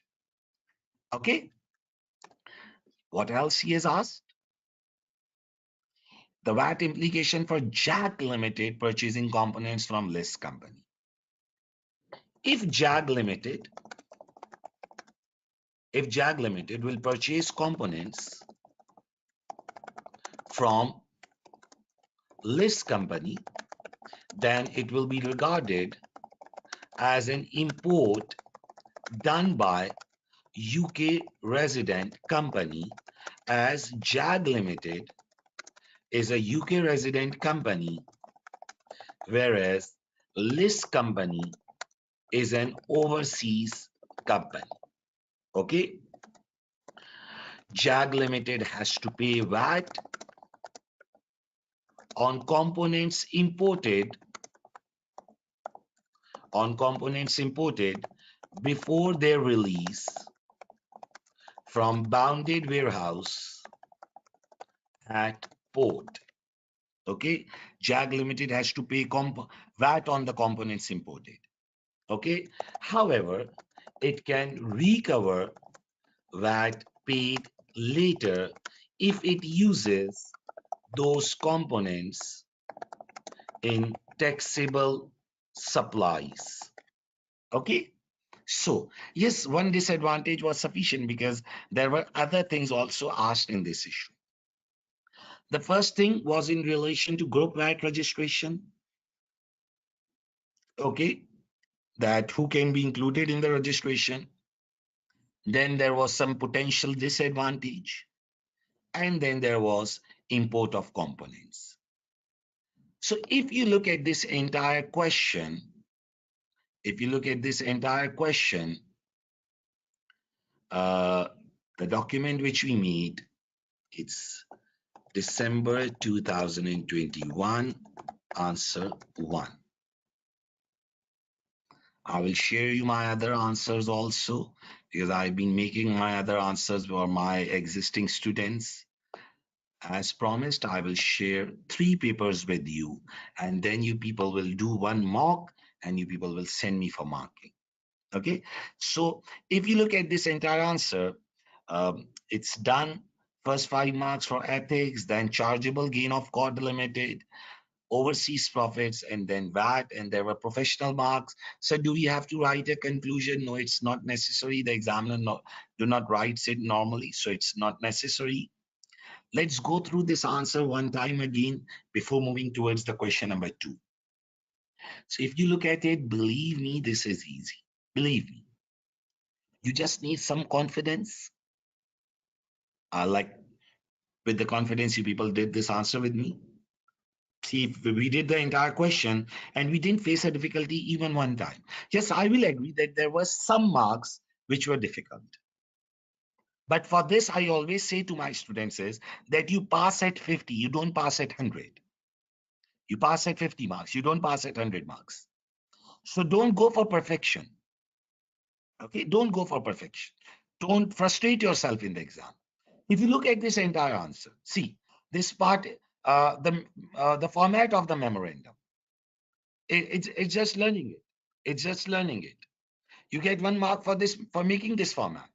Okay. What else he has asked? The VAT implication for JAG Limited purchasing components from list company. If JAG Limited will purchase components from list company, then it will be regarded as an import done by UK resident company, as JAG Limited is a UK resident company, whereas list company is an overseas company. Okay, JAG Limited has to pay VAT on components imported before their release from bounded warehouse at port. Okay, JAG Limited has to pay VAT on the components imported. Okay, however, it can recover VAT paid later if it uses those components in taxable supplies. Okay, so yes, one disadvantage was sufficient because there were other things also asked in this issue. The first thing was in relation to group VAT registration. Okay, that who can be included in the registration. Then there was some potential disadvantage, and then there was import of components. So if you look at this entire question, the document which we made, it's December 2021, answer 1. I will share you my other answers also, because I've been making my other answers for my existing students. As promised, I will share 3 papers with you, and then you people will do 1 mock and you people will send me for marking. Okay, so if you look at this entire answer, it's done. First 5 marks for ethics, then chargeable gain of court limited, overseas profits, and then VAT, and there were professional marks. So do we have to write a conclusion? No, it's not necessary. The examiner do not writes it normally, so it's not necessary. Let's go through this answer one time again before moving towards the question number 2. So if you look at it, believe me, this is easy. Believe me. You just need some confidence. Like With the confidence you people did this answer with me. See, if we did the entire question and we didn't face a difficulty even one time. Yes, I will agree that there were some marks which were difficult. But for this, I always say to my students is that you pass at 50, you don't pass at 100. You pass at 50 marks, you don't pass at 100 marks. So don't go for perfection. Okay, don't go for perfection. Don't frustrate yourself in the exam. If you look at this entire answer, see this part, the format of the memorandum. It's just learning it. It's just learning it. You get 1 mark for this, for making this format.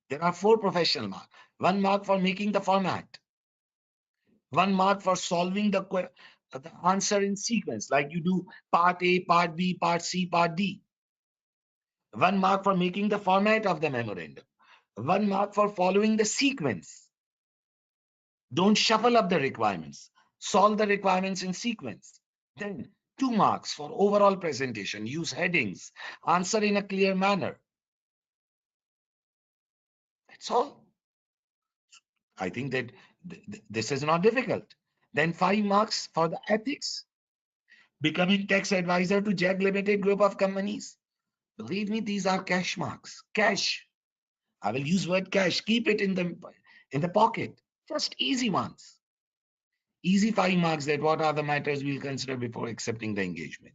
There are 4 professional marks. 1 mark for making the format. 1 mark for solving the answer in sequence, like you do part A, part B, part C, part D. 1 mark for making the format of the memorandum. 1 mark for following the sequence. Don't shuffle up the requirements. Solve the requirements in sequence. Then 2 marks for overall presentation. Use headings. Answer in a clear manner. That's all. I think that this is not difficult. Then 5 marks for the ethics. Becoming tax advisor to Jack Limited Group of Companies. Believe me, these are cash marks. Cash. I will use word cash. Keep it in the pocket. Just easy ones. Easy 5 marks, that what are the matters we'll consider before accepting the engagement.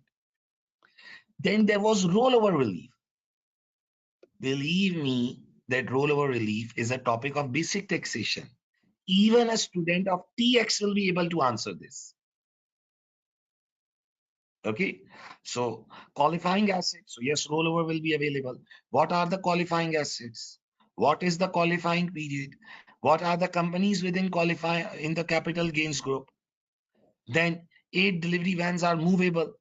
Then there was rollover relief. Believe me that rollover relief is a topic of basic taxation. Even a student of TX will be able to answer this. Okay, so qualifying assets. So yes, rollover will be available. What are the qualifying assets? What is the qualifying period? What are the companies within qualify in the capital gains group? Then 8 delivery vans are movable,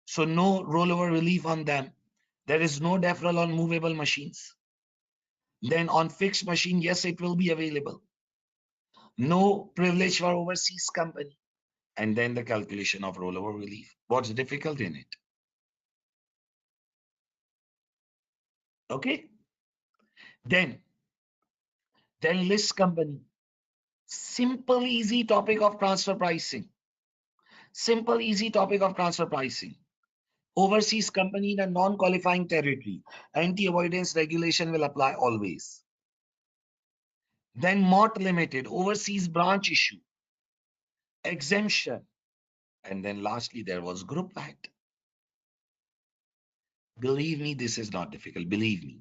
so no rollover relief on them. There is no deferral on movable machines. Then on fixed machine, yes, it will be available. No privilege for overseas company. And then the calculation of rollover relief. What's difficult in it? Okay. Then list company. Simple, easy topic of transfer pricing. Simple, easy topic of transfer pricing. Overseas company in a non-qualifying territory. Anti-avoidance regulation will apply always. Then MOT limited, overseas branch issue. Exemption. And then lastly, there was group VAT. Believe me, this is not difficult. Believe me.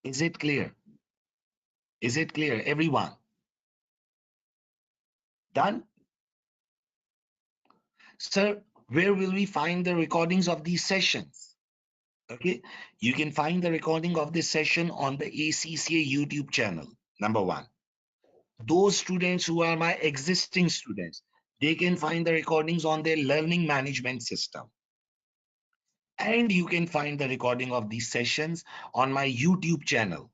Is it clear? Is it clear, everyone? Done? Sir, where will we find the recordings of these sessions? Okay, you can find the recording of this session on the ACCA YouTube channel, number 1. Those students who are my existing students, they can find the recordings on their learning management system. And you can find the recording of these sessions on my YouTube channel.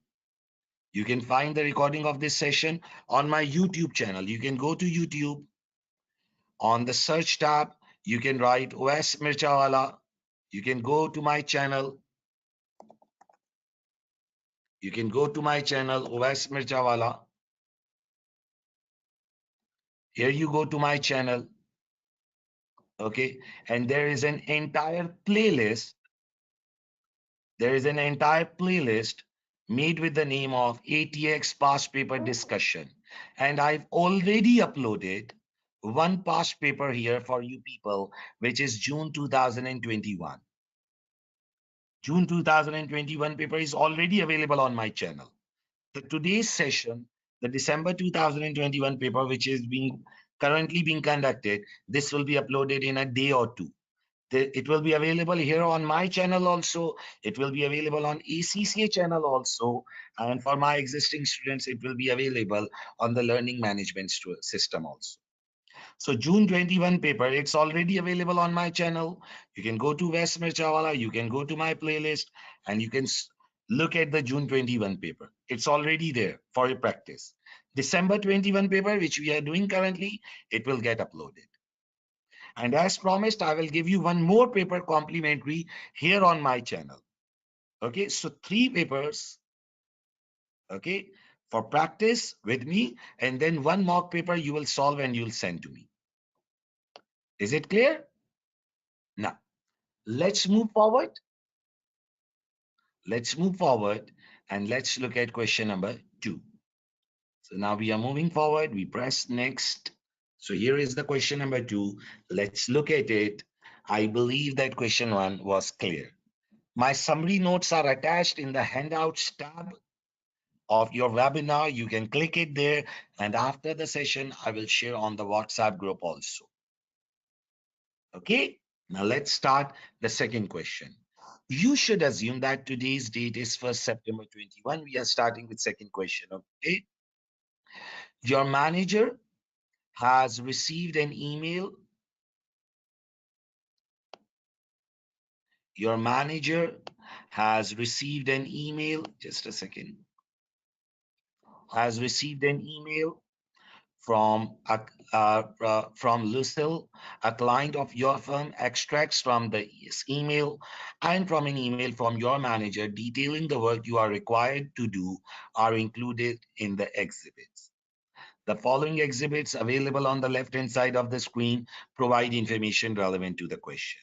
You can find the recording of this session on my YouTube channel. You can go to YouTube. On the search tab, you can write Owais Mirchawala. You can go to my channel. You can go to my channel, Owais Mirchawala. Here you go to my channel. Okay. And there is an entire playlist. There is an entire playlist made with the name of ATX past paper discussion. And I've already uploaded one past paper here for you people, which is June 2021. June 2021 paper is already available on my channel. Today's session, the December 2021 paper, which is currently being conducted, this will be uploaded in a day or two. It will be available here on my channel also. It will be available on ACCA channel also. And for my existing students, it will be available on the learning management system also. So June 21 paper, it's already available on my channel. You can go to Owais Mirchawala, you can go to my playlist, and you can look at the June 21 paper. It's already there for your practice. December 21 paper, which we are doing currently, it will get uploaded. And as promised, I will give you one more paper complimentary here on my channel. Okay, so 3 papers. Okay, for practice with me, and then one mock paper you will solve and you'll send to me. Is it clear? Now, let's move forward. Let's move forward and let's look at question number 2. So now we are moving forward. We press next. So here is the question number 2. Let's look at it. I believe that question 1 was clear. My summary notes are attached in the handouts tab of your webinar. You can click it there, and after the session, I will share on the WhatsApp group also. Okay, now let's start the second question. You should assume that today's date is 1st September 21. We are starting with second question. Okay, your manager has received an email. Your manager has received an email. Just a second. Has received an email from Lucille, a client of your firm. Extracts from the email and from an email from your manager detailing the work you are required to do are included in the exhibits. The following exhibits available on the left-hand side of the screen provide information relevant to the question.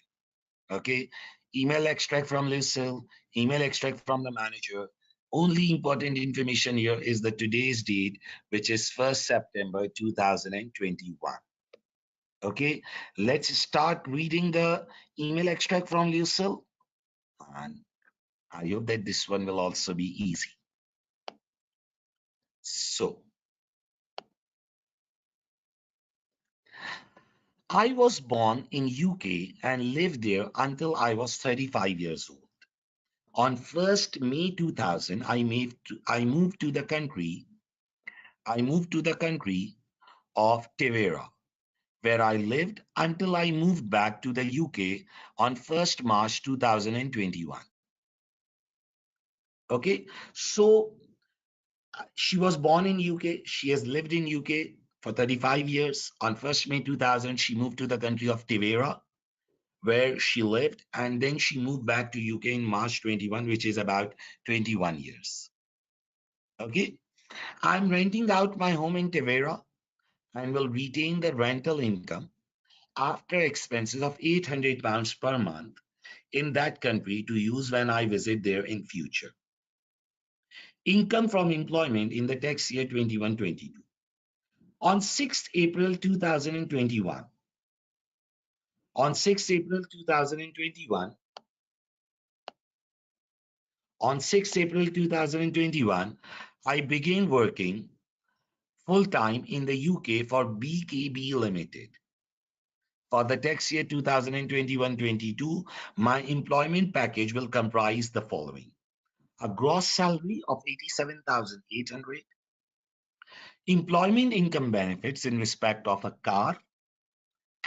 Okay, email extract from Lucille, email extract from the manager. Only important information here is the today's date, which is 1st September 2021. Okay, let's start reading the email extract from Lucille. And I hope that this one will also be easy. So, I was born in UK and lived there until I was 35 years old. On 1st May 2000, I moved to the country of Tavera, where I lived until I moved back to the UK on 1st March 2021. Okay, so she was born in UK. She has lived in UK for 35 years. On 1st May 2000, she moved to the country of Tavera, where she lived, and then she moved back to UK in March 21, which is about 21 years. Okay, I'm renting out my home in Tavera and will retain the rental income after expenses of £800 per month in that country to use when I visit there in future. Income from employment in the tax year 21-22. On 6th April 2021, on 6th April 2021, on 6th April 2021, I began working full-time in the UK for BKB Limited. For the tax year 2021-22, my employment package will comprise the following: a gross salary of 87,800, employment income benefits in respect of a car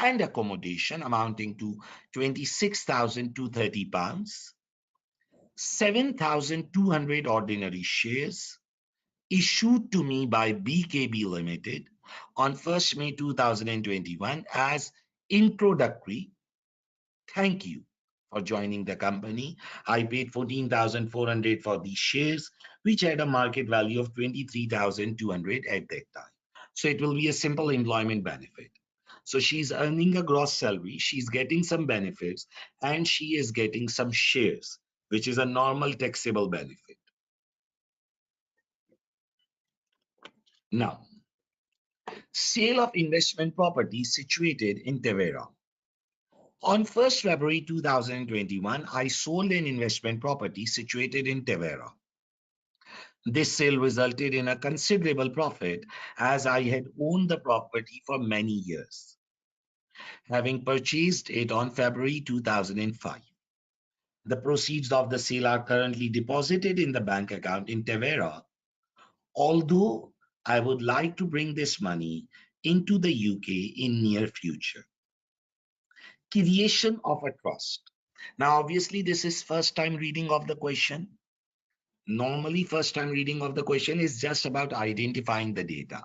and accommodation amounting to £26,230, 7,200 ordinary shares issued to me by BKB Limited on 1st May 2021 as introductory. Thank you for joining the company. I paid 14,400 for these shares, which had a market value of 23,200 at that time. So it will be a simple employment benefit. So she's earning a gross salary, she's getting some benefits, and she is getting some shares, which is a normal taxable benefit. Now, sale of investment property situated in Tavera. On 1st February 2021, I sold an investment property situated in Tavera. This sale resulted in a considerable profit as I had owned the property for many years, having purchased it on February 2005. The proceeds of the sale are currently deposited in the bank account in Tavera, although I would like to bring this money into the UK in near future. Creation of a trust. Now, obviously, this is first time reading of the question. Normally, first time reading of the question is just about identifying the data.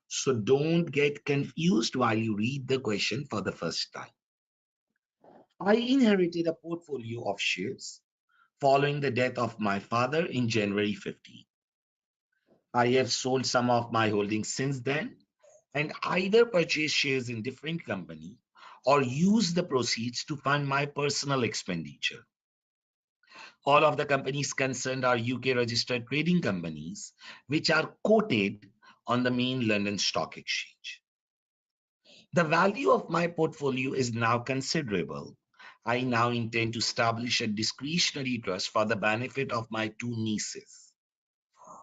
So don't get confused while you read the question for the first time. I inherited a portfolio of shares following the death of my father in January 15. I have sold some of my holdings since then and either purchase shares in different company or use the proceeds to fund my personal expenditure. All of the companies concerned are UK registered trading companies, which are quoted on the main London Stock Exchange. The value of my portfolio is now considerable. I now intend to establish a discretionary trust for the benefit of my two nieces.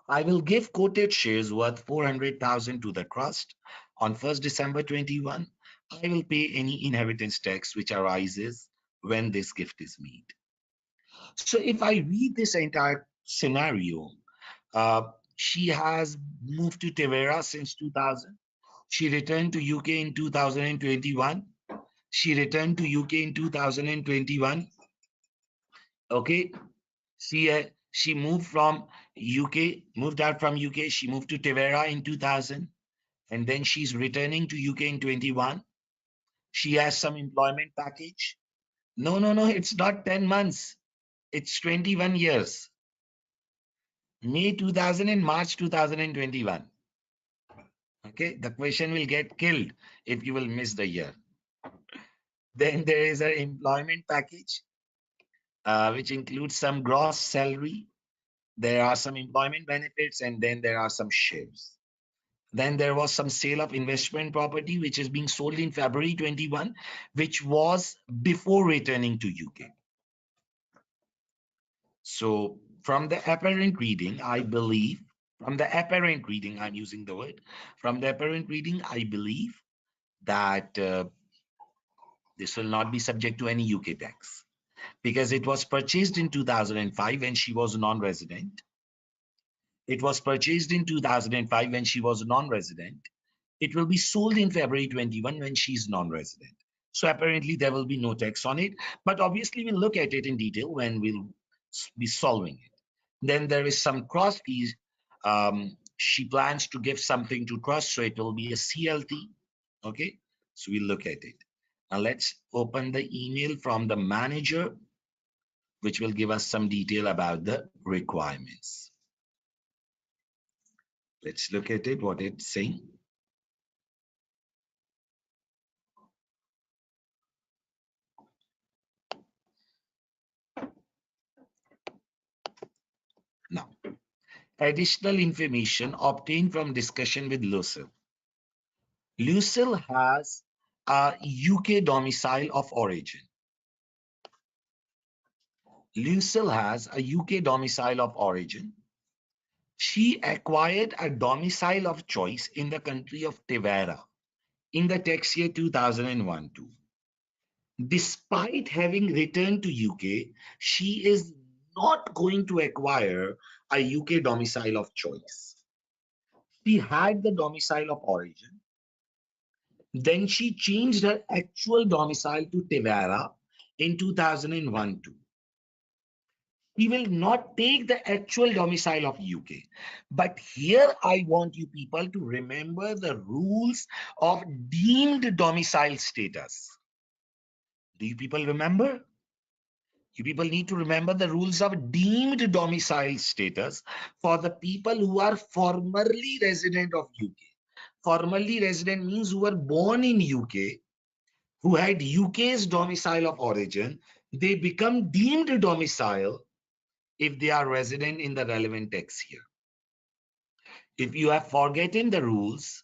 I will give quoted shares worth 400,000 to the trust. On 1st December 21, I will pay any inheritance tax which arises when this gift is made. So if I read this entire scenario, she has moved to Tavera since 2000. She returned to UK in 2021. She returned to UK in 2021. Okay. She moved from UK, moved out from UK. She moved to Tavera in 2000. And then she's returning to UK in 21. She has some employment package. No, no, no. It's not 10 months. It's 21 years. May 2000 and March 2021. Okay. The question will get killed if you will miss the year. Then there is an employment package, which includes some gross salary. There are some employment benefits, and then there are some shares. Then there was some sale of investment property, which is being sold in February 21, which was before returning to UK. So from the apparent reading, I believe, from the apparent reading, I'm using the word, from the apparent reading, I believe that this will not be subject to any UK tax because it was purchased in 2005 when she was non-resident. It was purchased in 2005 when she was non-resident. It will be sold in February 21 when she's non-resident. So apparently there will be no tax on it, but obviously we'll look at it in detail when we'll be solving it. Then there is some cross fees. She plans to give something to trust, so it will be a CLT. Okay, so we'll look at it. Now let's open the email from the manager, which will give us some detail about the requirements. Let's look at it, what it's saying. Now, additional information obtained from discussion with Lucille. Lucille has a UK domicile of origin. Lucille has a UK domicile of origin. She acquired a domicile of choice in the country of Tavera in the tax year 2001-2. Despite having returned to UK, she is not going to acquire a UK domicile of choice. She had the domicile of origin. Then she changed her actual domicile to Tavera in 2001-2. He will not take the actual domicile of UK. But here I want you people to remember the rules of deemed domicile status. Do you people remember? You people need to remember the rules of deemed domicile status for the people who are formerly resident of UK. Formerly resident means who were born in UK, who had UK's domicile of origin. They become deemed domicile if they are resident in the relevant tax year. If you have forgotten the rules,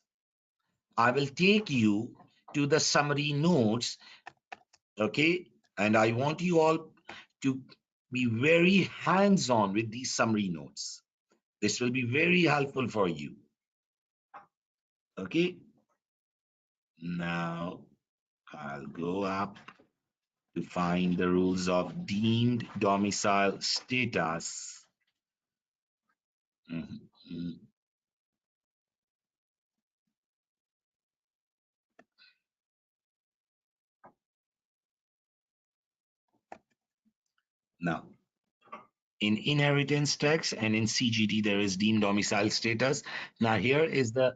I will take you to the summary notes, okay? And I want you all to be very hands-on with these summary notes. This will be very helpful for you, okay? Now, I'll go up to find the rules of deemed domicile status. Mhm. Now, in inheritance tax and in CGT, there is deemed domicile status. Now, here is the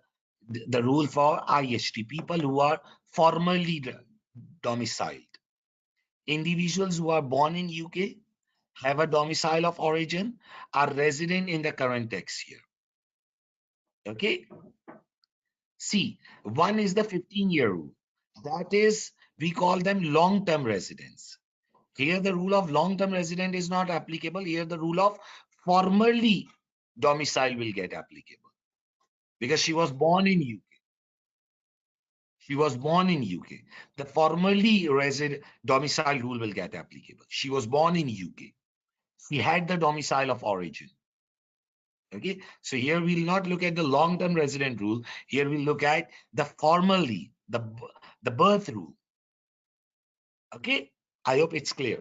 rule for IHT, people who are formerly domiciled. Individuals who are born in UK, have a domicile of origin, are resident in the current tax year. Okay. See, one is the 15-year rule. That is, we call them long-term residents. Here, the rule of long-term resident is not applicable. Here, the rule of formerly domicile will get applicable because she was born in UK. She was born in UK. The formerly resident domicile rule will get applicable. She was born in UK. She had the domicile of origin. Okay, so here we'll not look at the long-term resident rule. Here we'll look at the formerly, the birth rule. Okay, I hope it's clear.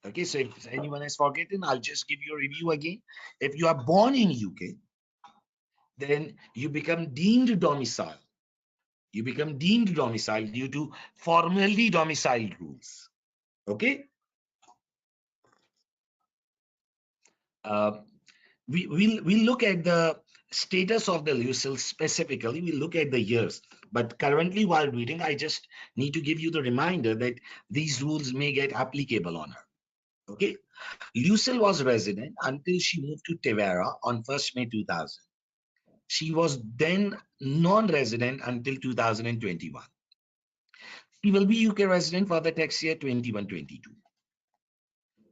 Okay, so if anyone has forgotten, I'll just give you a review again. If you are born in UK, then you become deemed domicile. You become deemed domicile due to formerly domiciled rules. Okay. Uh, we'll look at the status of the Lucille specifically. We'll look at the years. But currently, while reading, I just need to give you the reminder that these rules may get applicable on her. Okay. Lucille was resident until she moved to Tevera on 1st May 2000. She was then non-resident until 2021. She will be UK resident for the tax year 21-22.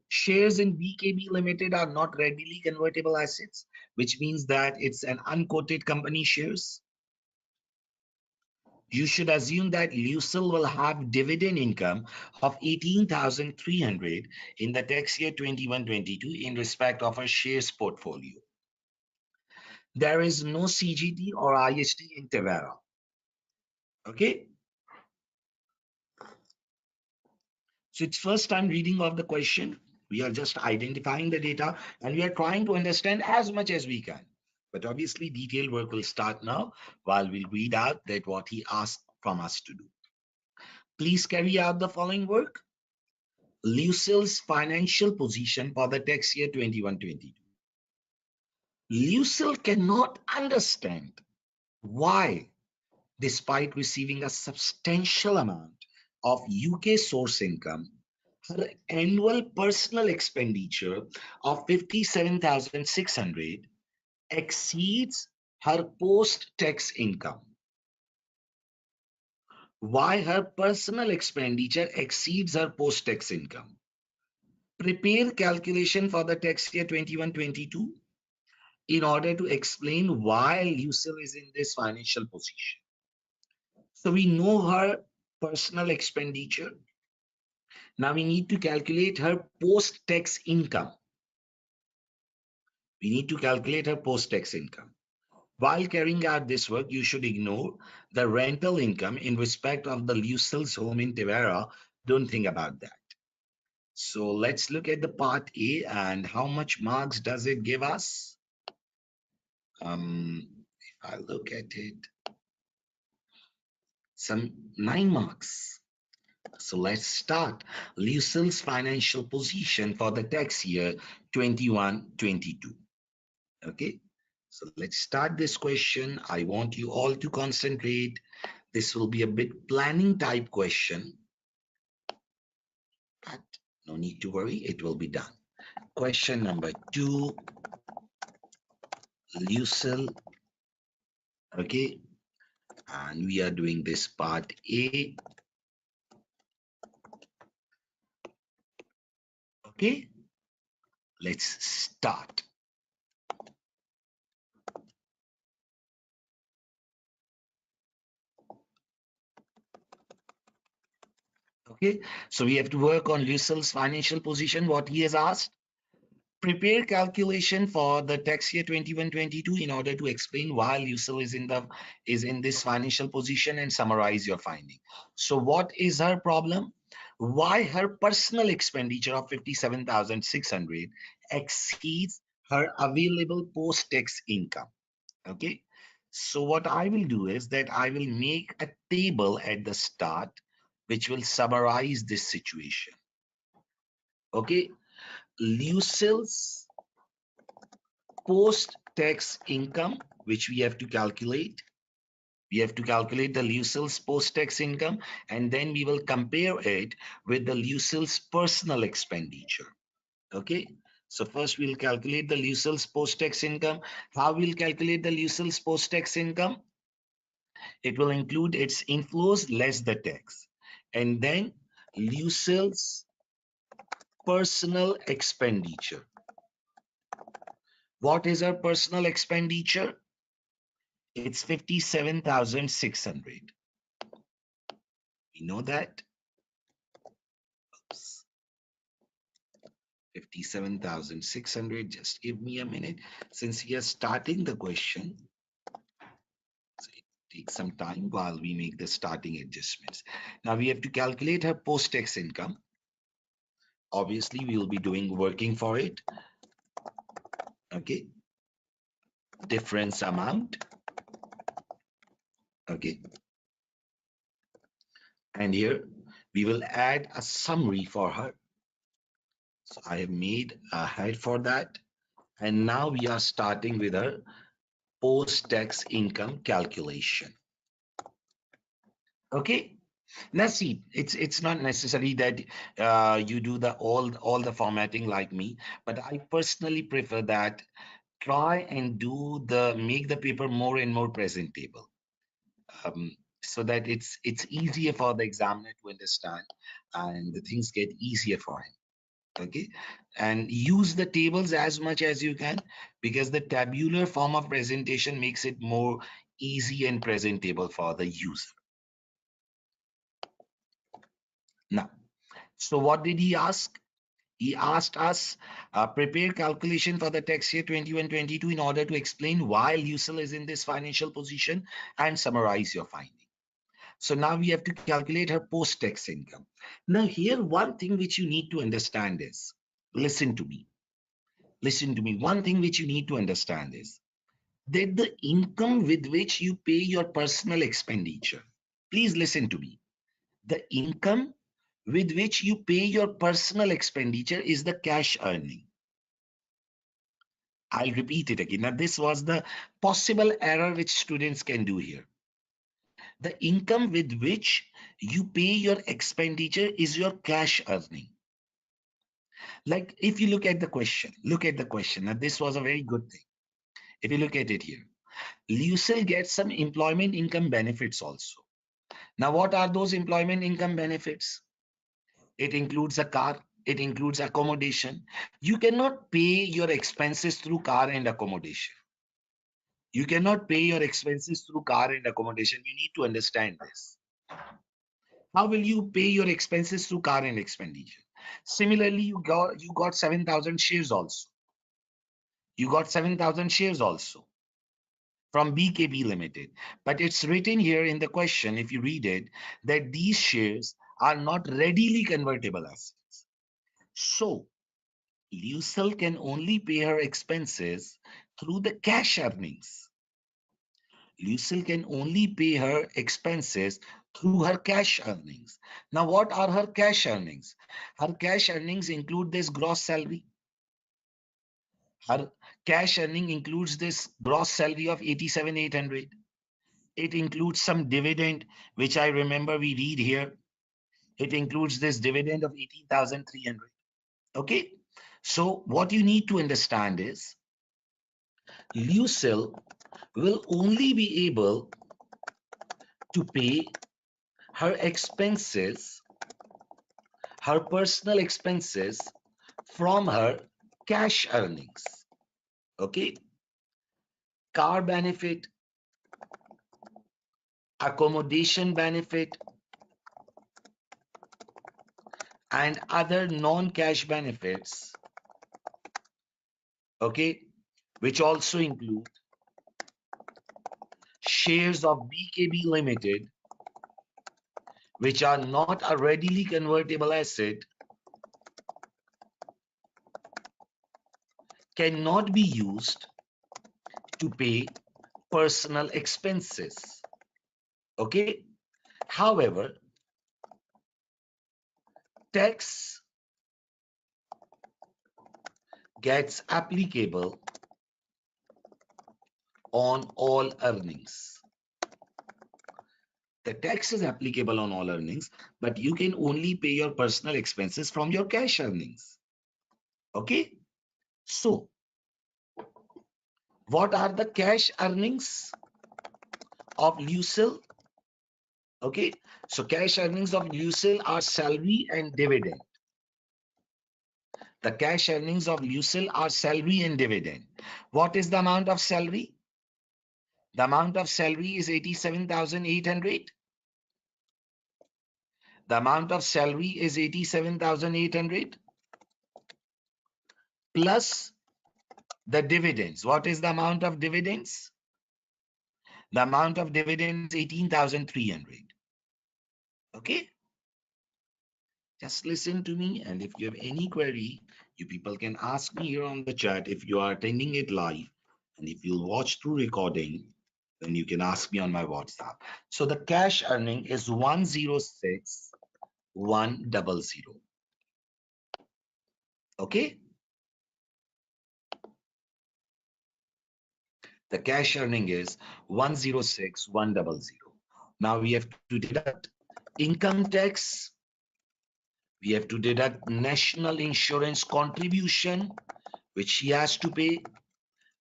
Shares in BKB Limited are not readily convertible assets, which means that it's an unquoted company shares. You should assume that Lucille will have dividend income of 18,300 in the tax year 21-22 in respect of her shares portfolio. There is no CGT or IST in Tevera. Okay. So it's first time reading of the question. We are just identifying the data and we are trying to understand as much as we can. But obviously detailed work will start now while we'll read out that what he asked from us to do. Please carry out the following work. Lucille's financial position for the tax year 21-22. Lucille cannot understand why, despite receiving a substantial amount of UK source income, her annual personal expenditure of 57,600 exceeds her post-tax income. Why her personal expenditure exceeds her post-tax income? Prepare calculation for the tax year 21-22 in order to explain why Lucille is in this financial position. So we know her personal expenditure. Now we need to calculate her post-tax income. We need to calculate her post-tax income. While carrying out this work, you should ignore the rental income in respect of the Lucille's home in Tevera. Don't think about that. So let's look at the part A and how much marks does it give us? If I look at it, some 9 marks. So let's start. Lucille's financial position for the tax year 21-22. Okay, so let's start this question. I want you all to concentrate. This will be a bit planning type question, but no need to worry, it will be done. Question number 2, Lucille. Okay, and we are doing this part A. Okay, let's start. Okay, so we have to work on Lucille's financial position, what he has asked. Prepare calculation for the tax year 21-22 in order to explain why Lucille is in this financial position and summarize your finding. So what is her problem? Why her personal expenditure of 57,600 exceeds her available post-tax income. Okay, so what I will do is that I will make a table at the start which will summarize this situation. Okay, Lucille's post-tax income, which we have to calculate. We have to calculate the Lucille's post-tax income, and then we will compare it with the Lucille's personal expenditure. Okay, So first we'll calculate the Lucille's post-tax income. How we'll calculate the Lucille's post-tax income? It will include its inflows less the tax. And then Lucille's personal expenditure. What is her personal expenditure? It's 57,600. We know that. Oops. 57,600. Just give me a minute. Since we are starting the question, so it takes some time while we make the starting adjustments. Now we have to calculate her post-tax income. Obviously, we will be doing working for it. Okay. Difference amount. Okay. And here we will add a summary for her. So I have made a head for that. And now we are starting with our post-tax income calculation. Okay. Now see, it's not necessary that you do the all the formatting like me, but I personally prefer that try and make the paper more and more presentable, so that it's easier for the examiner to understand and the things get easier for him. Okay, and use the tables as much as you can, because the tabular form of presentation makes it more easy and presentable for the user. Now, so what did he ask? He asked us prepare calculation for the tax year 21-22 in order to explain why Lucille is in this financial position and summarize your finding. So now we have to calculate her post-tax income. Now here, one thing which you need to understand is, listen to me. Listen to me. One thing which you need to understand is that the income with which you pay your personal expenditure, please listen to me. The income with which you pay your personal expenditure is the cash earning. I'll repeat it again. Now, this was the possible error which students can do here. The income with which you pay your expenditure is your cash earning. Like if you look at the question, Now, this was a very good thing. If you look at it here, Lucille gets some employment income benefits also. Now, what are those employment income benefits? It includes a car. It includes accommodation. You cannot pay your expenses through car and accommodation. You cannot pay your expenses through car and accommodation. You need to understand this. How will you pay your expenses through car and expenditure? Similarly, you got 7,000 shares also. You got 7,000 shares also from BKB Limited. But it's written here in the question, if you read it, that these shares are not readily convertible assets. So Lucille can only pay her expenses through the cash earnings. Lucille can only pay her expenses through her cash earnings. Now, what are her cash earnings? Her cash earnings include this gross salary. Her cash earning includes this gross salary of 87,800. It includes some dividend, which I remember we read here. It includes this dividend of 18,300. Okay. So what you need to understand is Lucille will only be able to pay her expenses, her personal expenses from her cash earnings. Okay. Car benefit, accommodation benefit, and other non-cash benefits, okay, which also include shares of BKB Limited, which are not a readily convertible asset, cannot be used to pay personal expenses. Okay. However, tax gets applicable on all earnings. The tax is applicable on all earnings, but you can only pay your personal expenses from your cash earnings. Okay. So what are the cash earnings of Lucille? Okay, so cash earnings of Lucille are salary and dividend. The cash earnings of Lucille are salary and dividend. What is the amount of salary? The amount of salary is 87,800. The amount of salary is 87,800 plus the dividends. What is the amount of dividends? The amount of dividend is 18,300. Okay. Just listen to me, and if you have any query, you people can ask me here on the chat if you are attending it live, and if you'll watch through recording, then you can ask me on my WhatsApp. So the cash earning is 106,100. Okay. The cash earning is 106,100. Now we have to deduct income tax. We have to deduct national insurance contribution, which she has to pay,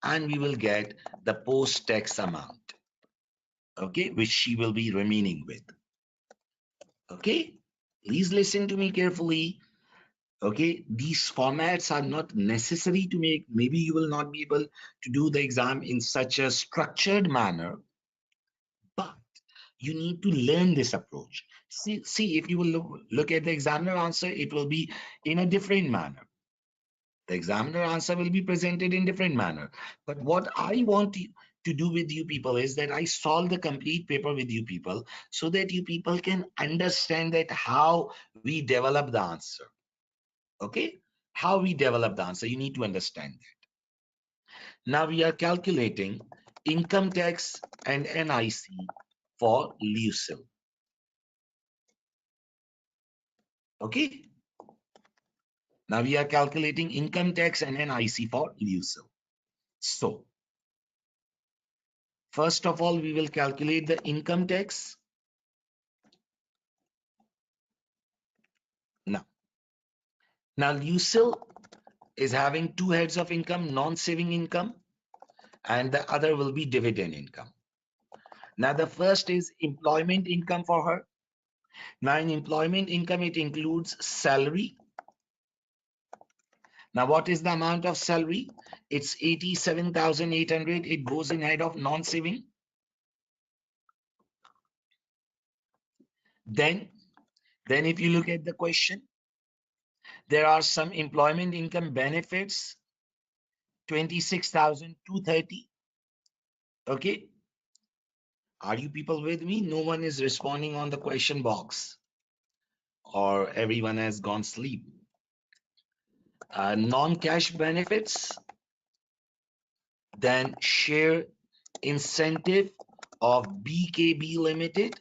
and we will get the post-tax amount, okay, which she will be remaining with. Okay, please listen to me carefully. Okay, these formats are not necessary to make. Maybe you will not be able to do the exam in such a structured manner, but you need to learn this approach. See, if you will look at the examiner answer, it will be in a different manner. The examiner answer will be presented in different manner. But what I want to do with you people is that I solve the complete paper with you people so that you people can understand that how we develop the answer. Okay? How we develop the answer. You need to understand that. Now we are calculating income tax and NIC for Lucille. Okay? Now we are calculating income tax and NIC for Lucille. So, first of all, we will calculate the income tax. Now Lucille is having two heads of income, non-saving income, and the other will be dividend income. Now the first is employment income for her. Now in employment income, it includes salary. Now what is the amount of salary? It's 87,800. It goes in head of non-saving. Then if you look at the question, there are some employment income benefits, 26,230. Okay. Are you people with me? No one is responding on the question box, or everyone has gone sleep. Non-cash benefits, then share incentive of BKB Limited.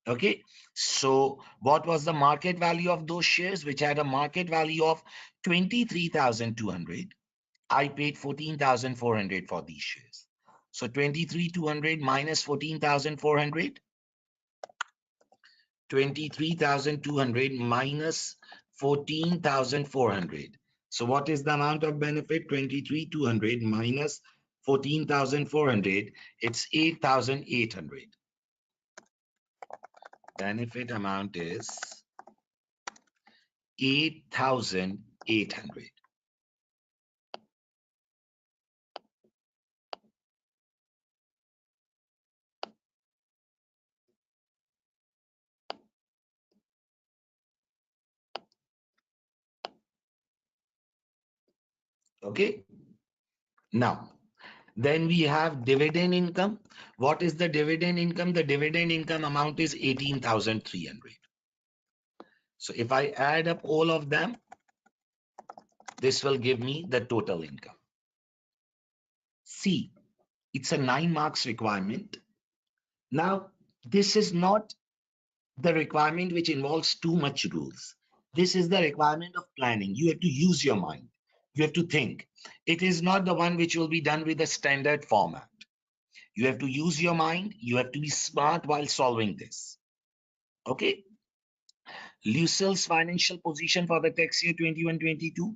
Okay, so what was the market value of those shares, which had a market value of 23,200? I paid 14,400 for these shares. So 23,200 minus 14,400. 23,200 minus 14,400. So what is the amount of benefit? 23,200 minus 14,400. It's 8,800. Benefit amount is 8,800. Okay. Now, then we have dividend income. What is the dividend income? The dividend income amount is 18,300. So if I add up all of them, this will give me the total income. See, it's a 9 marks requirement. Now, this is not the requirement which involves too much rules. This is the requirement of planning. You have to use your mind. You have to think. It is not the one which will be done with a standard format. You have to use your mind. You have to be smart while solving this. Okay. Lucille's financial position for the tax year 21-22.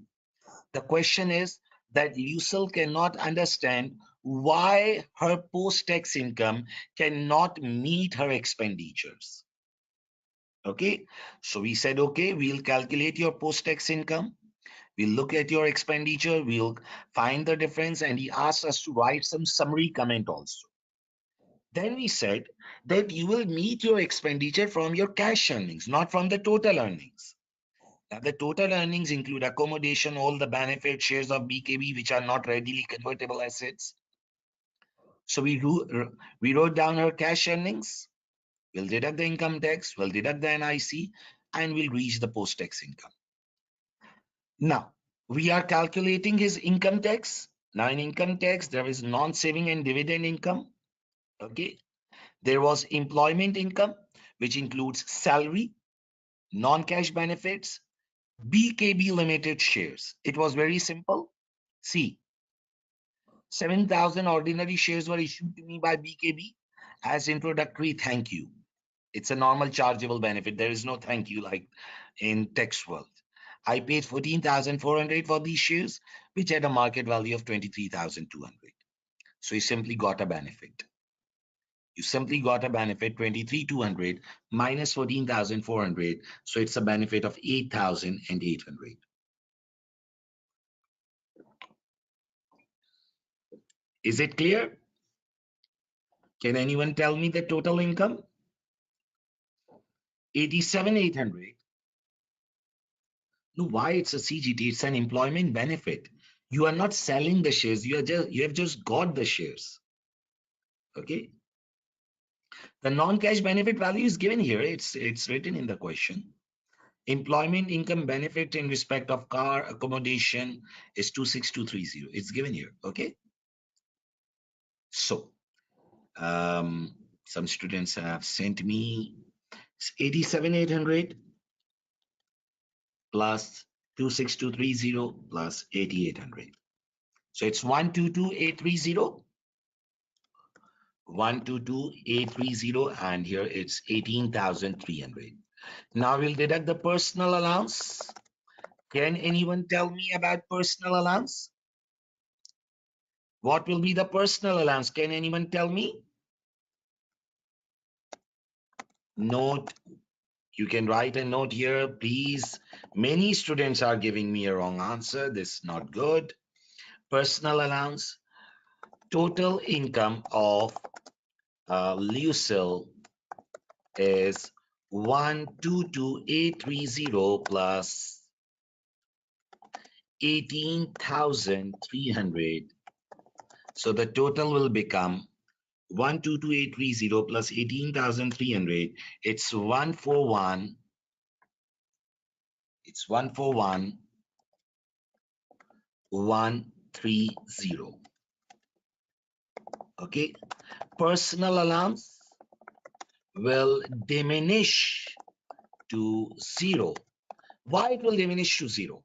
The question is that Lucille cannot understand why her post-tax income cannot meet her expenditures. Okay, so we said, okay, we'll calculate your post-tax income. We'll look at your expenditure. We'll find the difference. And he asked us to write some summary comment also. Then we said that you will meet your expenditure from your cash earnings, not from the total earnings. Now, the total earnings include accommodation, all the benefit shares of BKB, which are not readily convertible assets. So we wrote down her cash earnings. We'll deduct the income tax, we'll deduct the NIC, and we'll reach the post-tax income. Now, we are calculating his income tax. Now, in income tax, there is non-saving and dividend income. Okay. There was employment income, which includes salary, non-cash benefits, BKB limited shares. It was very simple. See, 7,000 ordinary shares were issued to me by BKB as introductory thank you. It's a normal chargeable benefit. There is no thank you like in tax world. I paid 14,400 for these shares, which had a market value of 23,200. So you simply got a benefit. You simply got a benefit 23,200 minus 14,400. So it's a benefit of 8,800. Is it clear? Can anyone tell me the total income? 87,800. No, why it's a CGT? It's an employment benefit. You are not selling the shares. You have just got the shares. Okay. The non-cash benefit value is given here. It's written in the question. Employment income benefit in respect of car accommodation is 26230. It's given here. Okay. So some students have sent me 87,800 plus 26230 plus 8,800. So it's 122,830. 122,830, and here it's 18,300. Now we'll deduct the personal allowance. Can anyone tell me about personal allowance? What will be the personal allowance? Can anyone tell me? Note. You can write a note here, please. Many students are giving me a wrong answer. This is not good. Personal allowance. Total income of Lucille is 122,830 plus 18,300. So the total will become 122,830 plus 18,300. It's 141. It's 141,130. Okay. Personal allowance will diminish to 0. Why it will diminish to 0?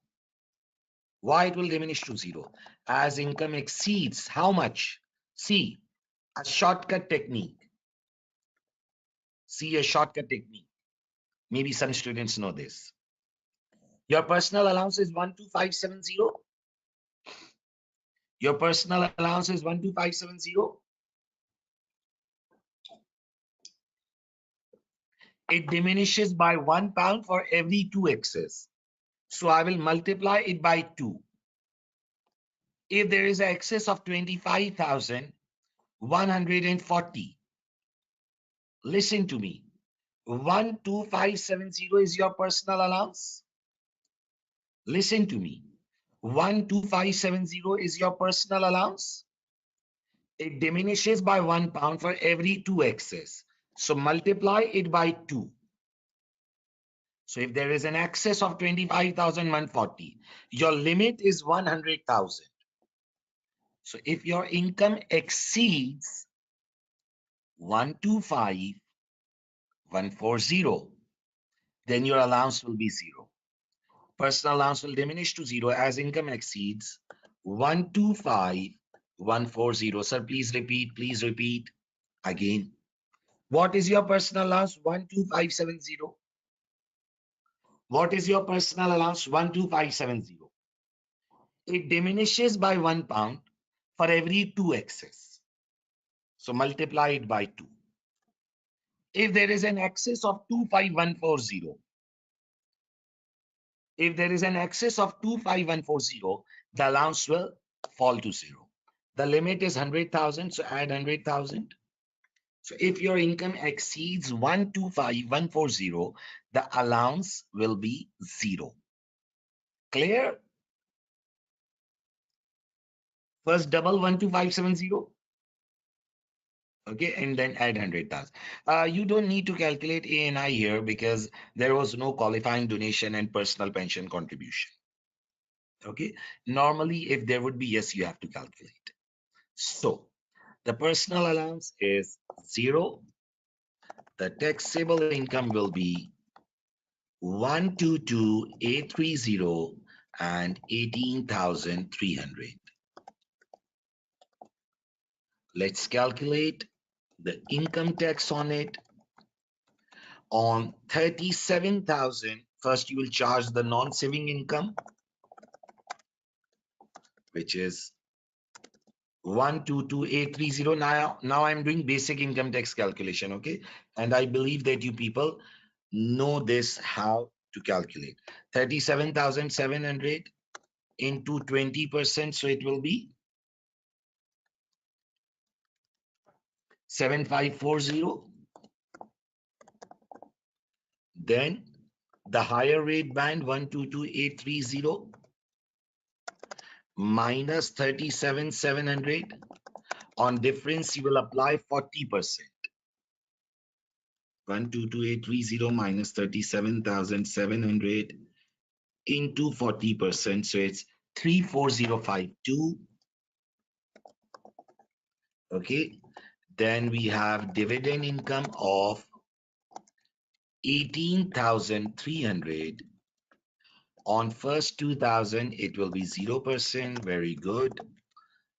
Why it will diminish to 0? As income exceeds how much? See, a shortcut technique. See, a shortcut technique. Maybe some students know this. Your personal allowance is 12570. Your personal allowance is 12570. It diminishes by £1 for every 2 excess. So I will multiply it by 2. If there is an excess of 25,140, listen to me. 12570 is your personal allowance. Listen to me. 12570 is your personal allowance. It diminishes by £1 for every 2 excess. So multiply it by 2. So if there is an excess of 25,140, your limit is 100,000. So if your income exceeds 125,140, then your allowance will be 0. Personal allowance will diminish to 0 as income exceeds 125,140. Sir, please repeat again. What is your personal allowance? 12570. What is your personal allowance? 12570. It diminishes by £1 for every 2 excess. So multiply it by 2. If there is an excess of 25140, the allowance will fall to 0. The limit is 100,000, so add 100,000. So if your income exceeds 125,140, the allowance will be 0. Clear? First double 12570. Okay, and then add 100,000. You don't need to calculate ANI here because there was no qualifying donation and personal pension contribution. Okay, normally if there would be, yes, you have to calculate. So the personal allowance is 0. The taxable income will be 122,830 and 18,300. Let's calculate the income tax on it. On 37,000, first you will charge the non-saving income, which is 122,830. Now I'm doing basic income tax calculation, okay? And I believe that you people know this how to calculate. 37,700 into 20%, so it will be 7,540. Then the higher rate band 122,830 minus 37,700. On difference, you will apply 40%. 122,830 minus 37,700 into 40%. So it's 34052. Okay. Then we have dividend income of 18,300. On first 2,000, it will be 0%. Very good.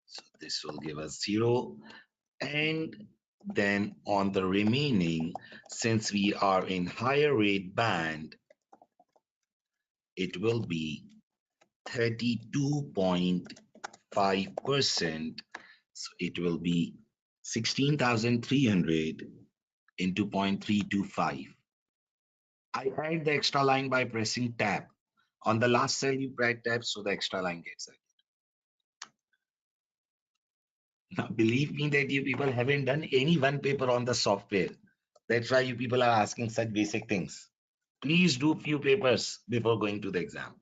So this will give us 0. And then on the remaining, since we are in higher rate band, it will be 32.5%. So it will be 16,300 into 0.325. I add the extra line by pressing tab. On the last cell, you press tab so the extra line gets added. Now, believe me that you people haven't done any one paper on the software. That's why you people are asking such basic things. Please do few papers before going to the exam.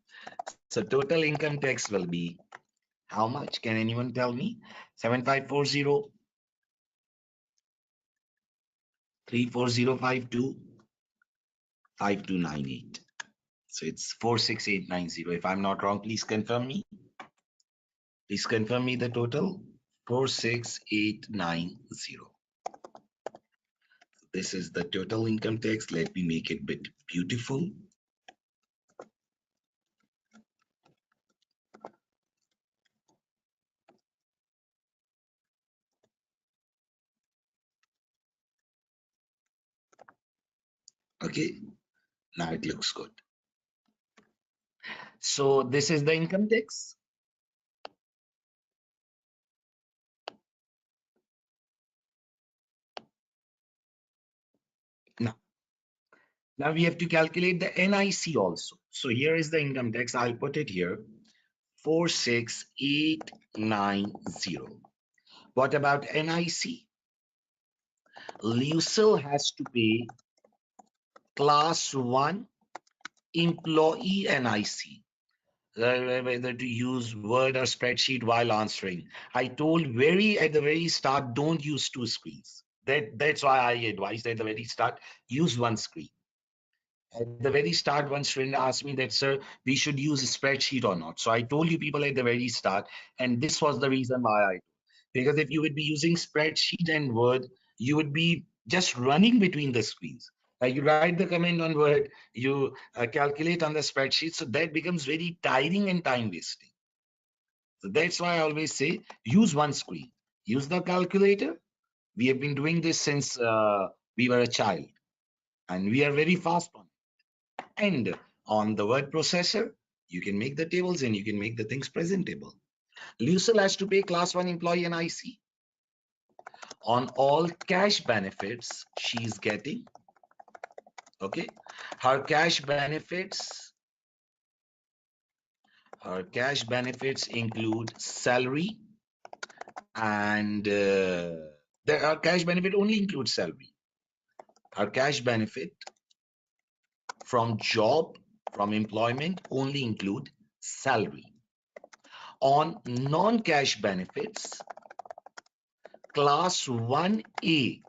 So total income tax will be how much? Can anyone tell me? 7540, 34052, 5298. So it's 46890. If I'm not wrong, please confirm me. Please confirm me the total. 46890. This is the total income tax. Let me make it a bit beautiful. Okay, now it looks good. So this is the income tax. Now we have to calculate the NIC also. So here is the income tax. I'll put it here. 46890. What about NIC? Lucille has to pay class 1 employee NIC. Whether to use Word or spreadsheet while answering. I told at the very start, don't use two screens. That's why I advised at the very start, use one screen. At the very start, one student asked me that, sir, we should use a spreadsheet or not. So I told you people at the very start, and this was the reason why because if you would be using spreadsheet and Word, you would be just running between the screens. Like you write the comment on Word, you calculate on the spreadsheet. So that becomes very tiring and time wasting. So that's why I always say, use one screen. Use the calculator. We have been doing this since we were a child, and we are very fast on it. And On the word processor, you can make the tables and you can make the things presentable. Lucille has to pay class 1 employee NIC on all cash benefits she's getting. Okay, her cash benefits include salary, and her cash benefit only includes salary. Her cash benefit from job, from employment, only include salary. On non-cash benefits, class 1A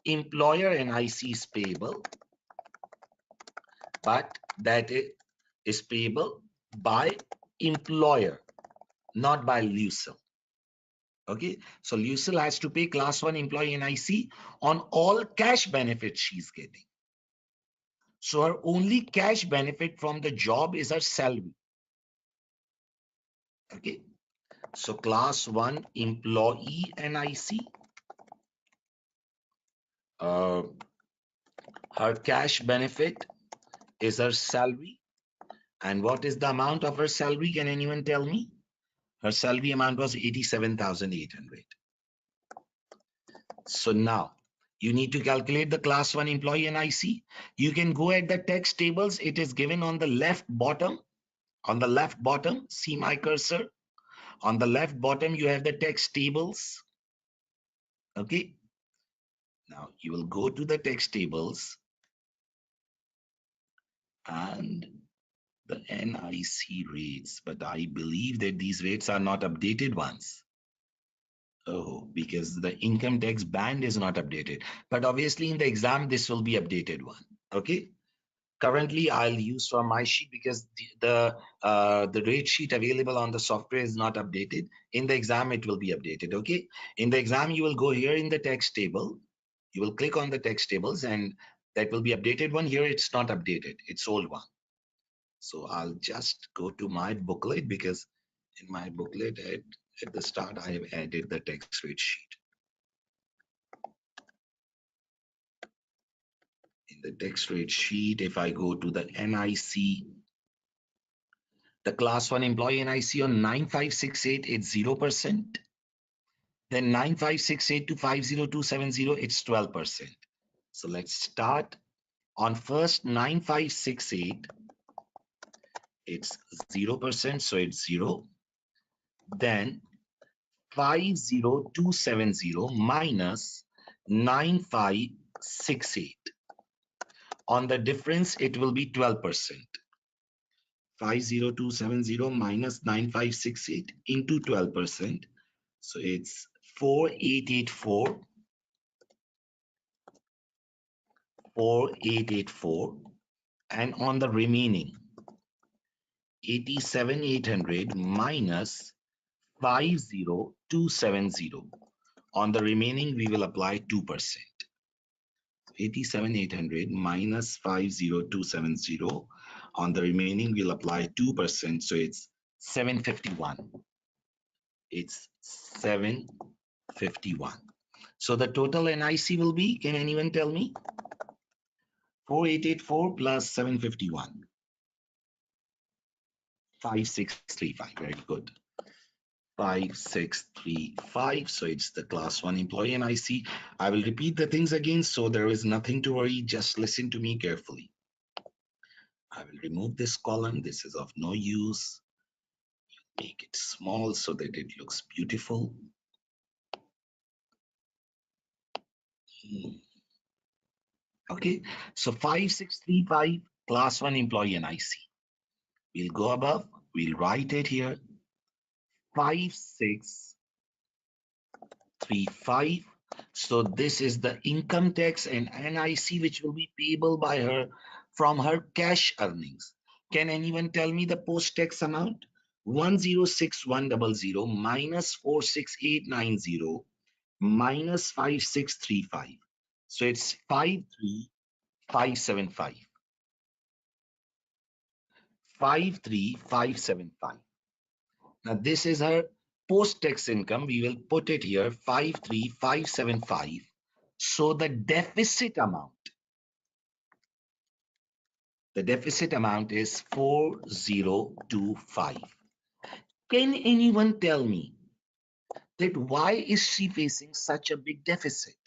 employer NIC is payable, but that is payable by employer, not by Lucille. Okay, so Lucille has to pay class 1 employee NIC on all cash benefits she's getting. So her only cash benefit from the job is her salary. Okay, so class 1 employee NIC, her cash benefit is her salary. And what is the amount of her salary? Can anyone tell me? Her salary amount was 87,800. So now you need to calculate the class 1 employee NIC. You can go at the text tables. It is given on the left bottom. On the left bottom, see my cursor. On the left bottom, you have the text tables. Okay. Now you will go to the text tables and the NIC rates, but I believe that these rates are not updated ones. Oh, because the income tax band is not updated. But obviously in the exam, this will be updated one. Okay. Currently, I'll use from my sheet because the rate sheet available on the software is not updated. In the exam, it will be updated. Okay. In the exam, you will go here in the text table. You will click on the text tables and that will be updated one. Here, it's not updated. It's old one. So I'll just go to my booklet because in my booklet at the start, I have added the tax rate sheet. In the tax rate sheet, if I go to the NIC, the class 1 employee NIC on 9568, it's 0%. Then 9568 to 50270, it's 12%. So let's start on first 9568, it's 0%, so it's 0. Then 50270 minus 9568. On the difference, it will be 12%. 50270 minus 9568 into 12%. So it's 4884. 4884. And on the remaining, 87,800 minus 50270. On the remaining, we will apply 2%. 87,800 minus 50270. On the remaining, we'll apply 2%. So it's 751. It's 751. So the total NIC will be, can anyone tell me? 4884 plus 751. 5635. Very good. 5635. So it's the class 1 employee NIC. I will repeat the things again, so there is nothing to worry. Just listen to me carefully. I will remove this column. This is of no use. Make it small so that it looks beautiful. Okay, so 5635 class 1 employee NIC. We'll go above. We'll write it here. 5635. So this is the income tax and NIC which will be payable by her from her cash earnings. Can anyone tell me the post-tax amount? 106100 minus 46890 minus 5635. So it's 53575. 53575. Now this is her post-tax income. We will put it here 53575. So the deficit amount The deficit amount is 4025. Can anyone tell me that why is she facing such a big deficit?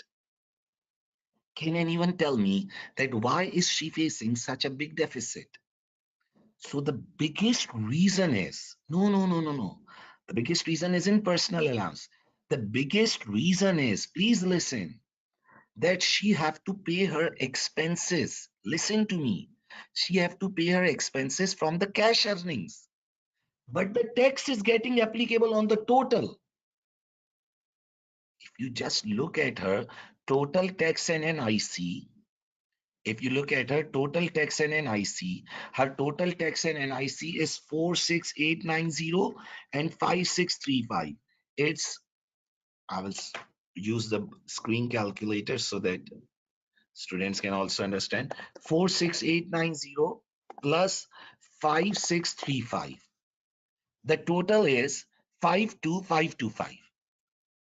Can anyone tell me that why is she facing such a big deficit? So the biggest reason is, no. The biggest reason is in personal allowance. The biggest reason is, please listen, that she have to pay her expenses. Listen to me. She have to pay her expenses from the cash earnings. But the tax is getting applicable on the total. If you just look at her total tax and NIC, if you look at her total tax and NIC, her total tax and NIC is 46890 and 5635. It's, I will use the screen calculator so that students can also understand. 46890 plus 5635. The total is 52525.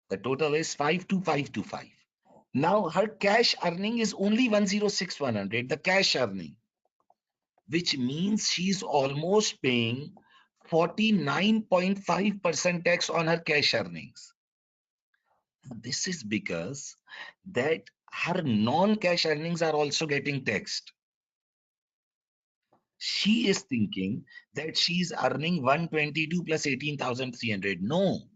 The total is 52525. Now her cash earning is only 106,100, the cash earning, which means she's almost paying 49.5% tax on her cash earnings. This is because that her non-cash earnings are also getting taxed. She is thinking that she's earning 122 plus 18,300. No,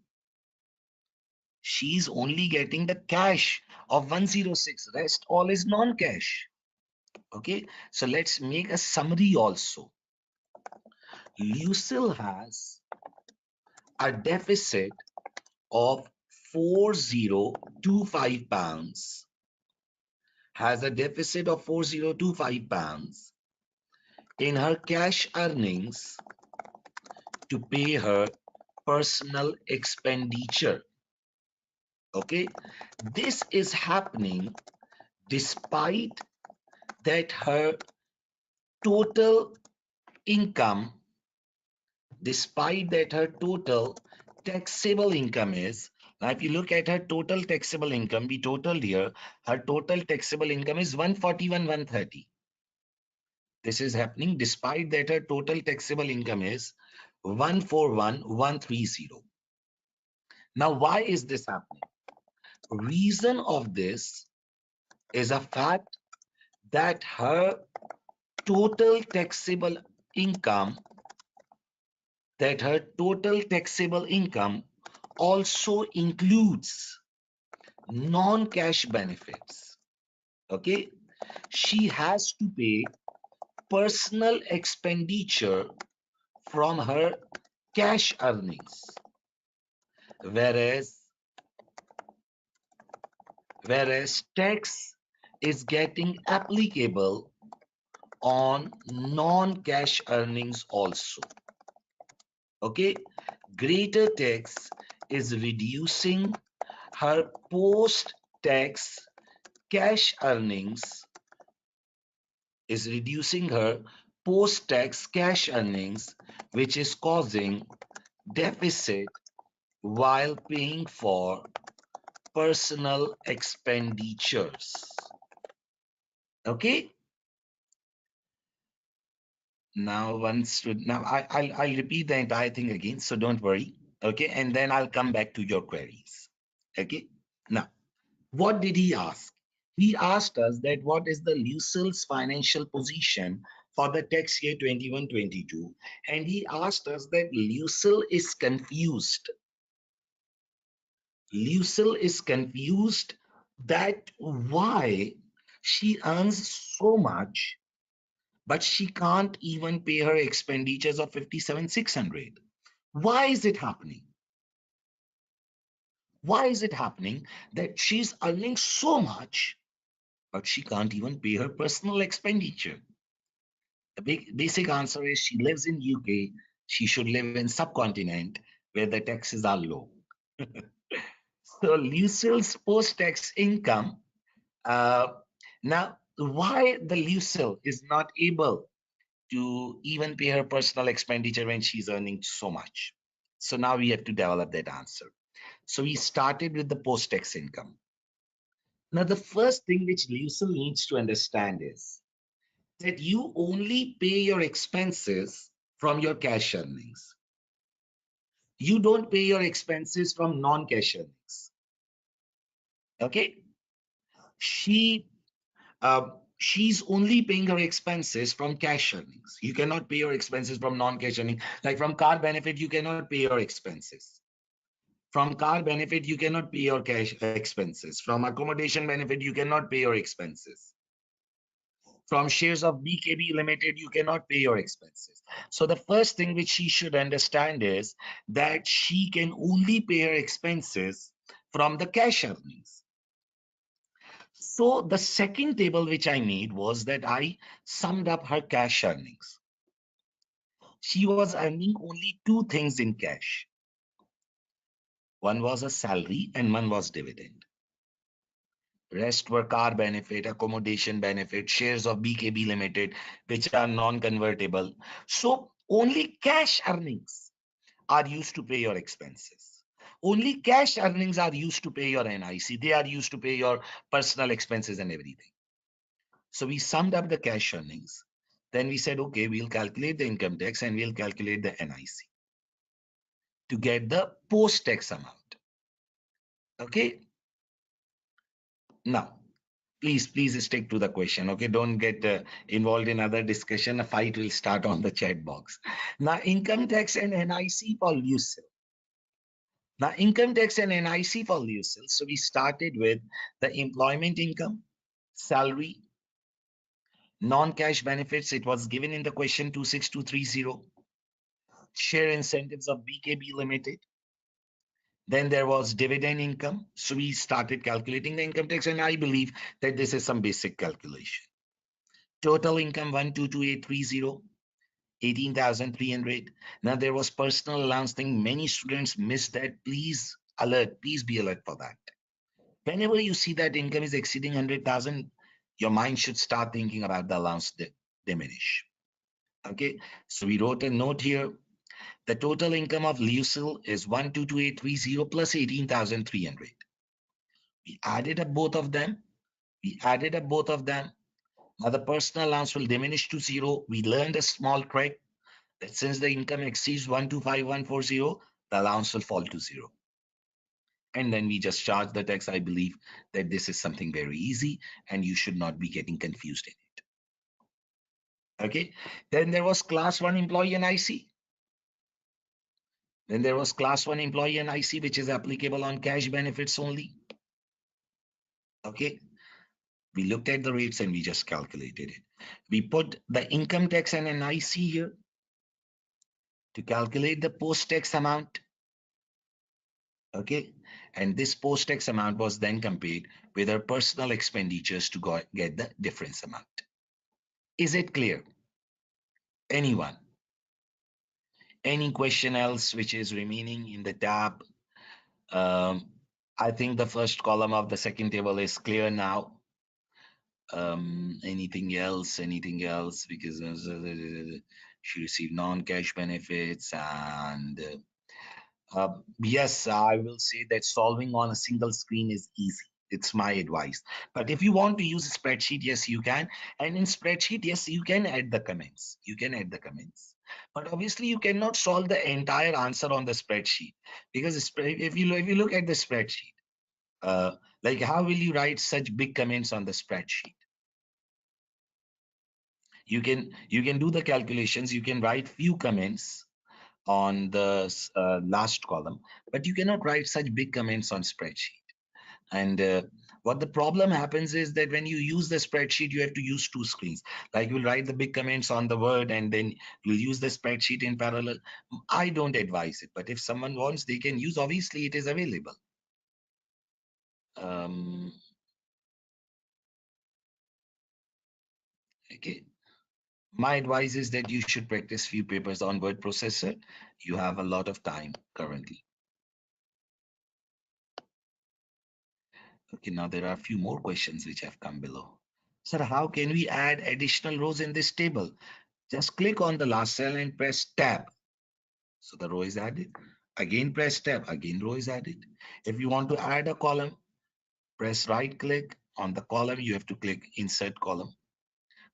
she's only getting the cash of 106. Rest all is non-cash. Okay, so let's make a summary also. Lucille has a deficit of 4025 pounds, has a deficit of 4025 pounds in her cash earnings to pay her personal expenditure. Okay, this is happening despite that her total income, despite that her total taxable income is, now if you look at her total taxable income, we totaled here, her total taxable income is 141,130. This is happening despite that her total taxable income is 141,130. Now, why is this happening? Reason of this is a fact that her total taxable income, also includes non-cash benefits. Okay, she has to pay personal expenditure from her cash earnings, whereas tax is getting applicable on non-cash earnings also. Okay, greater tax is reducing her post-tax cash earnings, which is causing deficit while paying for personal expenditures. Okay. Now, I'll repeat the entire thing again, so don't worry. Okay, and then I'll come back to your queries. Okay. Now, what did he ask? He asked us that what is the Lucille's financial position for the tax year 21-22, and he asked us that Lucille is confused. Lucille is confused that why she earns so much, but she can't even pay her expenditures of 57,600. Why is it happening? Why is it happening that she's earning so much, but she can't even pay her personal expenditure? The basic answer is she lives in UK. She should live in subcontinent where the taxes are low. So Lucille's post-tax income. Now, why the Lucille is not able to even pay her personal expenditure when she's earning so much? So now we have to develop that answer. So we started with the post-tax income. Now, the first thing which Lucille needs to understand is that you only pay your expenses from your cash earnings. You don't pay your expenses from non-cash earnings. Okay? She she's only paying her expenses from cash earnings. You cannot pay your expenses from non-cash earnings. Like from car benefit, you cannot pay your expenses. From car benefit, you cannot pay your cash expenses. From accommodation benefit, you cannot pay your expenses. From shares of BKB Limited, you cannot pay your expenses. So the first thing which she should understand is that she can only pay her expenses from the cash earnings. So the second table which I made was that I summed up her cash earnings. She was earning only two things in cash. One was a salary and one was dividend. Rest were car benefit, accommodation benefit, shares of BKB Limited, which are non-convertible. So only cash earnings are used to pay your expenses. Only cash earnings are used to pay your NIC. They are used to pay your personal expenses and everything. So we summed up the cash earnings. Then we said, okay, we'll calculate the income tax and we'll calculate the NIC to get the post-tax amount. Okay. Now, please stick to the question. Okay, don't get involved in other discussion. A fight will start on the chat box. Now, income tax and NIC for LUCIL. Now, income tax and NIC for LUCIL. So we started with the employment income, salary, non-cash benefits. It was given in the question 26230. Share incentives of BKB Limited. Then there was dividend income. So we started calculating the income tax, and I believe that this is some basic calculation. Total income 122830, 18,300. Now there was personal allowance thing. Many students missed that. Please be alert for that. Whenever you see that income is exceeding 100,000, your mind should start thinking about the allowance diminish. Okay, so we wrote a note here. The total income of LUCIL is 122830 plus 18,300. We added up both of them. Now the personal allowance will diminish to zero. We learned a small trick that since the income exceeds 125140, the allowance will fall to zero. And then we just charge the tax. I believe that this is something very easy and you should not be getting confused in it. Okay. Then there was class 1 employee NIC. Which is applicable on cash benefits only. Okay. We looked at the rates and we just calculated it. We put the income tax and NIC here to calculate the post-tax amount. Okay. And this post-tax amount was then compared with our personal expenditures to get the difference amount. Is it clear? Anyone? Any question else which is remaining in the tab? I think the first column of the second table is clear now. Anything else? Because she received non-cash benefits and yes, I will say that solving on a single screen is easy. It's my advice. But if you want to use a spreadsheet, yes, you can. And in spreadsheet, yes, you can add the comments. But obviously, you cannot solve the entire answer on the spreadsheet because if you look at the spreadsheet, like how will you write such big comments on the spreadsheet? You can do the calculations. You can write few comments on the last column, but you cannot write such big comments on spreadsheet. And what the problem happens is that when you use the spreadsheet, you have to use two screens. Like you'll write the big comments on the Word and then you'll use the spreadsheet in parallel. I don't advise it, but if someone wants, they can use. Obviously, it is available. Okay. My advice is that you should practice few papers on word processor. You have a lot of time currently. Okay, now there are a few more questions which have come below. Sir, how can we add additional rows in this table? Just click on the last cell and press tab. So the row is added. Again, press tab. Again, row is added. If you want to add a column, press right click on the column. You have to click insert column.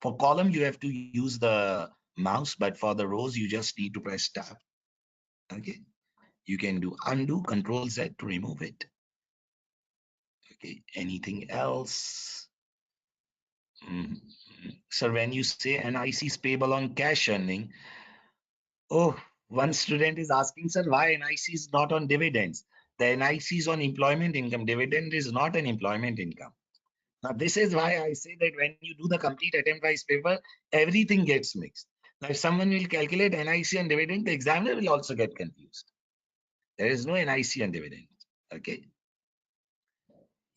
For column, you have to use the mouse, but for the rows, you just need to press tab. Okay. You can do undo, Control Z to remove it. Okay. Anything else? Mhm. So when you say NIC is payable on cash earning, oh, one student is asking, sir, why NIC is not on dividends? The NIC is on employment income. Dividend is not an employment income. Now, this is why I say that when you do the complete attempt price paper, everything gets mixed. Now, if someone will calculate NIC and dividend, the examiner will also get confused. There is no NIC and dividend. Okay.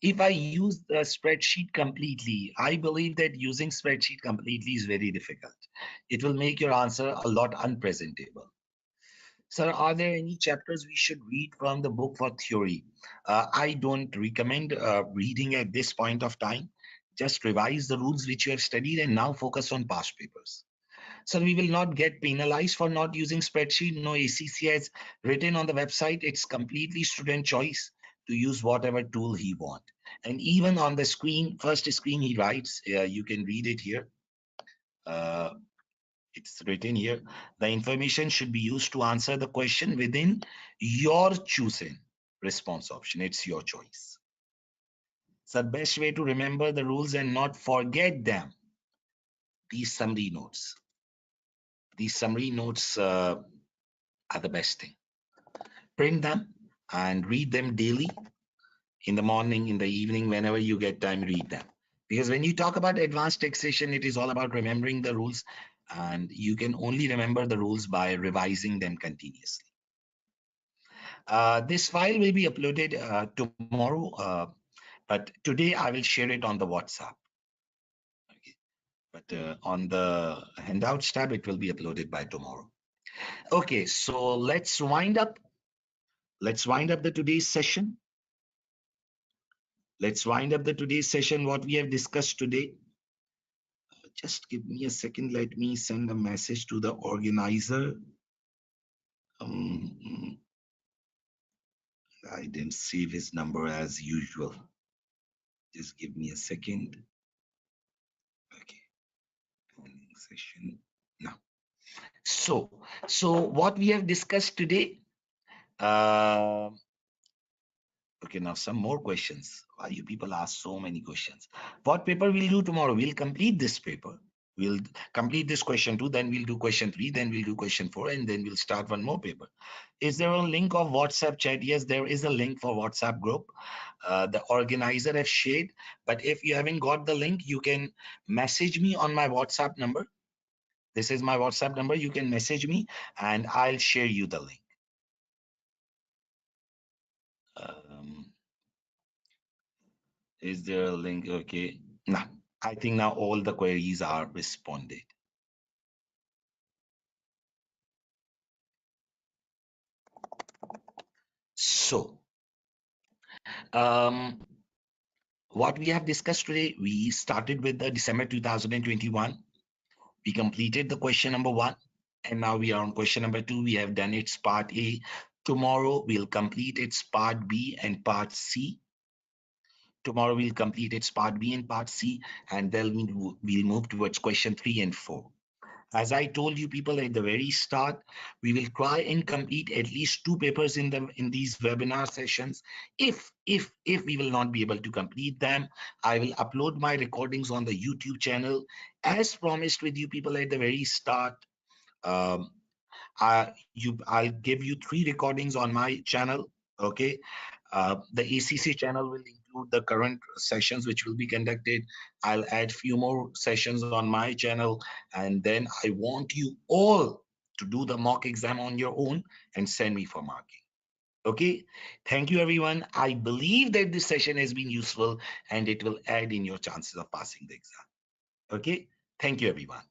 If I use the spreadsheet completely, I believe that using spreadsheet completely is very difficult. It will make your answer a lot unpresentable. Sir, are there any chapters we should read from the book for theory? I don't recommend reading at this point of time. Just revise the rules which you have studied and now focus on past papers. So we will not get penalized for not using spreadsheet. No, ACCA has written on the website, it's completely student choice to use whatever tool he want. And even on the screen, first screen he writes, you can read it here. Uh, it's written here. The information should be used to answer the question within your choosing response option. It's your choice. It's the best way to remember the rules and not forget them. These summary notes. These summary notes are the best thing. Print them and read them daily, in the morning, in the evening, whenever you get time, read them. Because when you talk about advanced taxation, it is all about remembering the rules, and you can only remember the rules by revising them continuously. This file will be uploaded tomorrow, but today I will share it on the WhatsApp. Okay. But on the handouts tab, it will be uploaded by tomorrow. Okay, so let's wind up. Let's wind up the today's session. Let's wind up the today's session, what we have discussed today. Just give me a second. Let me send a message to the organizer. Um, I didn't save his number as usual. Just give me a second. Okay. Morning session now. So what we have discussed today. Uh, okay, now some more questions. Why you people ask so many questions? What paper we'll do tomorrow? We'll complete this paper. We'll complete this question 2, then we'll do question 3, then we'll do question 4, and then we'll start one more paper. Is there a link of WhatsApp chat? Yes, there is a link for WhatsApp group. The organizer have shared, but if you haven't got the link, you can message me on my WhatsApp number. This is my WhatsApp number. You can message me and I'll share you the link. Is there a link? Okay. Now, I think now all the queries are responded. So, what we have discussed today, we started with the December 2021. We completed the question number 1, and now we are on question number 2. We have done its part A. Tomorrow we'll complete its part B and part C. Tomorrow we'll complete its part B and part C, and then we'll move towards question 3 and 4. As I told you people at the very start, we will try and complete at least 2 papers in these webinar sessions. If we will not be able to complete them, I will upload my recordings on the YouTube channel. As promised with you people at the very start, I'll give you 3 recordings on my channel. Okay. The ACC channel will include the current sessions which will be conducted. I'll add few more sessions on my channel, and then I want you all to do the mock exam on your own and send me for marking. Okay. Thank you, everyone. I believe that this session has been useful and it will add in your chances of passing the exam. Okay. Thank you, everyone.